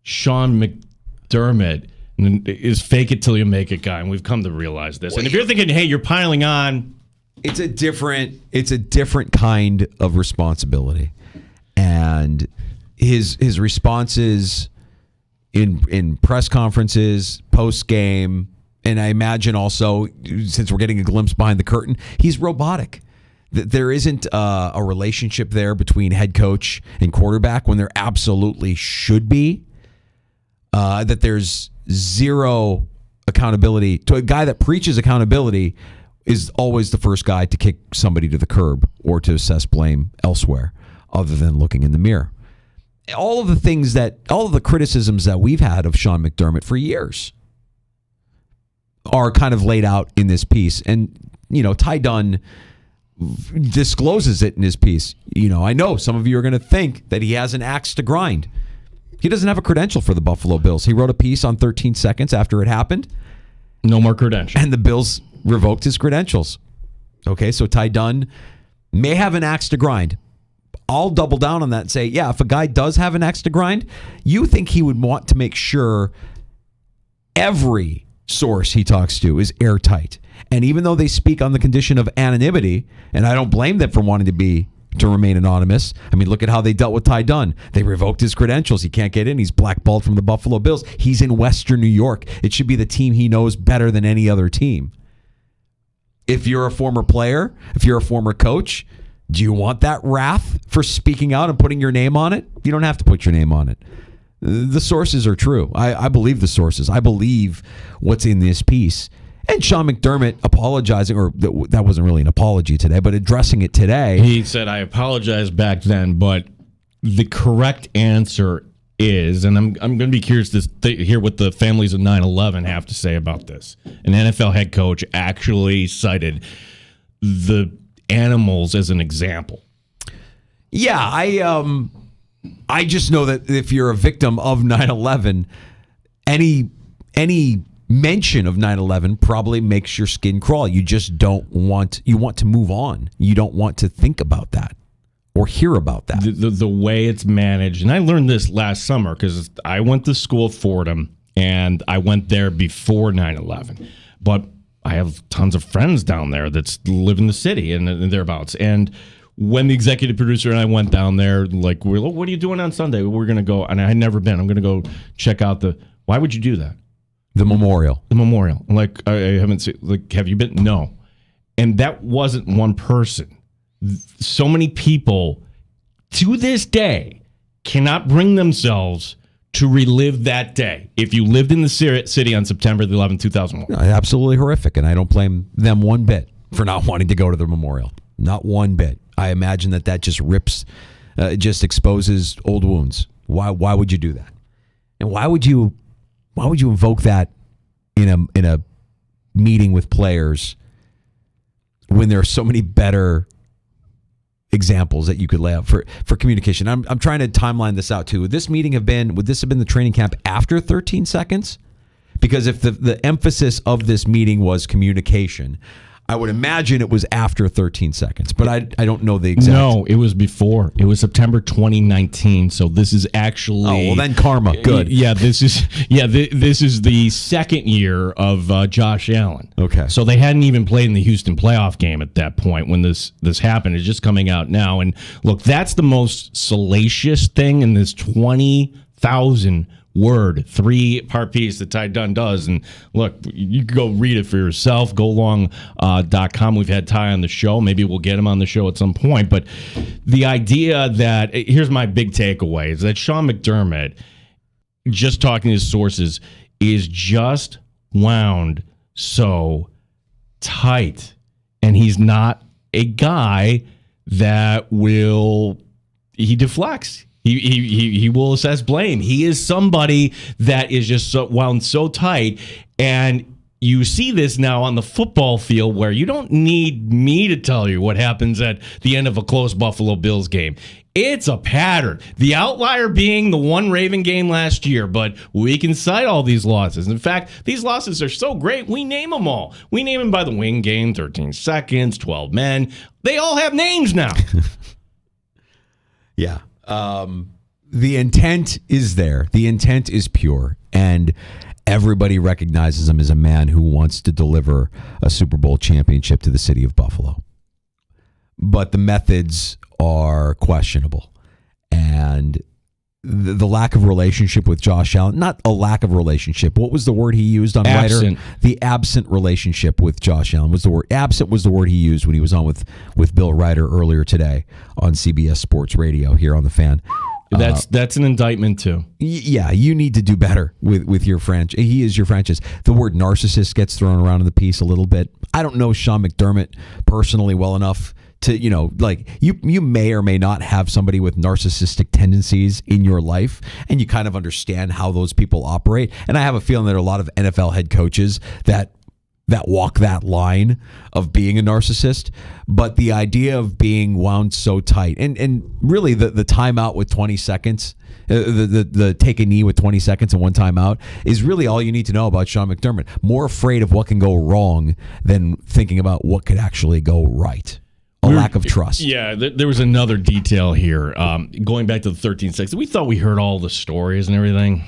Sean McDermott is fake it till you make it guy, and we've come to realize this. And if you're thinking, hey, you're piling on, it's a different kind of responsibility, and his responses in press conferences, post game, and I imagine also, since we're getting a glimpse behind the curtain, he's robotic. There isn't a relationship there between head coach and quarterback when there absolutely should be. That there's zero accountability. To a guy that preaches accountability is always the first guy to kick somebody to the curb or to assess blame elsewhere other than looking in the mirror. All of the criticisms that we've had of Sean McDermott for years are kind of laid out in this piece. And, Ty Dunn discloses it in his piece. I know some of you are going to think that he has an axe to grind. He doesn't have a credential for the Buffalo Bills. He wrote a piece on 13 Seconds after it happened. No more credentials. And the Bills revoked his credentials. Okay, so Ty Dunn may have an axe to grind. I'll double down on that and say, yeah, if a guy does have an axe to grind, you think he would want to make sure every source he talks to is airtight. And even though they speak on the condition of anonymity, and I don't blame them for wanting to remain anonymous. I mean, look at how they dealt with Ty Dunn. They revoked his credentials. He can't get in. He's blackballed from the Buffalo Bills. He's in Western New York. It should be the team he knows better than any other team. If you're a former player, if you're a former coach, do you want that wrath for speaking out and putting your name on it? You don't have to put your name on it. The sources are true. I believe the sources. I believe what's in this piece. And Sean McDermott apologizing, or that wasn't really an apology today, but addressing it today. He said, I apologized back then, but the correct answer is, and I'm going to be curious to hear what the families of 9/11 have to say about this. An NFL head coach actually cited the animals as an example. Yeah, I just know that if you're a victim of 9/11, any mention of 9/11 probably makes your skin crawl. You just you want to move on. You don't want to think about that or hear about that. The way it's managed, and I learned this last summer because I went to school at Fordham, and I went there before 9/11. But I have tons of friends down there that live in the city and thereabouts. And when the executive producer and I went down there, like, what are you doing on Sunday? We're going to go, and I had never been. I'm going to go check out why would you do that? The memorial. The memorial. Like, I haven't seen, like, have you been? No. And that wasn't one person. So many people, to this day, cannot bring themselves to relive that day. If you lived in the city on September the 11th, 2001. Absolutely horrific, and I don't blame them one bit for not wanting to go to the memorial. Not one bit. I imagine that just just exposes old wounds. Why would you do that? And why would you invoke that in a meeting with players when there are so many better examples that you could lay out for communication? I'm trying to timeline this out too. Would this have been the training camp after 13 seconds? Because if the emphasis of this meeting was communication, I would imagine it was after 13 seconds, but I don't know the exact. No, it was before. It was September 2019. So this is actually. Oh, well, then karma. Good. Yeah, this is the second year of Josh Allen. Okay. So they hadn't even played in the Houston playoff game at that point when this happened. It's just coming out now. And look, that's the most salacious thing in this 20,000 word 3-part piece that Ty Dunn does. And look, you can go read it for yourself. GoLong.com. We've had Ty on the show. Maybe we'll get him on the show at some point. But the idea that, here's my big takeaway, is that Sean McDermott, just talking to his sources, is just wound so tight. And he's not a guy that he deflects. He will assess blame. He is somebody that is just so wound so tight, and you see this now on the football field where you don't need me to tell you what happens at the end of a close Buffalo Bills game. It's a pattern. The outlier being the one Raven game last year, but we can cite all these losses. In fact, these losses are so great, we name them all. We name them by the wing game, 13 seconds, 12 men. They all have names now. Yeah. The intent is there. The intent is pure. And everybody recognizes him as a man who wants to deliver a Super Bowl championship to the city of Buffalo. But the methods are questionable. And the lack of relationship with Josh Allen, not a lack of relationship. What was the word he used on Absent. Ryder? The absent relationship with Josh Allen was the word. Absent was the word he used when he was on with Bill Ryder earlier today on CBS Sports Radio here on The Fan. That's an indictment too. Yeah, you need to do better with your franchise. He is your franchise. The word narcissist gets thrown around in the piece a little bit. I don't know Sean McDermott personally well enough to, you may or may not have somebody with narcissistic tendencies in your life, and you kind of understand how those people operate. And I have a feeling there are a lot of NFL head coaches that walk that line of being a narcissist. But the idea of being wound so tight and really the timeout with 20 seconds, the take a knee with 20 seconds and one timeout is really all you need to know about Sean McDermott. More afraid of what can go wrong than thinking about what could actually go right. A lack of trust. Yeah, there was another detail here. Going back to the 13 seconds, we thought we heard all the stories and everything.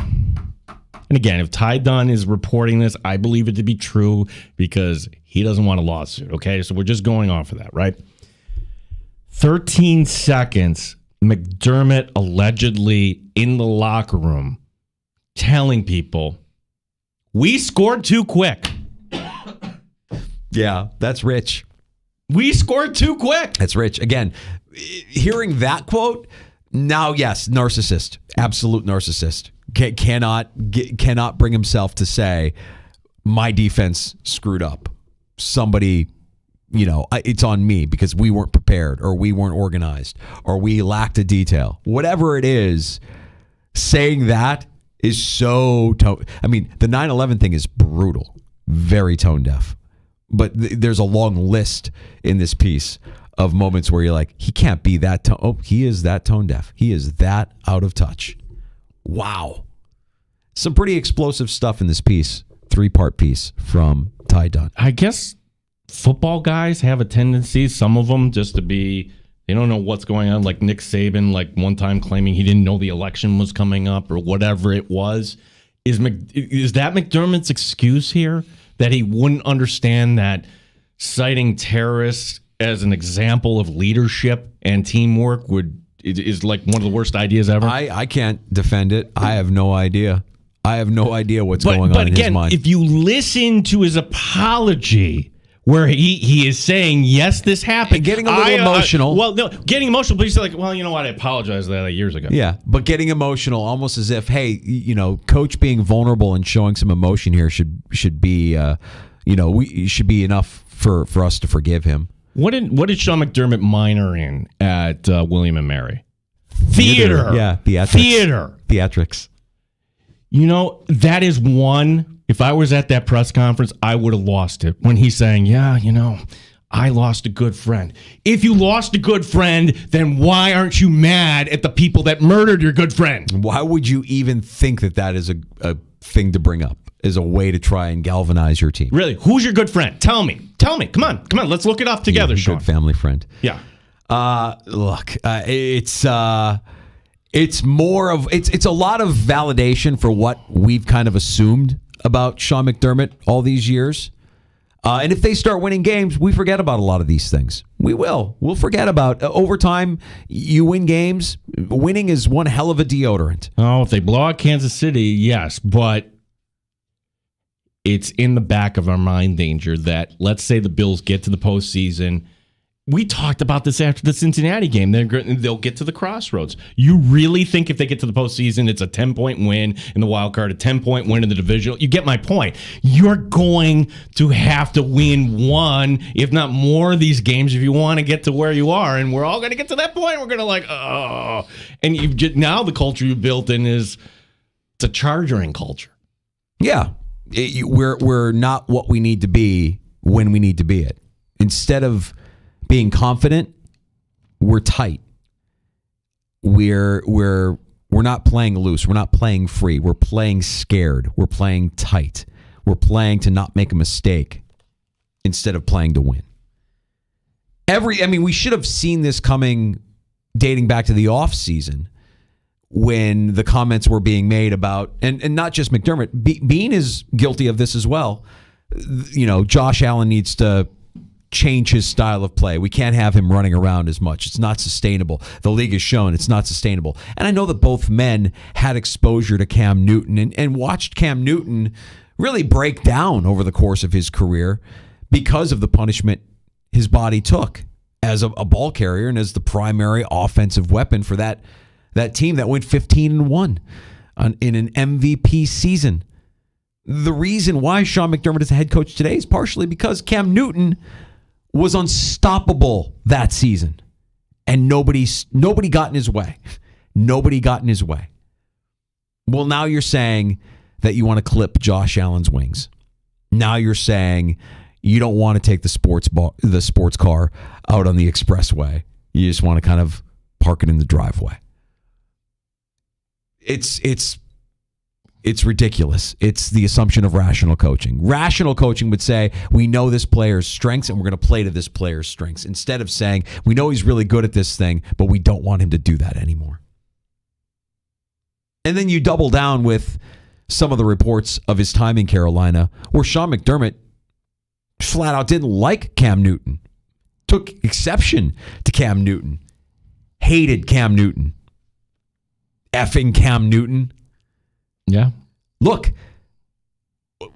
And again, if Ty Dunn is reporting this, I believe it to be true because he doesn't want a lawsuit, okay? So we're just going off of that, right? 13 seconds, McDermott allegedly in the locker room telling people, we scored too quick. Yeah, that's rich. We scored too quick. That's rich. Again, hearing that quote, now, yes, narcissist. Absolute narcissist. Cannot bring himself to say, my defense screwed up. Somebody, it's on me because we weren't prepared or we weren't organized or we lacked a detail. Whatever it is, saying that is so the 9/11 thing is brutal. Very tone deaf. But there's a long list in this piece of moments where you're like, he can't be that he is that tone deaf. He is that out of touch. Wow. Some pretty explosive stuff in this piece. 3-part piece from Ty Dunn. I guess football guys have a tendency, some of them, just to be, they don't know what's going on. Like Nick Saban, one time claiming he didn't know the election was coming up or whatever it was. Is that McDermott's excuse here? That he wouldn't understand that citing terrorists as an example of leadership and teamwork is like one of the worst ideas ever? I can't defend it. I have no idea. I have no idea what's going on in his mind. But again, if you listen to his apology, where he is saying, yes, this happened. And getting a little emotional. Getting emotional, but he's like, well, you know what? I apologized for that years ago. Yeah, but getting emotional, almost as if, hey, coach being vulnerable and showing some emotion here should be, should be enough for us to forgive him. What did Sean McDermott minor in at William and Mary? Theater. Yeah, theatrics. Theater. Theatrics. That is one. If I was at that press conference, I would have lost it when he's saying, I lost a good friend. If you lost a good friend, then why aren't you mad at the people that murdered your good friend? Why would you even think that is a thing to bring up as a way to try and galvanize your team? Really? Who's your good friend? Tell me. Come on. Let's look it up together, Sean. Good family friend. Yeah. Look, it's more of it's a lot of validation for what we've kind of assumed about Sean McDermott all these years. And if they start winning games, we forget about a lot of these things. We will. We'll forget about over time. You win games. Winning is one hell of a deodorant. Oh, if they blow out Kansas City, yes, but it's in the back of our mind, Danger, that let's say the Bills get to the postseason. We talked about this after the Cincinnati game. They'll get to the crossroads. You really think if they get to the postseason, it's a 10-point win in the wild card, a 10-point win in the divisional? You get my point. You're going to have to win one, if not more, of these games if you want to get to where you are. And we're all going to get to that point. We're going to And now the culture you built in is it's a chargering culture. Yeah. We're not what we need to be when we need to be it. Instead of being confident, we're tight. We're not playing loose. We're not playing free. We're playing scared. We're playing tight. We're playing to not make a mistake instead of playing to win. We should have seen this coming dating back to the off season when the comments were being made about, and not just McDermott, Bean is guilty of this as well. Josh Allen needs to change his style of play. We can't have him running around as much. It's not sustainable. The league has shown it's not sustainable. And I know that both men had exposure to Cam Newton and watched Cam Newton really break down over the course of his career because of the punishment his body took as a ball carrier and as the primary offensive weapon for that team that went 15-1 in an MVP season. The reason why Sean McDermott is the head coach today is partially because Cam Newton was unstoppable that season, and nobody got in his way. Nobody got in his way. Well, now you're saying that you want to clip Josh Allen's wings. Now you're saying you don't want to take the sports car out on the expressway. You just want to kind of park it in the driveway. It's ridiculous. It's the assumption of rational coaching. Rational coaching would say, we know this player's strengths and we're going to play to this player's strengths, instead of saying, we know he's really good at this thing, but we don't want him to do that anymore. And then you double down with some of the reports of his time in Carolina where Sean McDermott flat out didn't like Cam Newton, took exception to Cam Newton, hated Cam Newton, effing Cam Newton. Yeah. Look,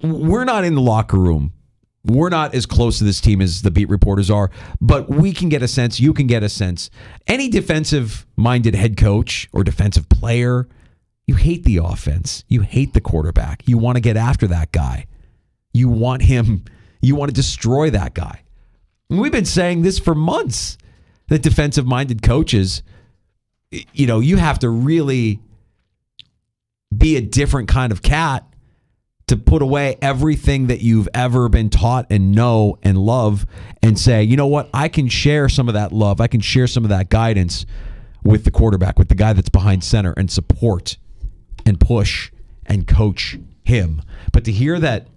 we're not in the locker room. We're not as close to this team as the beat reporters are, but we can get a sense, you can get a sense. Any defensive-minded head coach or defensive player, you hate the offense. You hate the quarterback. You want to get after that guy. You want him, you want to destroy that guy. And we've been saying this for months, that defensive-minded coaches, you have to really be a different kind of cat to put away everything that you've ever been taught and know and love and say, you know what, I can share some of that love. I can share some of that guidance with the quarterback, with the guy that's behind center, and support and push and coach him. But to hear that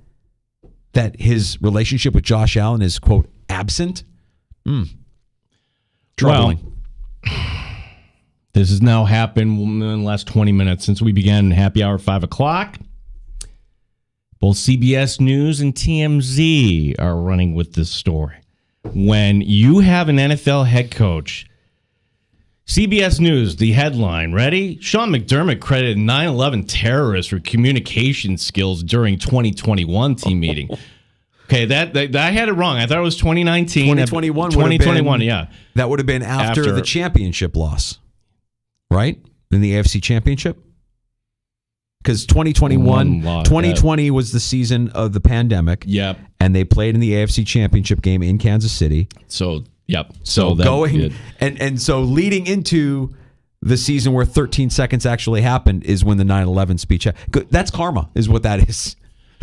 his relationship with Josh Allen is, quote, absent, troubling. Well, this has now happened in the last 20 minutes since we began happy hour 5 o'clock. Both CBS News and TMZ are running with this story. When you have an NFL head coach, CBS News, the headline, ready? Sean McDermott credited 9/11 terrorists for communication skills during 2021 team meeting. Okay, that I had it wrong. I thought it was 2019. 2021. 2021, yeah. That would have been after the championship loss. Right? In the AFC Championship? Because 2020 was the season of the pandemic. Yep. And they played in the AFC Championship game in Kansas City. So, yep. So leading into the season where 13 seconds actually happened is when the 9/11 speech. That's karma, is what that is.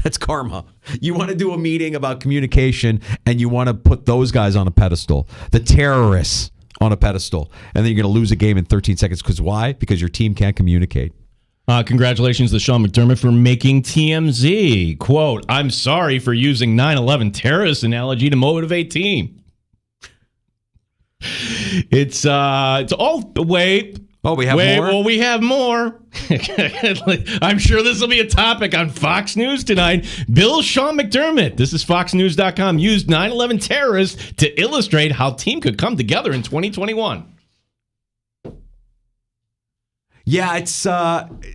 That's karma. You want to do a meeting about communication and you want to put those guys on a pedestal. The terrorists on a pedestal, and then you're going to lose a game in 13 seconds. Because why? Because your team can't communicate. Congratulations to Sean McDermott for making TMZ. Quote, I'm sorry for using 9/11 terrorist analogy to motivate team. It's all, wait. Oh, we have more? Well, we have more. I'm sure this will be a topic on Fox News tonight. Bill Sean McDermott, this is FoxNews.com, used 9/11 terrorists to illustrate how team could come together in 2021. Yeah, it's,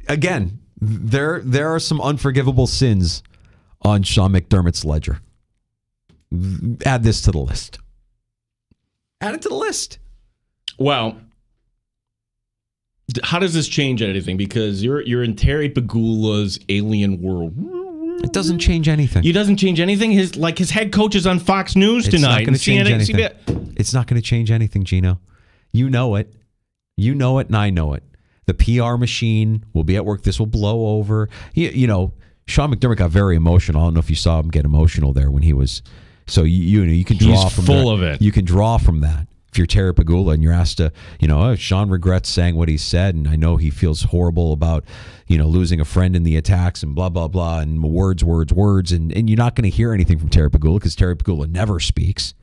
again, there are some unforgivable sins on Sean McDermott's ledger. Add this to the list. Add it to the list. Well, how does this change anything? Because you're in Terry Pagula's alien world. It doesn't change anything. It doesn't change anything. His head coach is on Fox News tonight. It's not going to change anything. It's not going to change anything, Gino. You know it. You know it, and I know it. The PR machine will be at work. This will blow over. You know, Sean McDermott got very emotional. I don't know if you saw him get emotional there when he was. So you can draw He's from full that. of it. You can draw from that. If you're Terry Pegula and you're asked to, Sean regrets saying what he said, and I know he feels horrible about, losing a friend in the attacks and blah, blah, blah, and words, and you're not going to hear anything from Terry Pegula because Terry Pegula never speaks.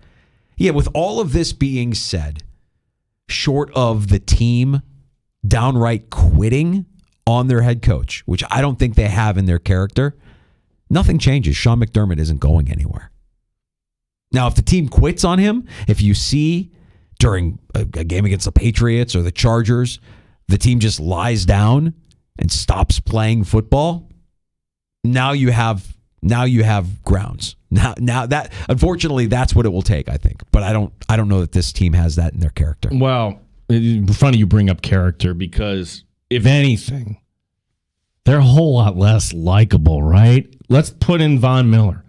Yeah, with all of this being said, short of the team downright quitting on their head coach, which I don't think they have in their character, nothing changes. Sean McDermott isn't going anywhere. Now, if the team quits on him, if you see during a game against the Patriots or the Chargers, the team just lies down and stops playing football, now you have grounds. Now that, unfortunately, that's what it will take, I think. But I don't know that this team has that in their character. Well, it's funny you bring up character because if anything, they're a whole lot less likable, right? Let's put in Von Miller.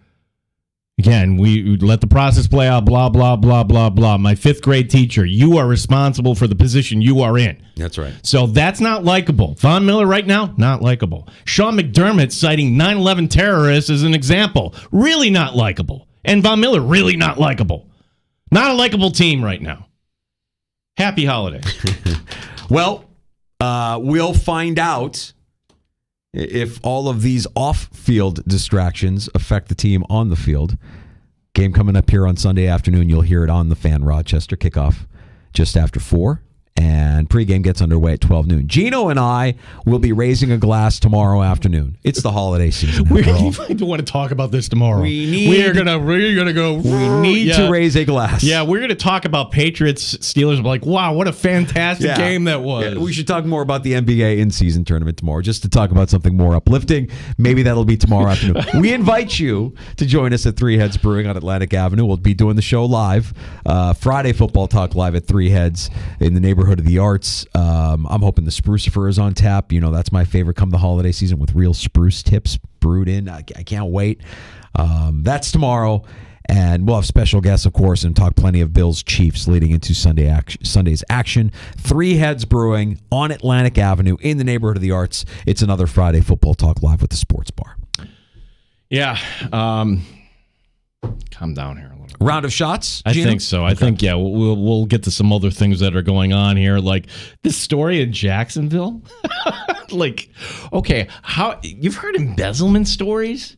Again, we let the process play out, blah, blah, blah, blah, blah. My fifth grade teacher, you are responsible for the position you are in. That's right. So that's not likable. Von Miller right now, not likable. Sean McDermott citing 9/11 terrorists as an example, really not likable. And Von Miller, really not likable. Not a likable team right now. Happy holiday. Well, we'll find out if all of these off-field distractions affect the team on the field. Game coming up here on Sunday afternoon. You'll hear it on the Fan. Rochester kickoff just after 4. And pregame gets underway at 12 noon. Gino and I will be raising a glass tomorrow afternoon. It's the holiday season. We want to talk about this tomorrow. We're gonna go. We need to raise a glass. Yeah, we're gonna talk about Patriots Steelers. Like, wow, what a fantastic game that was. Yeah, we should talk more about the NBA in-season tournament tomorrow, just to talk about something more uplifting. Maybe that'll be tomorrow afternoon. We invite you to join us at Three Heads Brewing on Atlantic Avenue. We'll be doing the show live. Friday Football Talk live at Three Heads in the neighborhood of the Arts. I'm hoping the Sprucifer is on tap. That's my favorite come the holiday season, with real spruce tips brewed in. I can't wait. That's tomorrow. And we'll have special guests, of course, and talk plenty of Bills Chiefs leading into Sunday's action. Three Heads Brewing on Atlantic Avenue in the neighborhood of the Arts. It's another Friday Football Talk live with the Sports Bar. Yeah. Calm down here a little. Round of shots? I think so. Okay. I think, yeah, we'll get to some other things that are going on here, like this story in Jacksonville. Like, okay, how you've heard embezzlement stories?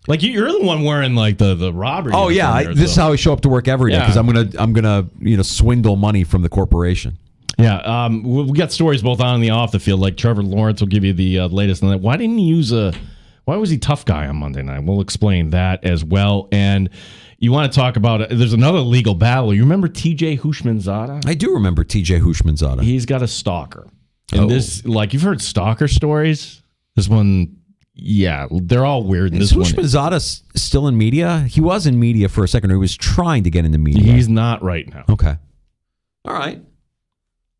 Like you're the one wearing like the robbery. Oh yeah, this is how I show up to work every day because I'm gonna swindle money from the corporation. Yeah, we got stories both on and the off the field. Like Trevor Lawrence will give you the latest on that. Why didn't he use Why was he tough guy on Monday night? We'll explain that as well. And you want to talk about there's another legal battle. You remember T.J. Houshmandzadeh? I do remember T.J. Houshmandzadeh. He's got a stalker. And this, like, you've heard stalker stories. This one, yeah, they're all weird. Is Houshmandzadeh still in media? He was in media for a second, or he was trying to get into media. He's not right now. Okay. All right.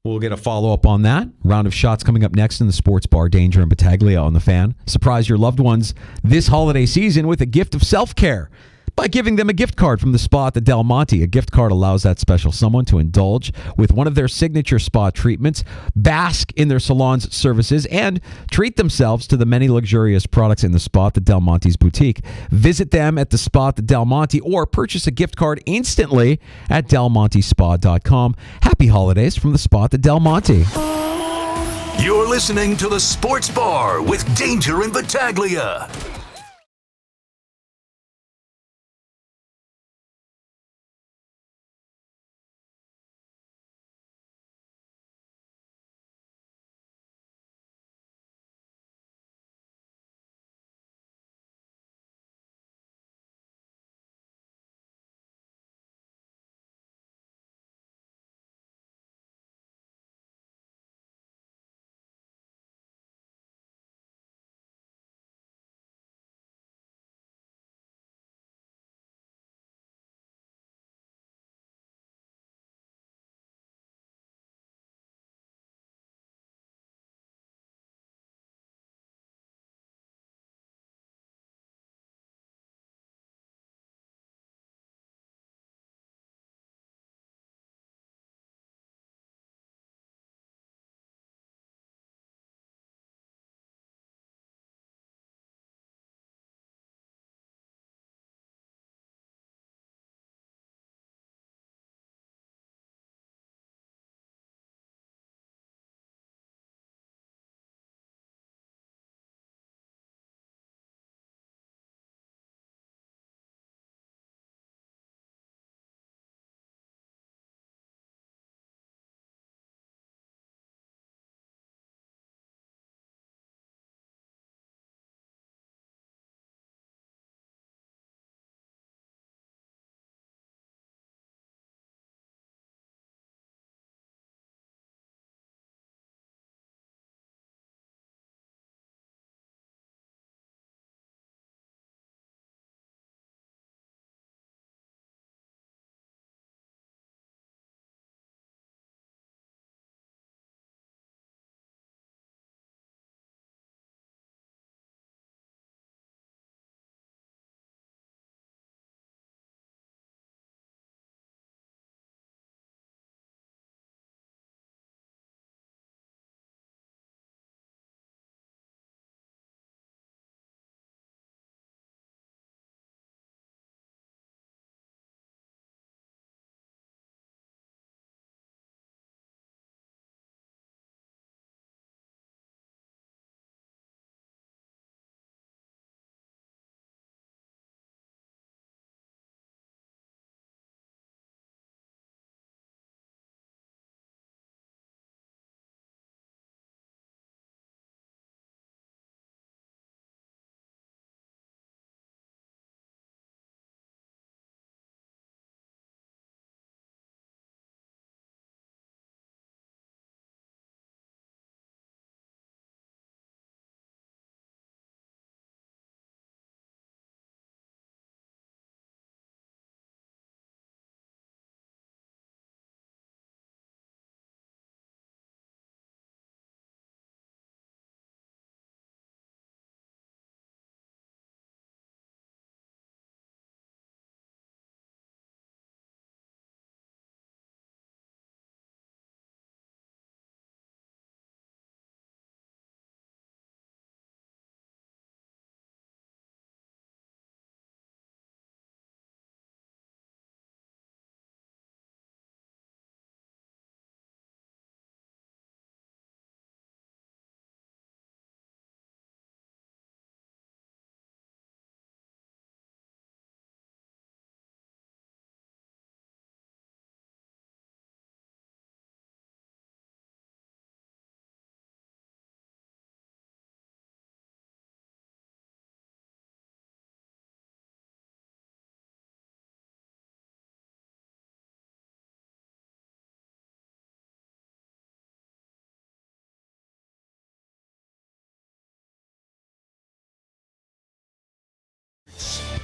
We'll get a follow-up on that. Round of shots coming up next in the Sports Bar. Danger and Battaglia on the Fan. Surprise your loved ones this holiday season with a gift of self-care by giving them a gift card from the spa at the Del Monte. A gift card allows that special someone to indulge with one of their signature spa treatments, bask in their salon's services, and treat themselves to the many luxurious products in the spa at the Del Monte's boutique. Visit them at the spa at the Del Monte or purchase a gift card instantly at delmontespa.com. Happy holidays from the spa at the Del Monte. You're listening to the Sports Bar with Danger and Battaglia.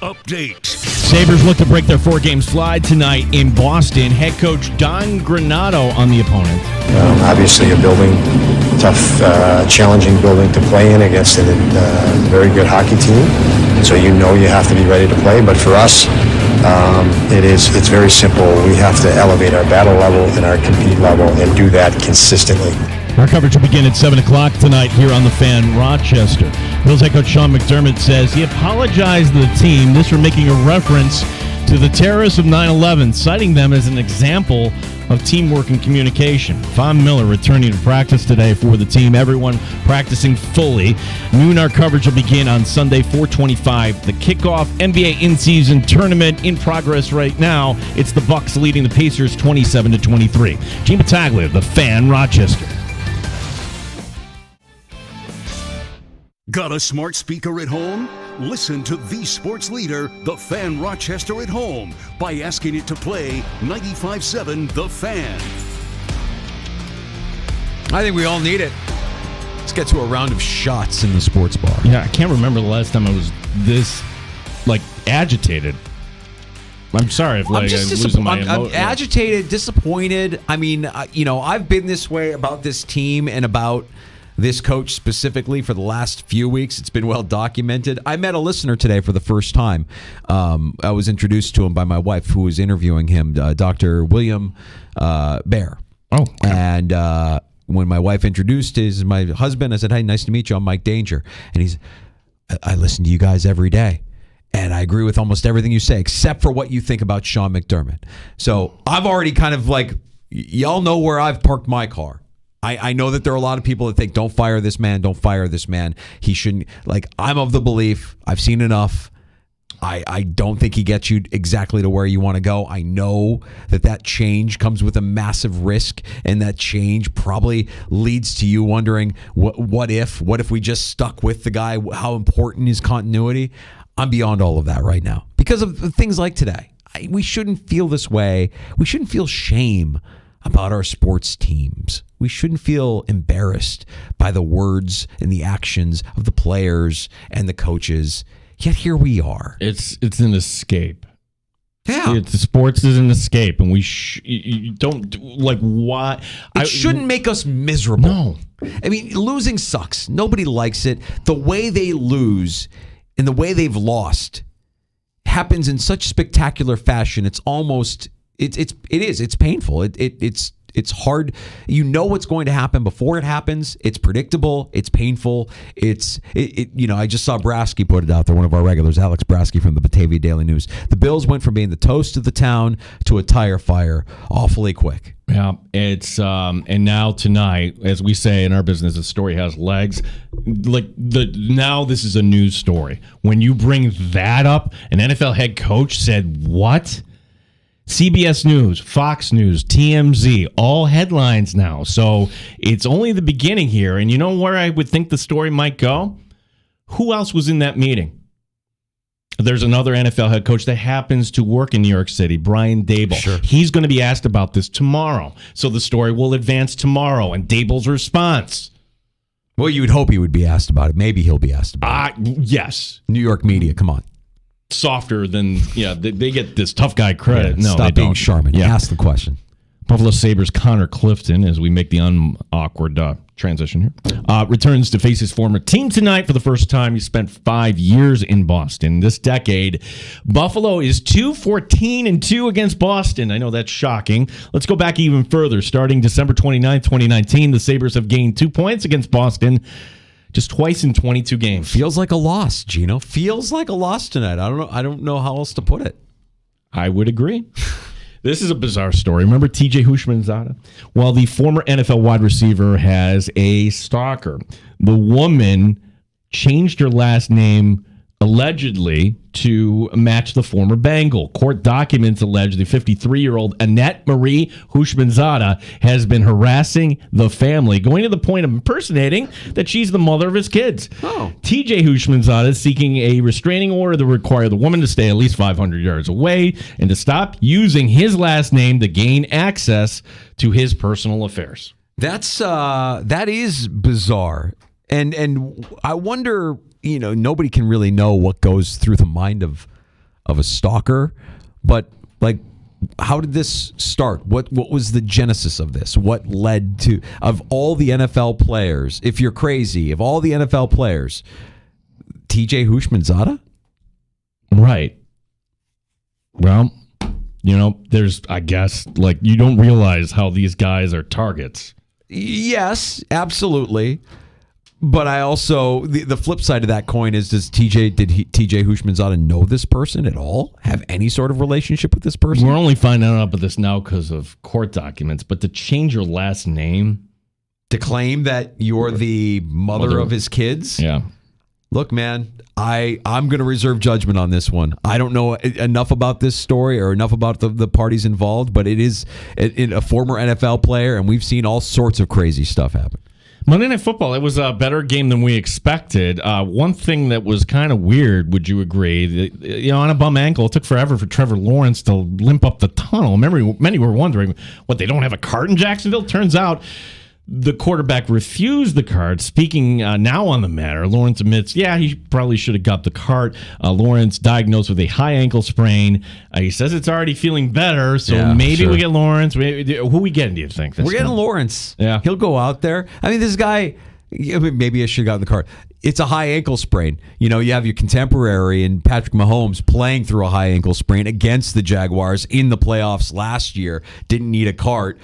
update. Sabres look to break their 4-game slide tonight in Boston. Head coach Don Granato on the opponent. Obviously a building, tough, challenging building to play in against a very good hockey team. So you know you have to be ready to play. But for us, it's very simple. We have to elevate our battle level and our compete level and do that consistently. Our coverage will begin at 7 o'clock tonight here on The Fan, Rochester. Bills head coach Sean McDermott says he apologized to the team, this for making a reference to the terrorists of 9/11, citing them as an example of teamwork and communication. Von Miller returning to practice today for the team. Everyone practicing fully. Noon, our coverage will begin on Sunday, 4:25. The kickoff NBA in-season tournament in progress right now. It's the Bucks leading the Pacers 27-23. Gene Battaglia, The Fan, Rochester. Got a smart speaker at home? Listen to the sports leader, The Fan Rochester at home, by asking it to play 95.7 The Fan. I think we all need it. Let's get to a round of shots in the sports bar. Yeah, I can't remember the last time I was this, agitated. I'm sorry if I'm losing my emotion. I'm agitated, disappointed. I mean, I've been this way about this team and about this coach specifically for the last few weeks. It's been well documented. I met a listener today for the first time. I was introduced to him by my wife, who was interviewing him, Dr. William Baer. Oh, okay. And when my wife introduced my husband, I said, "Hey, nice to meet you. I'm Mike Danger." And I listen to you guys every day. And I agree with almost everything you say, except for what you think about Sean McDermott. So I've already kind of y'all know where I've parked my car. I know that there are a lot of people that think, don't fire this man. He shouldn't. I'm of the belief, I've seen enough. I don't think he gets you exactly to where you want to go. I know that change comes with a massive risk, and that change probably leads to you wondering, what if we just stuck with the guy? How important is continuity? I'm beyond all of that right now because of things like today. We shouldn't feel this way. We shouldn't feel shame about our sports teams. We shouldn't feel embarrassed by the words and the actions of the players and the coaches. Yet here we are. It's an escape. Yeah, the sports is an escape, and we don't why. It shouldn't make us miserable. No, I mean, losing sucks. Nobody likes it. The way they lose and the way they've lost happens in such spectacular fashion. It's almost. It's painful. It's hard. You know what's going to happen before it happens. It's predictable. It's painful. I just saw Brasky put it out there, one of our regulars, Alex Brasky from the Batavia Daily News. The Bills went from being the toast of the town to a tire fire awfully quick. Yeah, it's and now tonight, as we say in our business, the story has legs. Now this is a news story. When you bring that up, an NFL head coach said what? CBS News, Fox News, TMZ, all headlines now. So it's only the beginning here. And you know where I would think the story might go? Who else was in that meeting? There's another NFL head coach that happens to work in New York City, Brian Daboll. Sure. He's going to be asked about this tomorrow. So the story will advance tomorrow. And Daboll's response. Well, you would hope he would be asked about it. Maybe he'll be asked about it. Yes. New York media, come on. Softer than, they get this tough guy credit. Yeah, no, stop they being don't. Sharman. Yeah. Ask the question. Buffalo Sabres Connor Clifton, as we make the awkward transition here, returns to face his former team tonight for the first time. He spent 5 years in Boston. This decade, Buffalo is 2-14-2 against Boston. I know that's shocking. Let's go back even further. Starting December 29th, 2019, the Sabres have gained 2 points against Boston just twice in 22 games. Feels like a loss, Gino. Feels like a loss tonight. I don't know how else to put it. I would agree. This is a bizarre story. Remember TJ Houshmandzadeh? Well, the former NFL wide receiver has a stalker. The woman changed her last name allegedly to match the former Bengal. Court documents allege the 53-year-old Annette Marie Houshmandzadeh has been harassing the family, going to the point of impersonating that she's the mother of his kids. Oh. TJ Houshmandzadeh is seeking a restraining order to require the woman to stay at least 500 yards away and to stop using his last name to gain access to his personal affairs. That is bizarre. And I wonder, nobody can really know what goes through the mind of of a stalker, but like, how did this start? What was the genesis of this? What led to, of all the NFL players, if you're crazy, of all the NFL players, TJ Houshmandzadeh? Right. Well, there's, I guess, like, you don't realize how these guys are targets. Yes, absolutely. But I also, the flip side of that coin is, did TJ Houshmandzadeh know this person at all? Have any sort of relationship with this person? We're only finding out about this now because of court documents, but to change your last name, to claim that you're the mother of his kids? Yeah. Look, man, I'm going to reserve judgment on this one. I don't know enough about this story or enough about the parties involved, but it is a former NFL player, and we've seen all sorts of crazy stuff happen. Monday Night Football, it was a better game than we expected. One thing that was kind of weird, would you agree? On a bum ankle, it took forever for Trevor Lawrence to limp up the tunnel. Many were wondering, what, they don't have a cart in Jacksonville? Turns out the quarterback refused the cart. Speaking now on the matter, Lawrence admits, he probably should have got the cart. Lawrence diagnosed with a high ankle sprain. He says it's already feeling better, so maybe we get Lawrence. Who we getting, do you think? We're getting Lawrence. Yeah. He'll go out there. I mean, this guy, maybe I should have gotten the cart. It's a high ankle sprain. You have your contemporary in Patrick Mahomes playing through a high ankle sprain against the Jaguars in the playoffs last year. Didn't need a cart.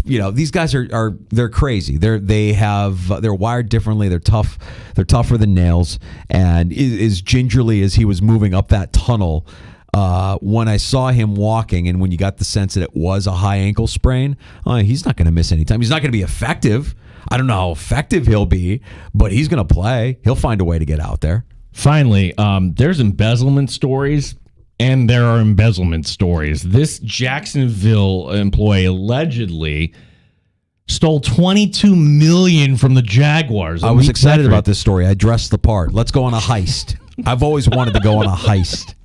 These guys they're crazy. They're wired differently. They're tough. They're tougher than nails. And as gingerly as he was moving up that tunnel, when I saw him walking, and when you got the sense that it was a high ankle sprain, he's not going to miss any time. He's not going to be effective. I don't know how effective he'll be, but he's going to play. He'll find a way to get out there. Finally, there's embezzlement stories. And there are embezzlement stories. This Jacksonville employee allegedly stole $22 million from the Jaguars. I was excited about this story. I dressed the part. Let's go on a heist. I've always wanted to go on a heist.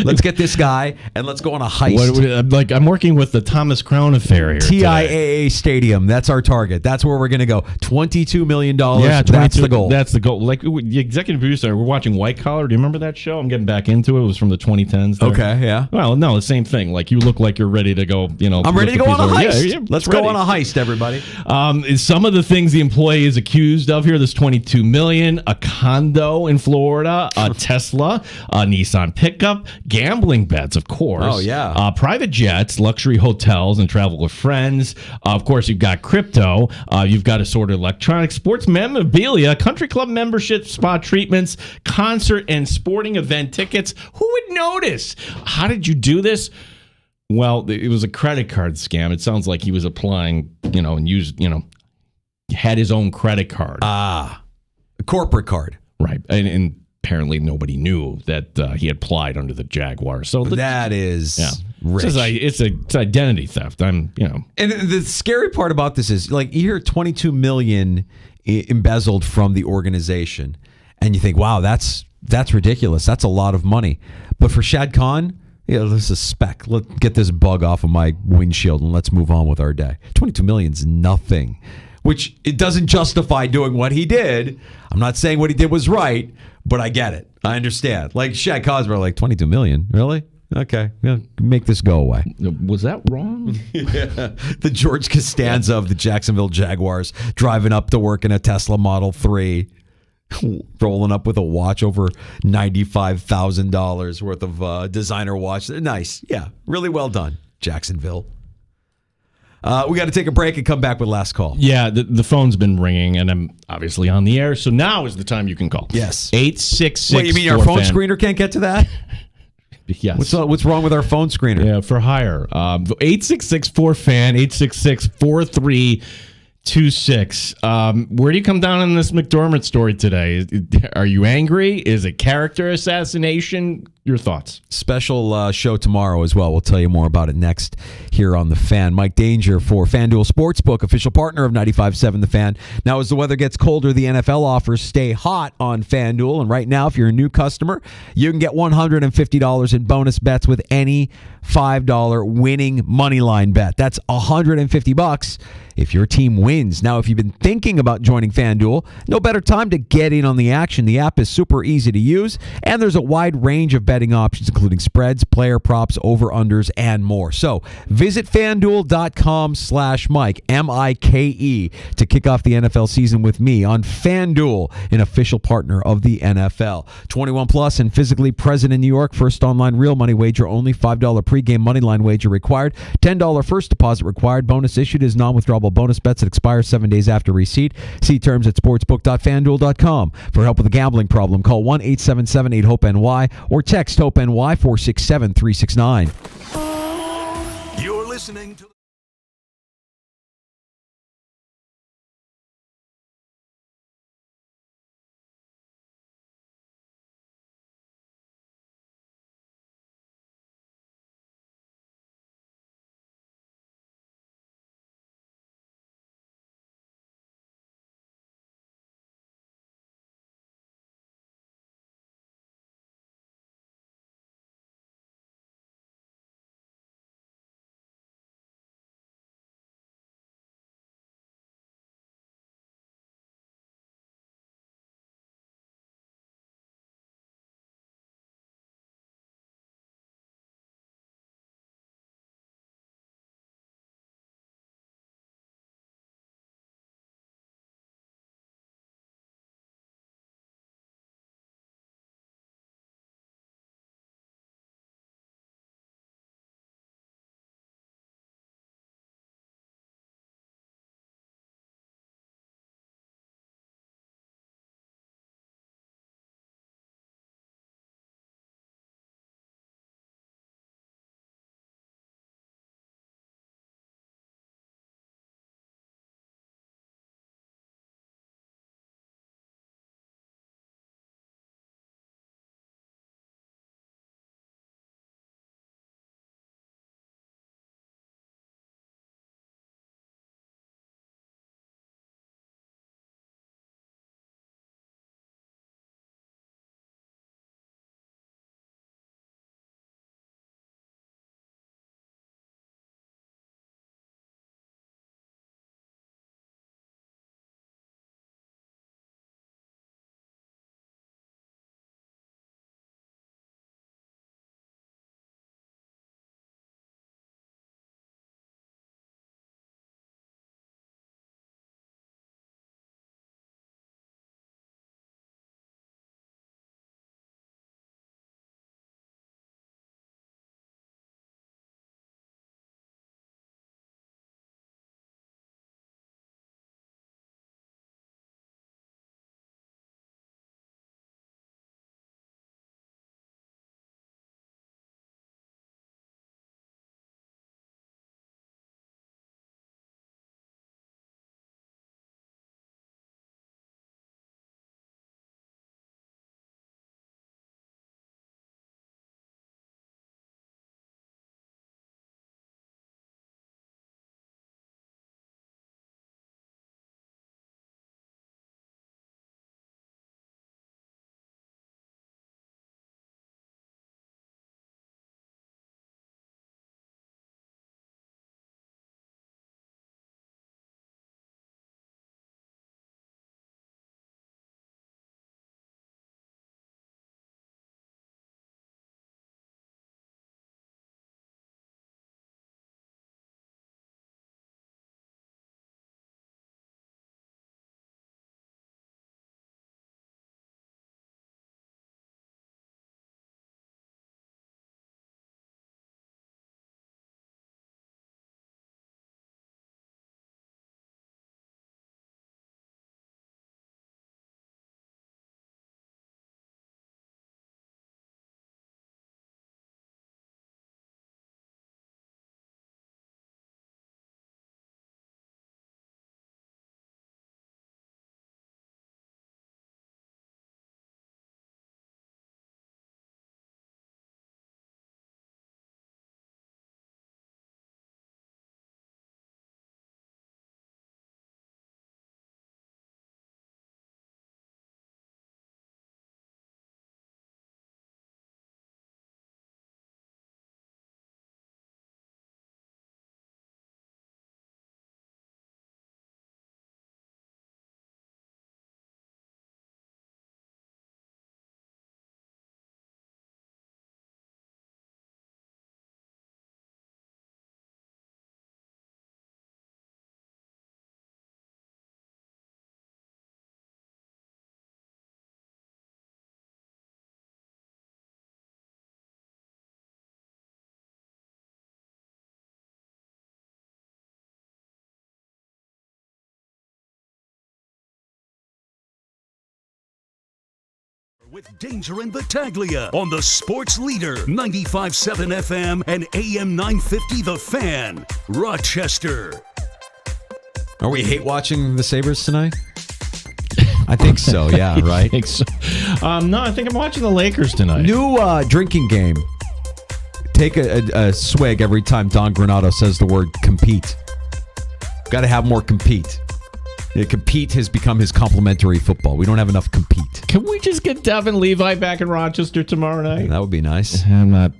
Let's get this guy and let's go on a heist. I'm working with the Thomas Crown affair here. TIAA Stadium. That's our target. That's where we're going to go. $22 million. Yeah, that's the goal. That's the goal. Like the executive producer, we're watching White Collar. Do you remember that show? I'm getting back into it. It was from the 2010s. There. Okay, yeah. Well, no, the same thing. Like, you look like you're ready to go. I'm ready to go on a heist. Yeah, let's go on a heist, everybody. Some of the things the employee is accused of here: this $22 million, a condo in Florida, a Tesla, a Nissan pickup, gambling bets, of course. Oh, yeah. Private jets, luxury hotels, and travel with friends. Of course, you've got crypto. You've got assorted electronics, sports memorabilia, country club membership, spa treatments, concert and sporting event tickets. Who would notice? How did you do this? Well, it was a credit card scam. It sounds like he was applying, and used, had his own credit card. A corporate card. Right. And apparently nobody knew that he had applied under the Jaguars. So that is rich. It's identity theft. And the scary part about this is, like, you hear $22 million embezzled from the organization, and you think, wow, that's ridiculous. That's a lot of money. But for Shad Khan, this is a speck. Let's get this bug off of my windshield and let's move on with our day. $22 million is nothing, which it doesn't justify doing what he did. I'm not saying what he did was right, but I get it. I understand. Like Shad Cosmer, like $22 million, really? Okay, make this go away. Was that wrong? Yeah. The George Costanza of the Jacksonville Jaguars driving up to work in a Tesla Model 3, rolling up with a watch over $95,000 worth of designer watch. Nice. Yeah, really well done, Jacksonville. We got to take a break and come back with last call. Yeah, the phone's been ringing, and I'm obviously on the air, so now is the time you can call. Yes. 866. Wait, you mean our phone screener can't get to that? Yes. What's wrong with our phone screener? Yeah, for hire. 866-4FAN, 866-4326. Where do you come down on this McDermott story today? Are you angry? Is it character assassination? Your thoughts. Special show tomorrow as well. We'll tell you more about it next here on The Fan. Mike Danger for FanDuel Sportsbook, official partner of 95.7 The Fan. Now, as the weather gets colder, the NFL offers stay hot on FanDuel. And right now, if you're a new customer, you can get $150 in bonus bets with any $5 winning moneyline bet. That's $150 if your team wins. Now, if you've been thinking about joining FanDuel, no better time to get in on the action. The app is super easy to use, and there's a wide range of betting betting options, including spreads, player props, over-unders, and more. So visit FanDuel.com/Mike, M-I-K-E, to kick off the NFL season with me on FanDuel, an official partner of the NFL. 21 plus and physically present in New York. First online real money wager only. $5 pregame money line wager required. $10 first deposit required. Bonus issued is non-withdrawable bonus bets that expire 7 days after receipt. See terms at sportsbook.fanduel.com. For help with a gambling problem, call 1-877-8-HOPE-NY or text HOPE-NY 467-369. You're listening to With Danger and Battaglia on the Sports Leader, 95.7 FM and AM 950 The Fan, Rochester. Are we hate watching the Sabres tonight? I think so, yeah, right? I think so. No, I think I'm watching the Lakers tonight. New drinking game. Take a swig every time Don Granato says the word compete. Got to have more compete. Compete has become his complimentary football. We don't have enough compete. Can we just get Devin Levi back in Rochester tomorrow night? That would be nice. I'm not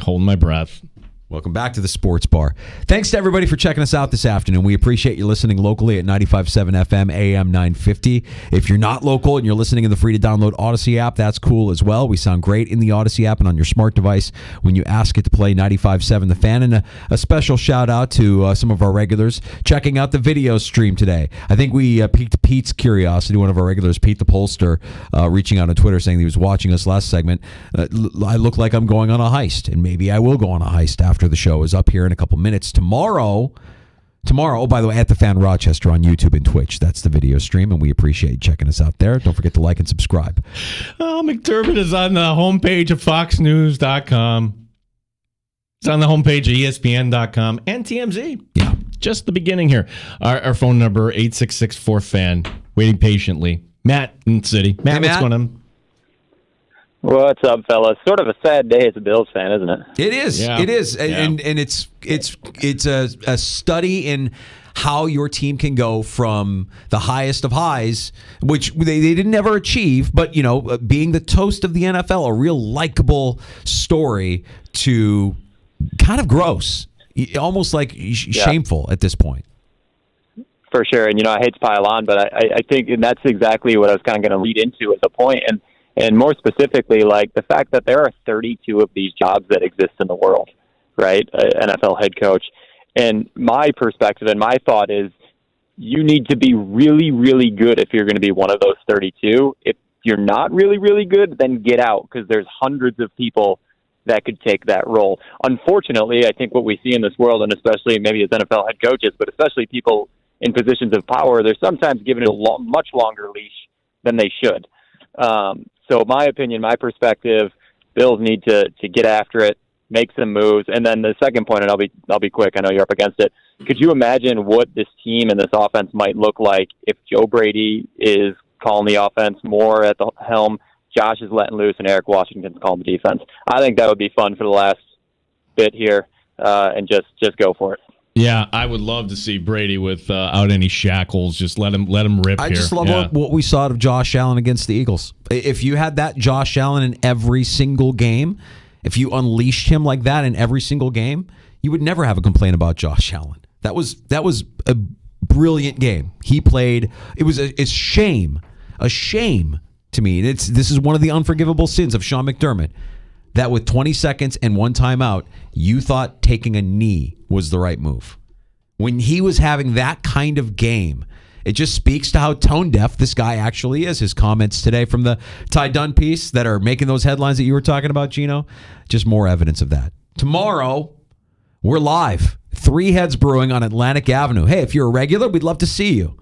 holding my breath. Welcome back to the Sports Bar. Thanks to everybody for checking us out this afternoon. We appreciate you listening locally at 95.7 FM, AM 950. If you're not local and you're listening in the free-to-download Odyssey app, that's cool as well. We sound great in the Odyssey app and on your smart device when you ask it to play 95.7 The Fan. And a special shout-out to some of our regulars checking out the video stream today. I think we piqued Pete's curiosity. One of our regulars, Pete the Pollster, reaching out on Twitter saying he was watching us last segment. I look like I'm going on a heist, and maybe I will go on a heist after the show is up here in a couple minutes. Tomorrow, oh, by the way, at The Fan Rochester on YouTube and Twitch. That's the video stream, and we appreciate you checking us out there. Don't forget to like and subscribe. McDermott is on the homepage of FoxNews.com. It's on the homepage of ESPN.com and TMZ. Yeah. Just the beginning here. Our phone number, 866-4FAN. Waiting patiently. Matt in the city. Matt, what's going on? What's up, fellas? Sort of a sad day as a Bills fan, isn't it? It is. Yeah. It is. Yeah. And it's a study in how your team can go from the highest of highs, which they didn't ever achieve, but, being the toast of the NFL, a real likable story, to kind of gross, almost like shameful at this point. For sure. And, I hate to pile on, but I think that's exactly what I was kind of going to lead into as a point. And more specifically, like the fact that there are 32 of these jobs that exist in the world, right? NFL head coach. And my perspective and my thought is you need to be really, really good if you're going to be one of those 32. If you're not really, really good, then get out, because there's hundreds of people that could take that role. Unfortunately, I think what we see in this world, and especially maybe as NFL head coaches, but especially people in positions of power, they're sometimes given a much longer leash than they should. So my opinion, my perspective, Bills need to get after it, make some moves. And then the second point, and I'll be quick, I know you're up against it. Could you imagine what this team and this offense might look like if Joe Brady is calling the offense more at the helm, Josh is letting loose, and Eric Washington's calling the defense? I think that would be fun for the last bit here, and just go for it. Yeah, I would love to see Brady without any shackles. Just let him rip here. I just love what we saw of Josh Allen against the Eagles. If you had that Josh Allen in every single game, if you unleashed him like that in every single game, you would never have a complaint about Josh Allen. That was a brilliant game. He played. It was a shame to me. This is one of the unforgivable sins of Sean McDermott, that with 20 seconds and one timeout, you thought taking a knee was the right move. When he was having that kind of game, it just speaks to how tone deaf this guy actually is. His comments today from the Ty Dunn piece that are making those headlines that you were talking about, Gino, just more evidence of that. Tomorrow, we're live. Three Heads Brewing on Atlantic Avenue. Hey, if you're a regular, we'd love to see you.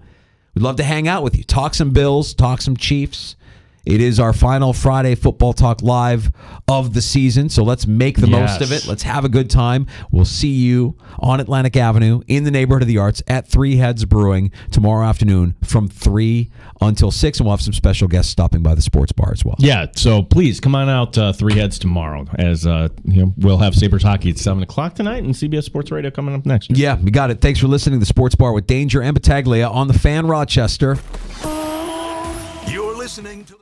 We'd love to hang out with you. Talk some Bills, talk some Chiefs. It is our final Friday Football Talk Live of the season, so let's make the most of it. Let's have a good time. We'll see you on Atlantic Avenue in the neighborhood of the arts at Three Heads Brewing tomorrow afternoon from 3 until 6, and we'll have some special guests stopping by the sports bar as well. Yeah, so please come on out Three Heads tomorrow, as we'll have Sabres hockey at 7 o'clock tonight, and CBS Sports Radio coming up next. Yeah, we got it. Thanks for listening to the Sports Bar with Danger and Battaglia on the Fan Rochester. You're listening to